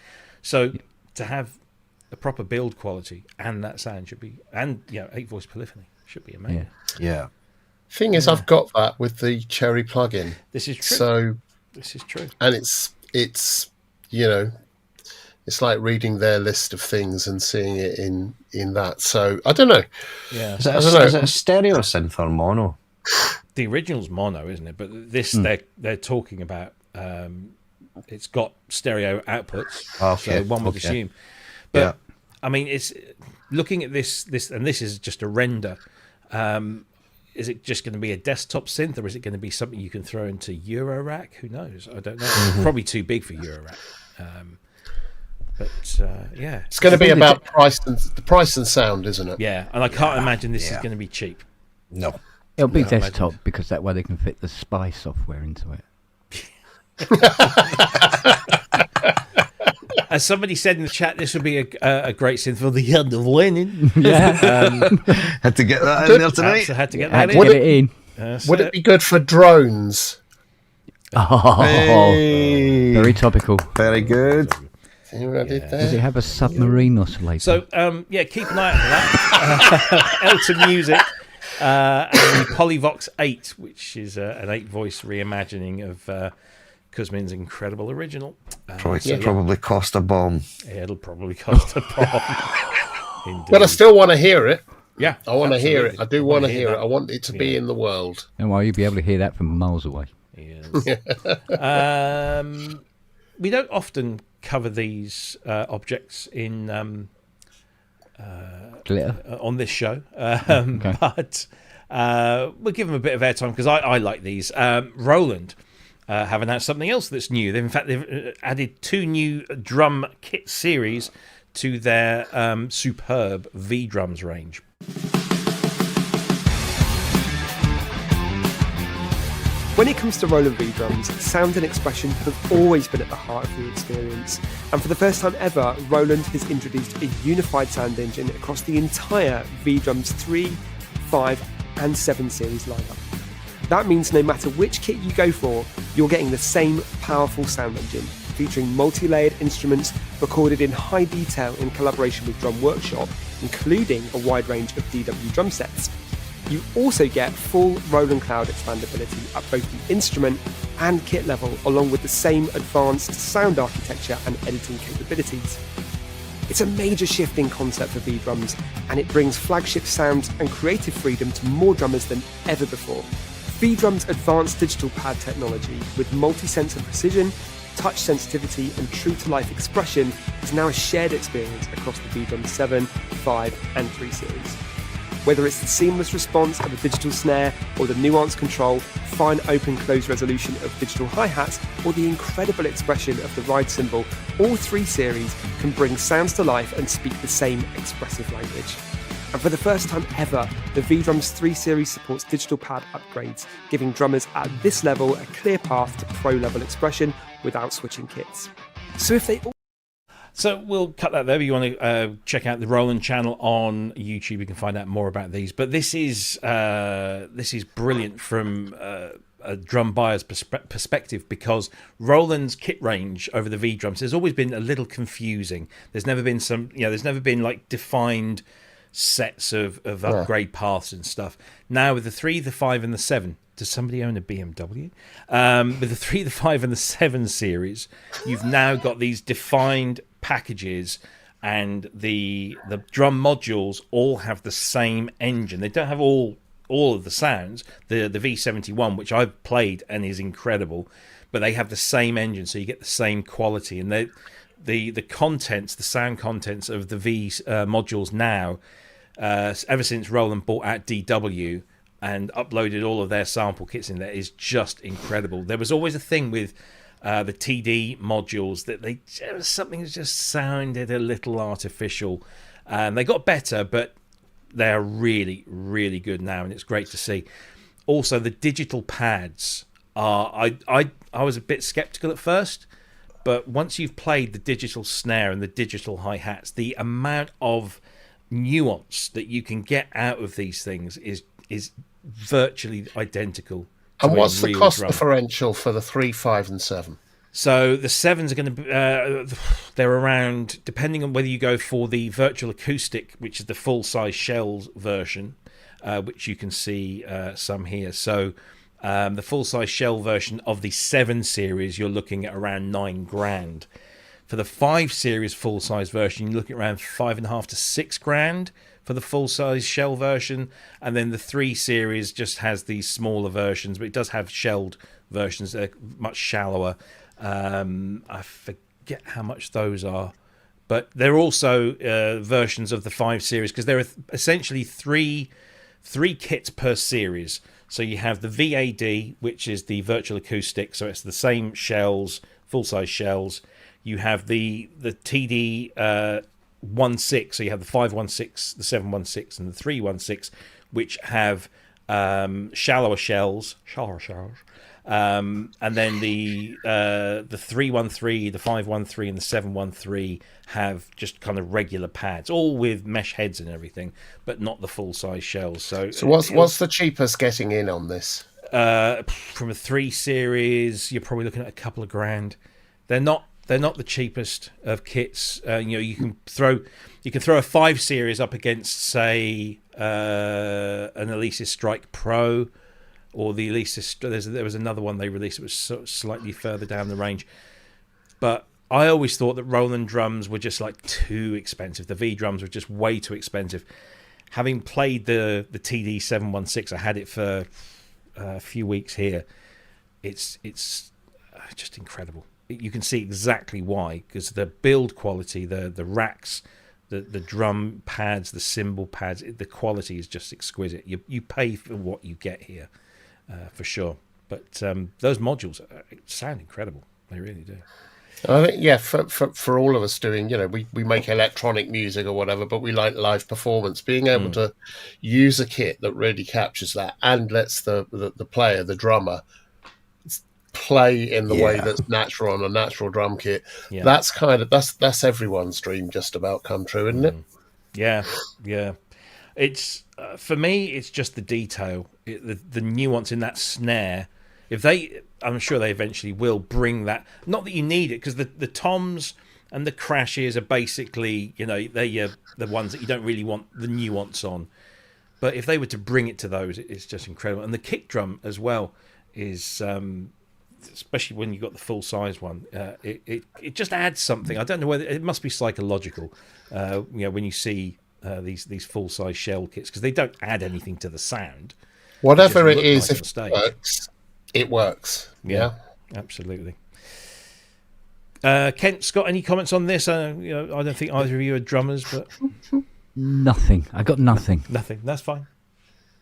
[SPEAKER 1] So to have a proper build quality and that sound should be, and 8-voice polyphony should be amazing.
[SPEAKER 3] Yeah.
[SPEAKER 4] Thing is, I've got that with the Cherry plugin.
[SPEAKER 1] This is true.
[SPEAKER 4] So
[SPEAKER 1] this is true,
[SPEAKER 4] and it's it's like reading their list of things and seeing it in that. So I don't know.
[SPEAKER 1] Yeah,
[SPEAKER 3] is it a stereo synth or mono?
[SPEAKER 1] The original's mono, isn't it? But this they're talking about. It's got stereo outputs, so one would assume. But I mean, it's looking at this, and this is just a render. Is it just going to be a desktop synth, or is it going to be something you can throw into Eurorack? Who knows? I don't know. Probably too big for Eurorack. But
[SPEAKER 4] it's going to be about price and sound, isn't it?
[SPEAKER 1] Yeah, and I can't imagine this is going to be cheap.
[SPEAKER 3] No,
[SPEAKER 2] it'll be desktop because that way they can fit the Spy software into it.
[SPEAKER 1] As somebody said in the chat, this would be a great synth for the end of Lenin.
[SPEAKER 2] Yeah,
[SPEAKER 3] had to get that in there tonight.
[SPEAKER 1] Had to get that
[SPEAKER 2] in.
[SPEAKER 4] Would it be good for drones?
[SPEAKER 2] Oh, very topical.
[SPEAKER 3] Very good.
[SPEAKER 2] Does it have a submarine oscillator?
[SPEAKER 1] So, keep an eye out for that. Elton Music and the Polyvox 8, which is an 8-voice reimagining of Kuzmin's incredible original.
[SPEAKER 3] Probably cost a bomb.
[SPEAKER 1] Yeah, it'll probably cost a bomb. Indeed.
[SPEAKER 4] But I still want to hear it.
[SPEAKER 1] Yeah,
[SPEAKER 4] I want to hear it. I do want to hear it. I want it to be in the world.
[SPEAKER 2] And well, you'll be able to hear that from miles away.
[SPEAKER 1] Yes. We don't often cover these objects in on this show, but we'll give them a bit of airtime because I like these. Roland have announced something else that's new. They've added 2 new drum kit series to their superb V-Drums range.
[SPEAKER 8] When it comes to Roland V-Drums, sound and expression have always been at the heart of the experience. And for the first time ever, Roland has introduced a unified sound engine across the entire V-Drums 3, 5 and 7 series lineup. That means no matter which kit you go for, you're getting the same powerful sound engine, featuring multi-layered instruments recorded in high detail in collaboration with Drum Workshop, including a wide range of DW drum sets. You also get full Roland Cloud expandability at both the instrument and kit level, along with the same advanced sound architecture and editing capabilities. It's a major shift in concept for V-Drums, and it brings flagship sound and creative freedom to more drummers than ever before. V-Drums' advanced digital pad technology with multi-sensor precision, touch sensitivity and true-to-life expression is now a shared experience across the V-Drums 7, 5 and 3 series. Whether it's the seamless response of a digital snare or the nuanced control, fine open-close resolution of digital hi-hats or the incredible expression of the ride cymbal, all 3 series can bring sounds to life and speak the same expressive language. And for the first time ever, the V-Drums 3 Series supports digital pad upgrades, giving drummers at this level a clear path to pro-level expression without switching kits. So if they all...
[SPEAKER 1] So we'll cut that there. If you want to check out the Roland channel on YouTube, you can find out more about these. But this is brilliant from a drum buyer's perspective, because Roland's kit range over the V-Drums has always been a little confusing. There's never been like defined sets of upgrade paths and stuff. Now with the 3, the 5 and the 7, does somebody own a BMW? With the 3, the 5 and the 7 series, you've now got these defined packages, and the drum modules all have the same engine. They don't have all of the sounds. The V71, which I've played and is incredible, but they have the same engine, so you get the same quality. And the contents, the sound contents of the V modules now, ever since Roland bought out DW and uploaded all of their sample kits in there, is just incredible. There was always a thing with the TD modules that something that just sounded a little artificial. They got better, but they are really, really good now, and it's great to see. Also, the digital pads are... I was a bit skeptical at first, but once you've played the digital snare and the digital hi-hats, the amount of nuance that you can get out of these things is virtually identical.
[SPEAKER 4] And what's the cost differential for the 3, 5 and 7?
[SPEAKER 1] So the 7s are going to be, they're around, depending on whether you go for the virtual acoustic, which is the full-size shells version, which you can see some here. So the full-size shell version of the 7 series, you're looking at around $9,000. For the 5 series full-size version, you're looking at around $5,500 to $6,000 for the full-size shell version. And then the 3 series just has these smaller versions, but it does have shelled versions that are much shallower. I forget how much those are, but they're also versions of the 5 series, because there are essentially three kits per series. So you have the VAD, which is the virtual acoustic, so it's the same shells, full-size shells. You have the TD 16, so you have the 516, the 716, and the 316, which have shallower shells. And then the 313, the 513, and the 713 have just kind of regular pads, all with mesh heads and everything, but not the full size shells. So
[SPEAKER 4] what's the cheapest getting in on this?
[SPEAKER 1] From a 3 series, you're probably looking at a couple of grand. They're not the cheapest of kits. You can throw a 5 series up against, say, an Alesis Strike Pro. Or the Alesis, there was another one they released. It was slightly further down the range. But I always thought that Roland drums were just like too expensive. The V-Drums were just way too expensive. Having played the TD 716, I had it for a few weeks here. It's just incredible. You can see exactly why, because the build quality, the racks, the drum pads, the cymbal pads, the quality is just exquisite. You pay for what you get here. For sure, but those modules sound incredible. They really do.
[SPEAKER 4] I think, for all of us doing, we make electronic music or whatever, but we like live performance. Being able to use a kit that really captures that and lets the player, the drummer, play in the way that's natural on a natural drum kit. Yeah. That's everyone's dream, just about come true, isn't it?
[SPEAKER 1] Yeah. It's for me, it's just the detail, the nuance in that snare. I'm sure they eventually will bring that. Not that you need it, because the toms and the crashes are basically, they're the ones that you don't really want the nuance on. But if they were to bring it to those, it's just incredible. And the kick drum as well is, especially when you've got the full size one, it just adds something. I don't know whether it must be psychological. When you see these full size shell kits, because they don't add anything to the sound.
[SPEAKER 4] Whatever it is, if it works. Yeah,
[SPEAKER 1] absolutely. Kent's got any comments on this? I don't think either of you are drummers, but
[SPEAKER 2] nothing. I got nothing.
[SPEAKER 1] Nothing. That's fine.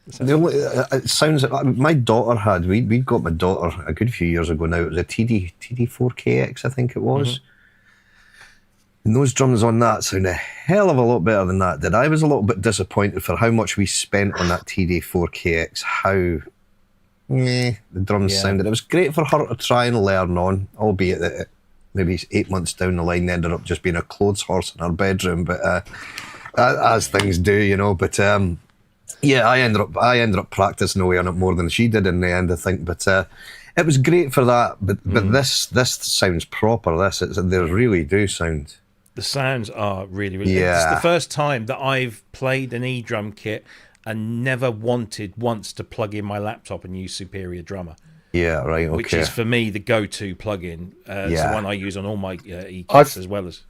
[SPEAKER 3] It sounds like my daughter had. We got my daughter a good few years ago now. It was a TD 4KX, I think it was. And those drums on that sound a hell of a lot better than that did. I was a little bit disappointed for how much we spent on that TD4KX, how the drums sounded. It was great for her to try and learn on, albeit that maybe 8 months down the line ended up just being a clothes horse in her bedroom, but as things do, you know. But yeah, I ended up practicing away on it more than she did in the end, I think. But it was great for that. But this sounds proper. They really do sound.
[SPEAKER 1] The sounds are really, really good. It's the first time that I've played an E-drum kit and never wanted once to plug in my laptop and use Superior Drummer.
[SPEAKER 3] Yeah, right, okay.
[SPEAKER 1] Which is, for me, the go-to plugin. It's the one I use on all my E-kits as well as...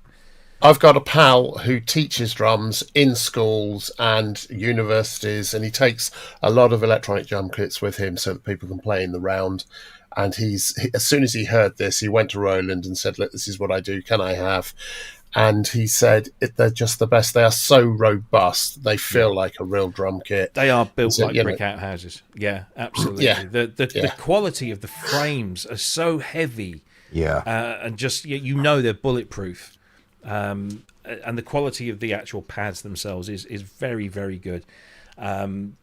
[SPEAKER 4] I've got a pal who teaches drums in schools and universities, and he takes a lot of electronic drum kits with him so that people can play in the round. And as soon as he heard this, he went to Roland and said, "Look, this is what I do. Can I have?" And he said, they're just the best. They are so robust. They feel like a real drum kit.
[SPEAKER 1] They are built like brick outhouses. Yeah, absolutely. Yeah. The quality of the frames are so heavy.
[SPEAKER 3] Yeah.
[SPEAKER 1] And just, they're bulletproof. And the quality of the actual pads themselves is very, very good.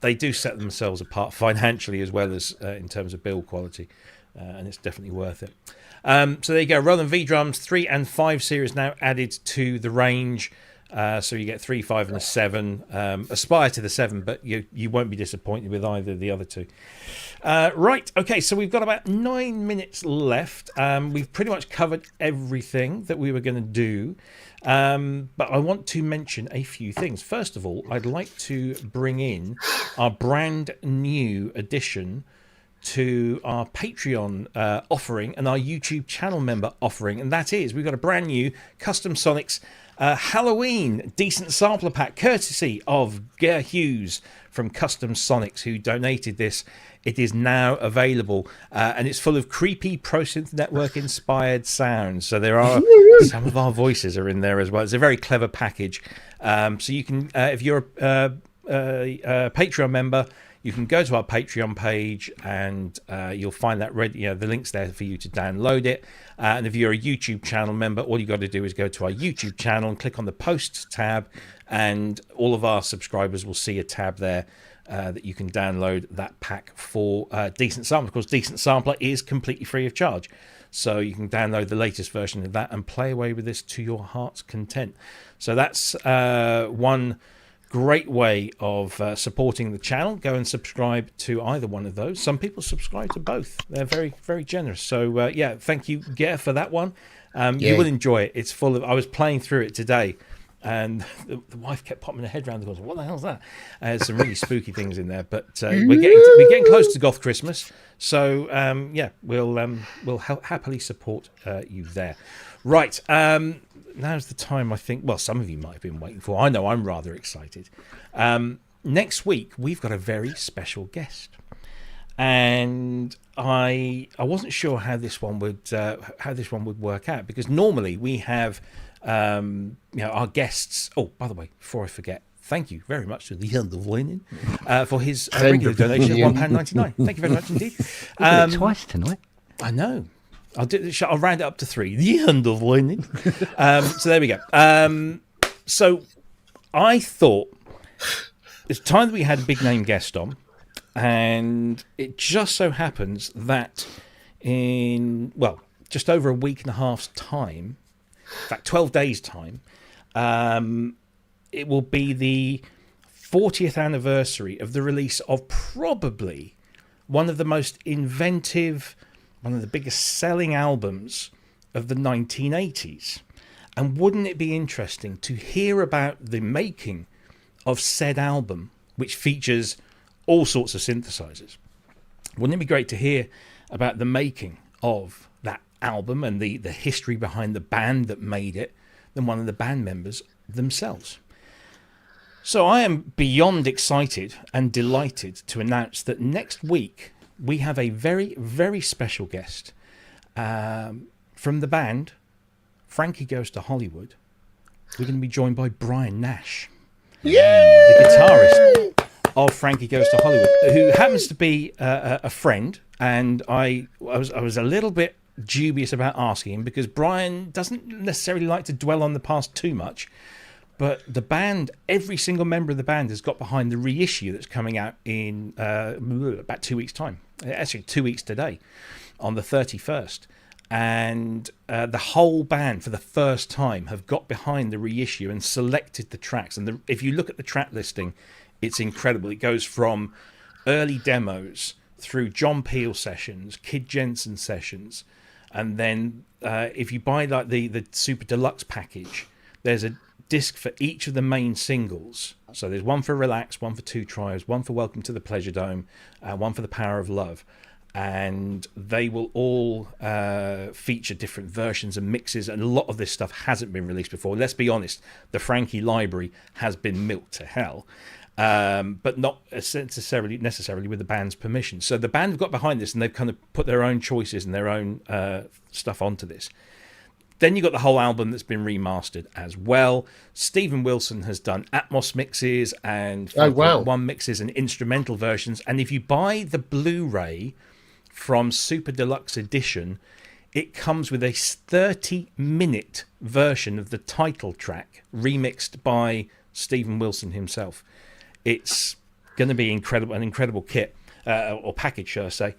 [SPEAKER 1] They do set themselves apart financially as well as in terms of build quality. And it's definitely worth it. So there you go. Roland V-Drums 3 and 5 series now added to the range. So you get 3, 5 and a 7. Aspire to the 7, but you won't be disappointed with either of the other two. Right. Okay. So we've got about 9 minutes left. We've pretty much covered everything that we were going to do. But I want to mention a few things. First of all, I'd like to bring in our brand new addition to our Patreon offering and our YouTube channel member offering, and that is we've got a brand new Custom Sonics Halloween decent sampler pack courtesy of Ger Hughes from Custom Sonics, who donated this. It is now available and it's full of creepy ProSynth Network inspired sounds, so there are some of our voices are in there as well. It's a very clever package. So you can if you're a Patreon member, you can go to our Patreon page and you'll find that the link's there for you to download it. And if you're a YouTube channel member, all you got to do is go to our YouTube channel and click on the Posts tab, and all of our subscribers will see a tab there that you can download that pack for Decent Sampler. Of course, Decent Sampler is completely free of charge, so you can download the latest version of that and play away with this to your heart's content. So that's one great way of supporting the channel. Go and subscribe to either one of those. Some people subscribe to both. They're very, very generous. So thank you, Ger, for that one. You will enjoy it. It's full of... I was playing through it today, and the wife kept popping her head around and goes, "What the hell's that?" There's some really spooky things in there, but we're getting close to Goth Christmas, so we'll happily support you there. Right. Now's the time, I think. Well, some of you might have been waiting for. I know I'm rather excited. Next week we've got a very special guest, and I wasn't sure how this one would work out, because normally we have our guests. Oh, by the way, before I forget, thank you very much to the End of Lenin for his regular donation of £1.99. Thank you very much indeed.
[SPEAKER 2] Twice tonight.
[SPEAKER 1] I know. I'll round it up to 3. The end of learning. So there we go. So I thought it's time that we had a big name guest on, and it just so happens that in just over a week and a half's time, in fact 12 days time, it will be the 40th anniversary of the release of probably one of the most inventive, one of the biggest selling albums of the 1980s. And wouldn't it be interesting to hear about the making of said album, which features all sorts of synthesizers? Wouldn't it be great to hear about the making of that album and the history behind the band that made it than one of the band members themselves? So I am beyond excited and delighted to announce that next week we have a very, very special guest from the band Frankie Goes to Hollywood. We're going to be joined by Brian Nash, the guitarist of Frankie Goes to Hollywood, who happens to be a friend. And I was a little bit dubious about asking him because Brian doesn't necessarily like to dwell on the past too much. But the band, every single member of the band has got behind the reissue that's coming out in about 2 weeks' time. Actually, 2 weeks today, on the 31st. And the whole band, for the first time, have got behind the reissue and selected the tracks. And if you look at the track listing, it's incredible. It goes from early demos through John Peel sessions, Kid Jensen sessions, and then if you buy like the Super Deluxe package, there's a disc for each of the main singles. So there's one for Relax, one for Two Tribes, one for Welcome to the Pleasure Dome, one for The Power of Love, and they will all feature different versions and mixes, and a lot of this stuff hasn't been released before. Let's be honest, the Frankie library has been milked to hell, but not necessarily with the band's permission. So the band have got behind this and they've kind of put their own choices and their own stuff onto this. Then you've got the whole album that's been remastered as well. Stephen Wilson has done Atmos mixes and 5.1 mixes and instrumental versions. And if you buy the Blu-ray from Super Deluxe Edition, it comes with a 30-minute version of the title track remixed by Stephen Wilson himself. It's going to be incredible, an incredible kit or package, shall I say.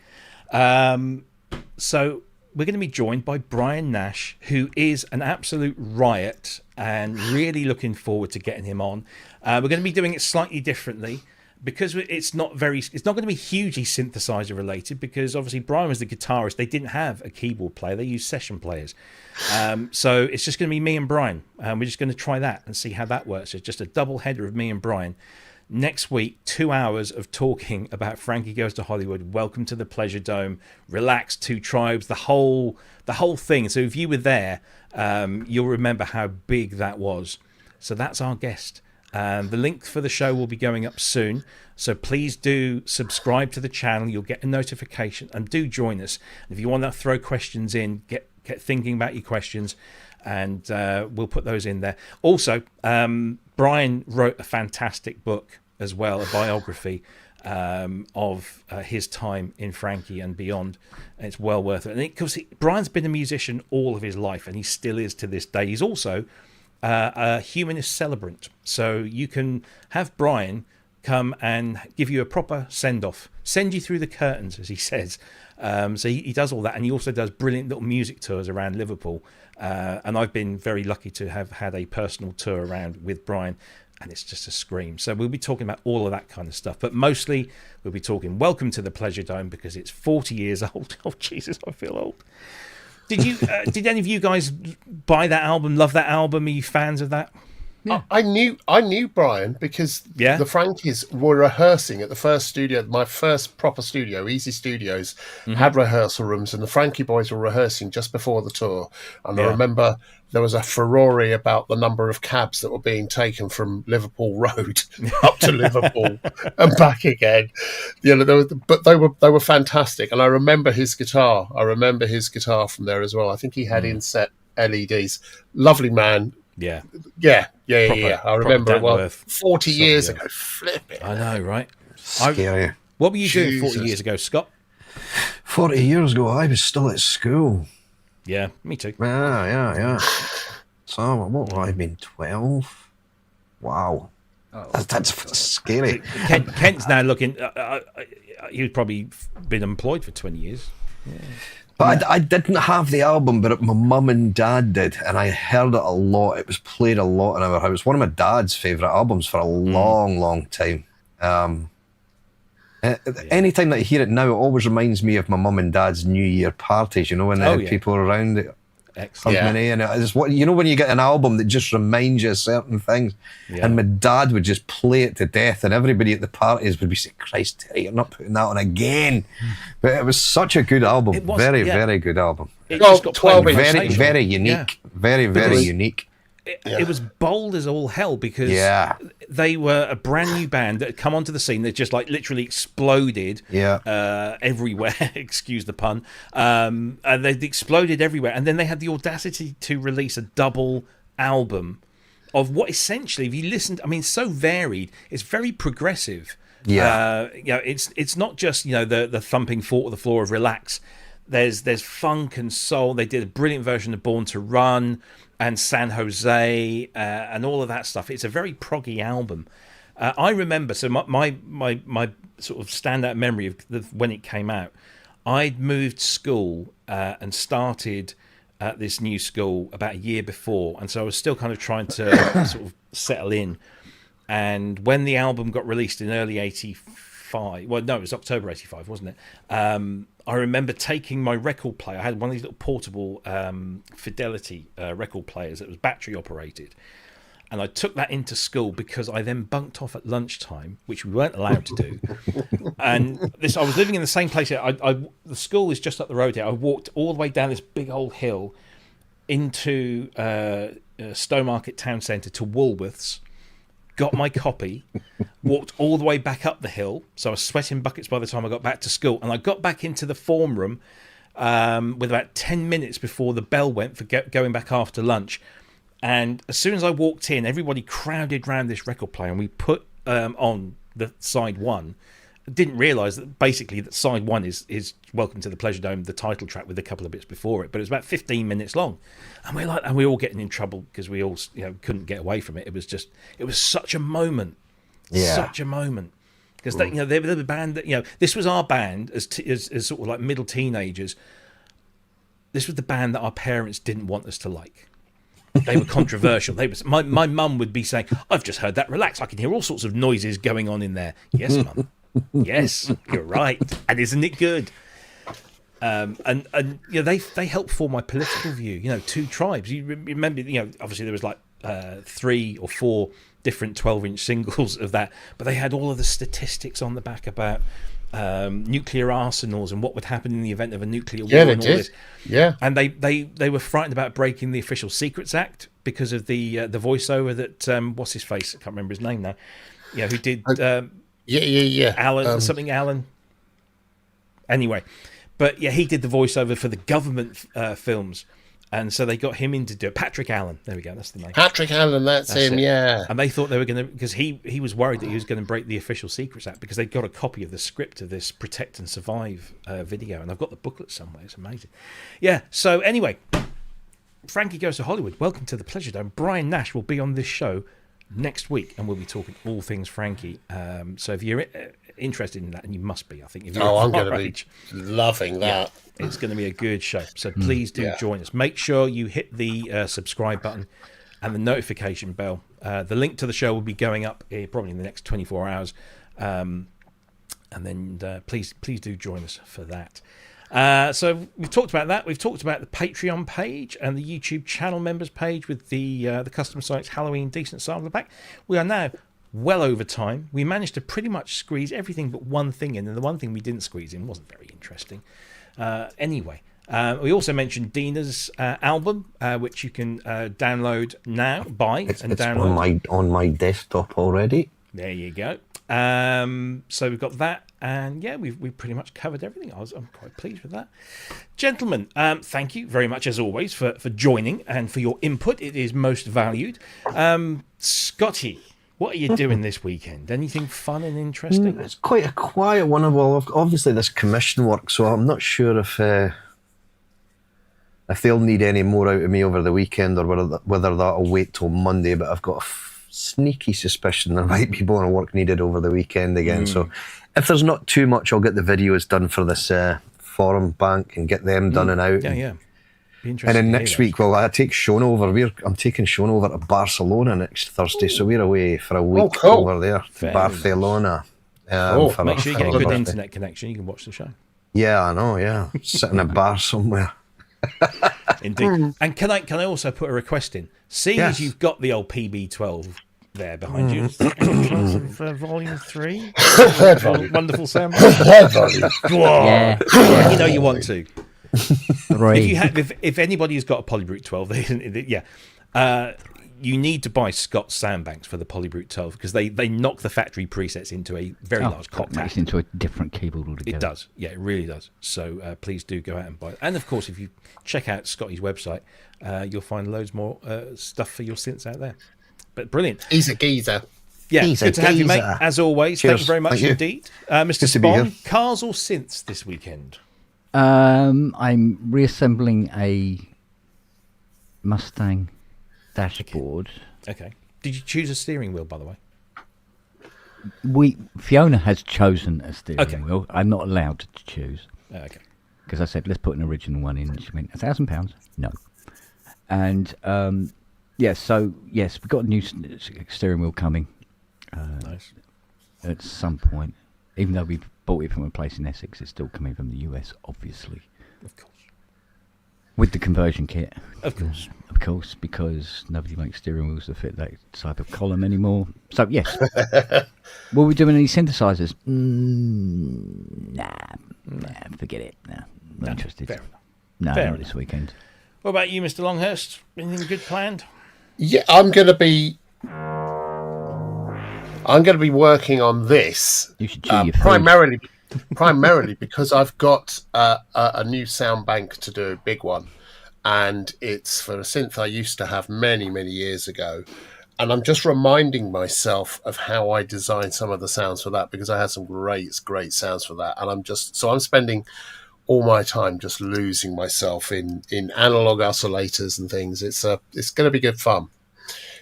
[SPEAKER 1] So we're going to be joined by Brian Nash, who is an absolute riot, and really looking forward to getting him on. We're going to be doing it slightly differently because it's not going to be hugely synthesizer related, because obviously Brian was the guitarist. They didn't have a keyboard player. They used session players. So it's just going to be me and Brian. We're just going to try that and see how that works. It's just a double header of me and Brian. Next week, 2 hours of talking about Frankie Goes to Hollywood, Welcome to the Pleasure Dome, Relax, Two Tribes, the whole thing. So if you were there, you'll remember how big that was. So that's our guest. The link for the show will be going up soon. So please do subscribe to the channel. You'll get a notification, and do join us. If you want to throw questions in, get thinking about your questions, and we'll put those in there. Also, Brian wrote a fantastic book as well, a biography of his time in Frankie and beyond. And it's well worth it. And because Brian's been a musician all of his life, and he still is to this day. He's also a humanist celebrant. So you can have Brian come and give you a proper send-off, send you through the curtains, as he says. So he does all that, and he also does brilliant little music tours around Liverpool. And I've been very lucky to have had a personal tour around with Brian, and it's just a scream. So we'll be talking about all of that kind of stuff, but mostly we'll be talking Welcome to the Pleasure Dome, because it's 40 years old. Oh, Jesus, I feel old. Did any of you guys buy that album, love that album? Are you fans of that?
[SPEAKER 4] Yeah. I knew Brian because the Frankies were rehearsing at the first studio, my first proper studio, Easy Studios, had rehearsal rooms, and the Frankie boys were rehearsing just before the tour. And I remember there was a furore about the number of cabs that were being taken from Liverpool Road up to Liverpool and back again. You know, but they were fantastic. And I remember his guitar. From there as well. I think he had inset LEDs. Lovely man.
[SPEAKER 1] Yeah.
[SPEAKER 4] I remember it well. 40 years ago. Flip it.
[SPEAKER 1] I know, right?
[SPEAKER 3] Scary.
[SPEAKER 1] What were you doing 40 years ago, Scott?
[SPEAKER 3] 40 years ago, I was still at school.
[SPEAKER 1] Yeah, me too.
[SPEAKER 3] Yeah. So, what would I have been, 12? Wow. Oh. That's scary.
[SPEAKER 1] Kent's now looking... he's probably been employed for 20 years. Yeah.
[SPEAKER 3] But I didn't have the album, but my mum and dad did, and I heard it a lot. It was played a lot in our house. One of my dad's favourite albums for a long time. Anytime that I hear it now, it always reminds me of my mum and dad's New Year parties, you know, when they had people around it.
[SPEAKER 1] Excellent.
[SPEAKER 3] And it's what, you know, when you get an album that just reminds you of certain things, and my dad would just play it to death, and everybody at the parties would be saying, "Christ, Terry, you're not putting that on again." But it was such a good album, very good album.
[SPEAKER 1] It just got
[SPEAKER 3] 12 very unique, very unique.
[SPEAKER 1] It was bold as all hell, because they were a brand new band that had come onto the scene that just like literally exploded everywhere. Excuse the pun. And they exploded everywhere, and then they had the audacity to release a double album of what essentially, if you listened, I mean, so varied. It's very progressive. It's not just, you know, the thumping four to the floor of Relax. There's funk and soul. They did a brilliant version of Born to Run and San Jose and all of that stuff. It's a very proggy album. I remember, so my sort of standout memory of when it came out, I'd moved school and started at this new school about a year before, and so I was still kind of trying to sort of settle in. And when the album got released in early 85, well, no, it was October 85, wasn't it? I remember taking my record player. I had one of these little portable Fidelity record players that was battery operated. And I took that into school because I then bunked off at lunchtime, which we weren't allowed to do. And I was living in the same place here. The school is just up the road here. I walked all the way down this big old hill into Stowmarket Town Centre to Woolworths, got my copy, walked all the way back up the hill. So I was sweating buckets by the time I got back to school. And I got back into the form room with about 10 minutes before the bell went for going back after lunch. And as soon as I walked in, everybody crowded round this record player, and we put on the side one. Didn't realise that basically that side one is Welcome to the Pleasure Dome, the title track with a couple of bits before it, but it was about 15 minutes long, and we were all getting in trouble because we all couldn't get away from it. It was such a moment, such a moment, because they were the band that this was our band as sort of like middle teenagers. This was the band that our parents didn't want us to like. They were controversial. My mum would be saying, "I've just heard that. Relax. I can hear all sorts of noises going on in there." Yes, mum. Yes, you're right. And isn't it good? And they helped form my political view. Two tribes. You remember? Obviously there was like 3 or 4 different 12-inch singles of that, but they had all of the statistics on the back about nuclear arsenals and what would happen in the event of a nuclear war and all this.
[SPEAKER 4] Yeah.
[SPEAKER 1] And they were frightened about breaking the Official Secrets Act because of the voiceover that what's his face? I can't remember his name now. Who did Alan. Anyway, but he did the voiceover for the government films. And so they got him in to do it. Patrick Allen. There we go. That's the name.
[SPEAKER 4] Patrick Allen, that's him, yeah.
[SPEAKER 1] And they thought they were going to... Because he was worried that he was going to break the Official Secrets Act because they got a copy of the script of this Protect and Survive video. And I've got the booklet somewhere. It's amazing. Yeah, so anyway, Frankie Goes to Hollywood. Welcome to the Pleasure Dome. Brian Nash will be on this show next week, and we'll be talking all things Frankie. So if you're interested in that, and you must be, I think. If you're
[SPEAKER 4] I'm going to be loving that.
[SPEAKER 1] Yeah, it's going to be a good show. So please do join us. Make sure you hit the subscribe button and the notification bell. The link to the show will be going up probably in the next 24 hours. And then please do join us for that. So we've talked about that. We've talked about the Patreon page and the YouTube channel members page with the custom sites Halloween Decent Style on the back. We are now well over time. We managed to pretty much squeeze everything but one thing in, and the one thing we didn't squeeze in wasn't very interesting. Anyway, we also mentioned Dina's album, which you can download now,
[SPEAKER 3] It's
[SPEAKER 1] download
[SPEAKER 3] on my desktop already.
[SPEAKER 1] There you go. So we've got that, and we've pretty much covered everything. I'm quite pleased with that. Gentlemen, thank you very much as always for joining and for your input. It is most valued. Scotty, what are you doing this weekend? Anything fun and interesting?
[SPEAKER 3] It's quite a quiet one. Well, obviously this commission work, so I'm not sure if they'll need any more out of me over the weekend or whether that'll wait till Monday. But I've got a sneaky suspicion there might be more work needed over the weekend again. So if there's not too much, I'll get the videos done for this forum bank and get them done and out.
[SPEAKER 1] Yeah.
[SPEAKER 3] And then next week, I take Sean over. I'm taking Sean over to Barcelona next Thursday, so we're away for a week over there. Barcelona.
[SPEAKER 1] Make sure you get a good internet connection. You can watch the show.
[SPEAKER 3] Yeah, I know. Yeah, sit in a bar somewhere.
[SPEAKER 1] Indeed. And can I also put a request in? Seeing as you've got the old PB12 there behind you, for Volume 3, wonderful sound. You know you want to. If anybody has got a Polybrute 12, you need to buy Scott's sound banks for the Polybrute 12 because they knock the factory presets into a very large cocktail.
[SPEAKER 2] It makes it into a different keyboard altogether.
[SPEAKER 1] It does, yeah, it really does. So please do go out and buy it. And of course, if you check out Scotty's website, you'll find loads more stuff for your synths out there. But brilliant.
[SPEAKER 4] He's a geezer.
[SPEAKER 1] Yeah, good to have you, mate. As always, thank you very much indeed. Mr. Spong, cars or synths this weekend?
[SPEAKER 2] I'm reassembling a Mustang dashboard.
[SPEAKER 1] Okay. Did you choose a steering wheel, by the way?
[SPEAKER 2] Fiona has chosen a steering
[SPEAKER 1] Okay.
[SPEAKER 2] wheel. I'm not allowed to choose.
[SPEAKER 1] Okay.
[SPEAKER 2] Because I said, let's put an original one in. She went, £1,000? No. And, so, yes, we've got a new steering wheel coming.
[SPEAKER 1] Nice.
[SPEAKER 2] At some point. Even though we bought it from a place in Essex, it's still coming from the US, obviously.
[SPEAKER 1] Of course.
[SPEAKER 2] With the conversion kit.
[SPEAKER 1] Of course.
[SPEAKER 2] Of course, because nobody makes steering wheels that fit that type of column anymore. So, yes. Will we do any synthesizers? Nah, forget it. Nah, not interested.
[SPEAKER 1] Fair enough.
[SPEAKER 2] No,
[SPEAKER 1] Fair
[SPEAKER 2] not
[SPEAKER 1] enough.
[SPEAKER 2] this weekend.
[SPEAKER 1] What about you, Mr. Longhurst? Anything good planned?
[SPEAKER 4] Yeah, I'm going to be working on this.
[SPEAKER 2] You should chew your food.
[SPEAKER 4] primarily because I've got a new sound bank to do, a big one, and it's for a synth I used to have many, many years ago. And I'm just reminding myself of how I designed some of the sounds for that, because I had some great sounds for that. And I'm spending all my time just losing myself in analog oscillators and things. It's going to be good fun.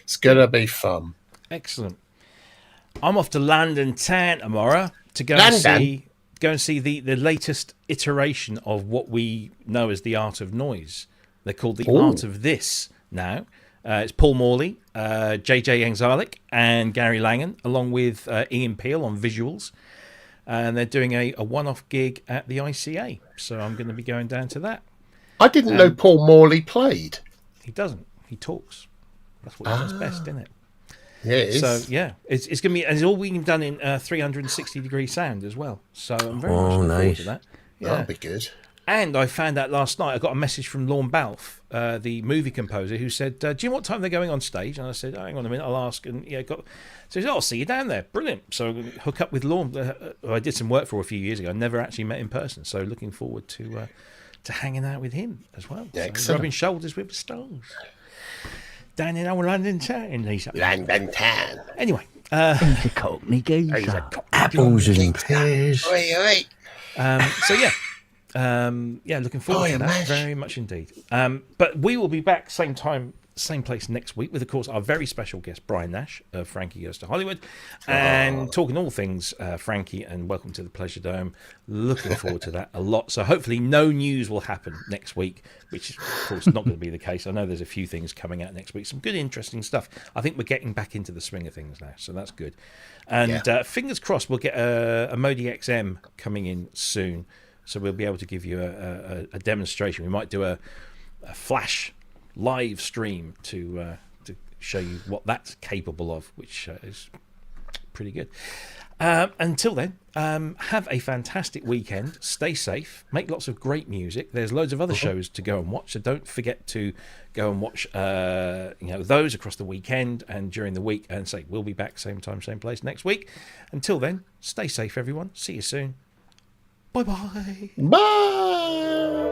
[SPEAKER 4] It's going to be fun.
[SPEAKER 1] Excellent. I'm off to London Town tomorrow to go and see the latest iteration of what we know as the art of noise. They're called the art of this now. It's Paul Morley, JJ Angzalik, and Gary Langan, along with Ian Peel on visuals. And they're doing a one-off gig at the ICA. So I'm going to be going down to that.
[SPEAKER 4] I didn't know Paul Morley played.
[SPEAKER 1] He doesn't. He talks. That's what he does best, isn't it?
[SPEAKER 4] Yeah, it is.
[SPEAKER 1] So yeah, it's going to be. It's all being done in 360-degree sound as well. So I'm very much looking forward to that. Yeah.
[SPEAKER 4] That'll be good.
[SPEAKER 1] And I found out last night. I got a message from Lorne Balfe, the movie composer, who said, "Do you know what time they're going on stage?" And I said, "Hang on a minute, I'll ask." And yeah, so he said, "I'll see you down there." Brilliant. So I'm gonna hook up with Lorne. Who I did some work for a few years ago. I never actually met in person. So looking forward to hanging out with him as well.
[SPEAKER 4] Excellent.
[SPEAKER 1] So rubbing shoulders with the stars. Down in our London town.
[SPEAKER 4] London town.
[SPEAKER 1] Anyway.
[SPEAKER 2] He's a cockney geezer.
[SPEAKER 3] Apples and pears.
[SPEAKER 4] Oi.
[SPEAKER 1] So yeah, looking forward to that very much indeed. But we will be back same time, same place next week with, of course, our very special guest Brian Nash of Frankie Goes to Hollywood, and talking all things Frankie and Welcome to the Pleasure Dome. Looking forward to that a lot. So hopefully no news will happen next week, which is of course not going to be the case. I know there's a few things coming out next week, some good interesting stuff. I think we're getting back into the swing of things now, so that's good. And fingers crossed we'll get a MODXM coming in soon. So we'll be able to give you a demonstration. We might do a flash live stream to show you what that's capable of, which is pretty good. Until then, have a fantastic weekend. Stay safe. Make lots of great music. There's loads of other shows to go and watch, so don't forget to go and watch those across the weekend and during the week. And say we'll be back same time, same place next week. Until then, stay safe, everyone. See you soon. Bye-bye.
[SPEAKER 4] Bye.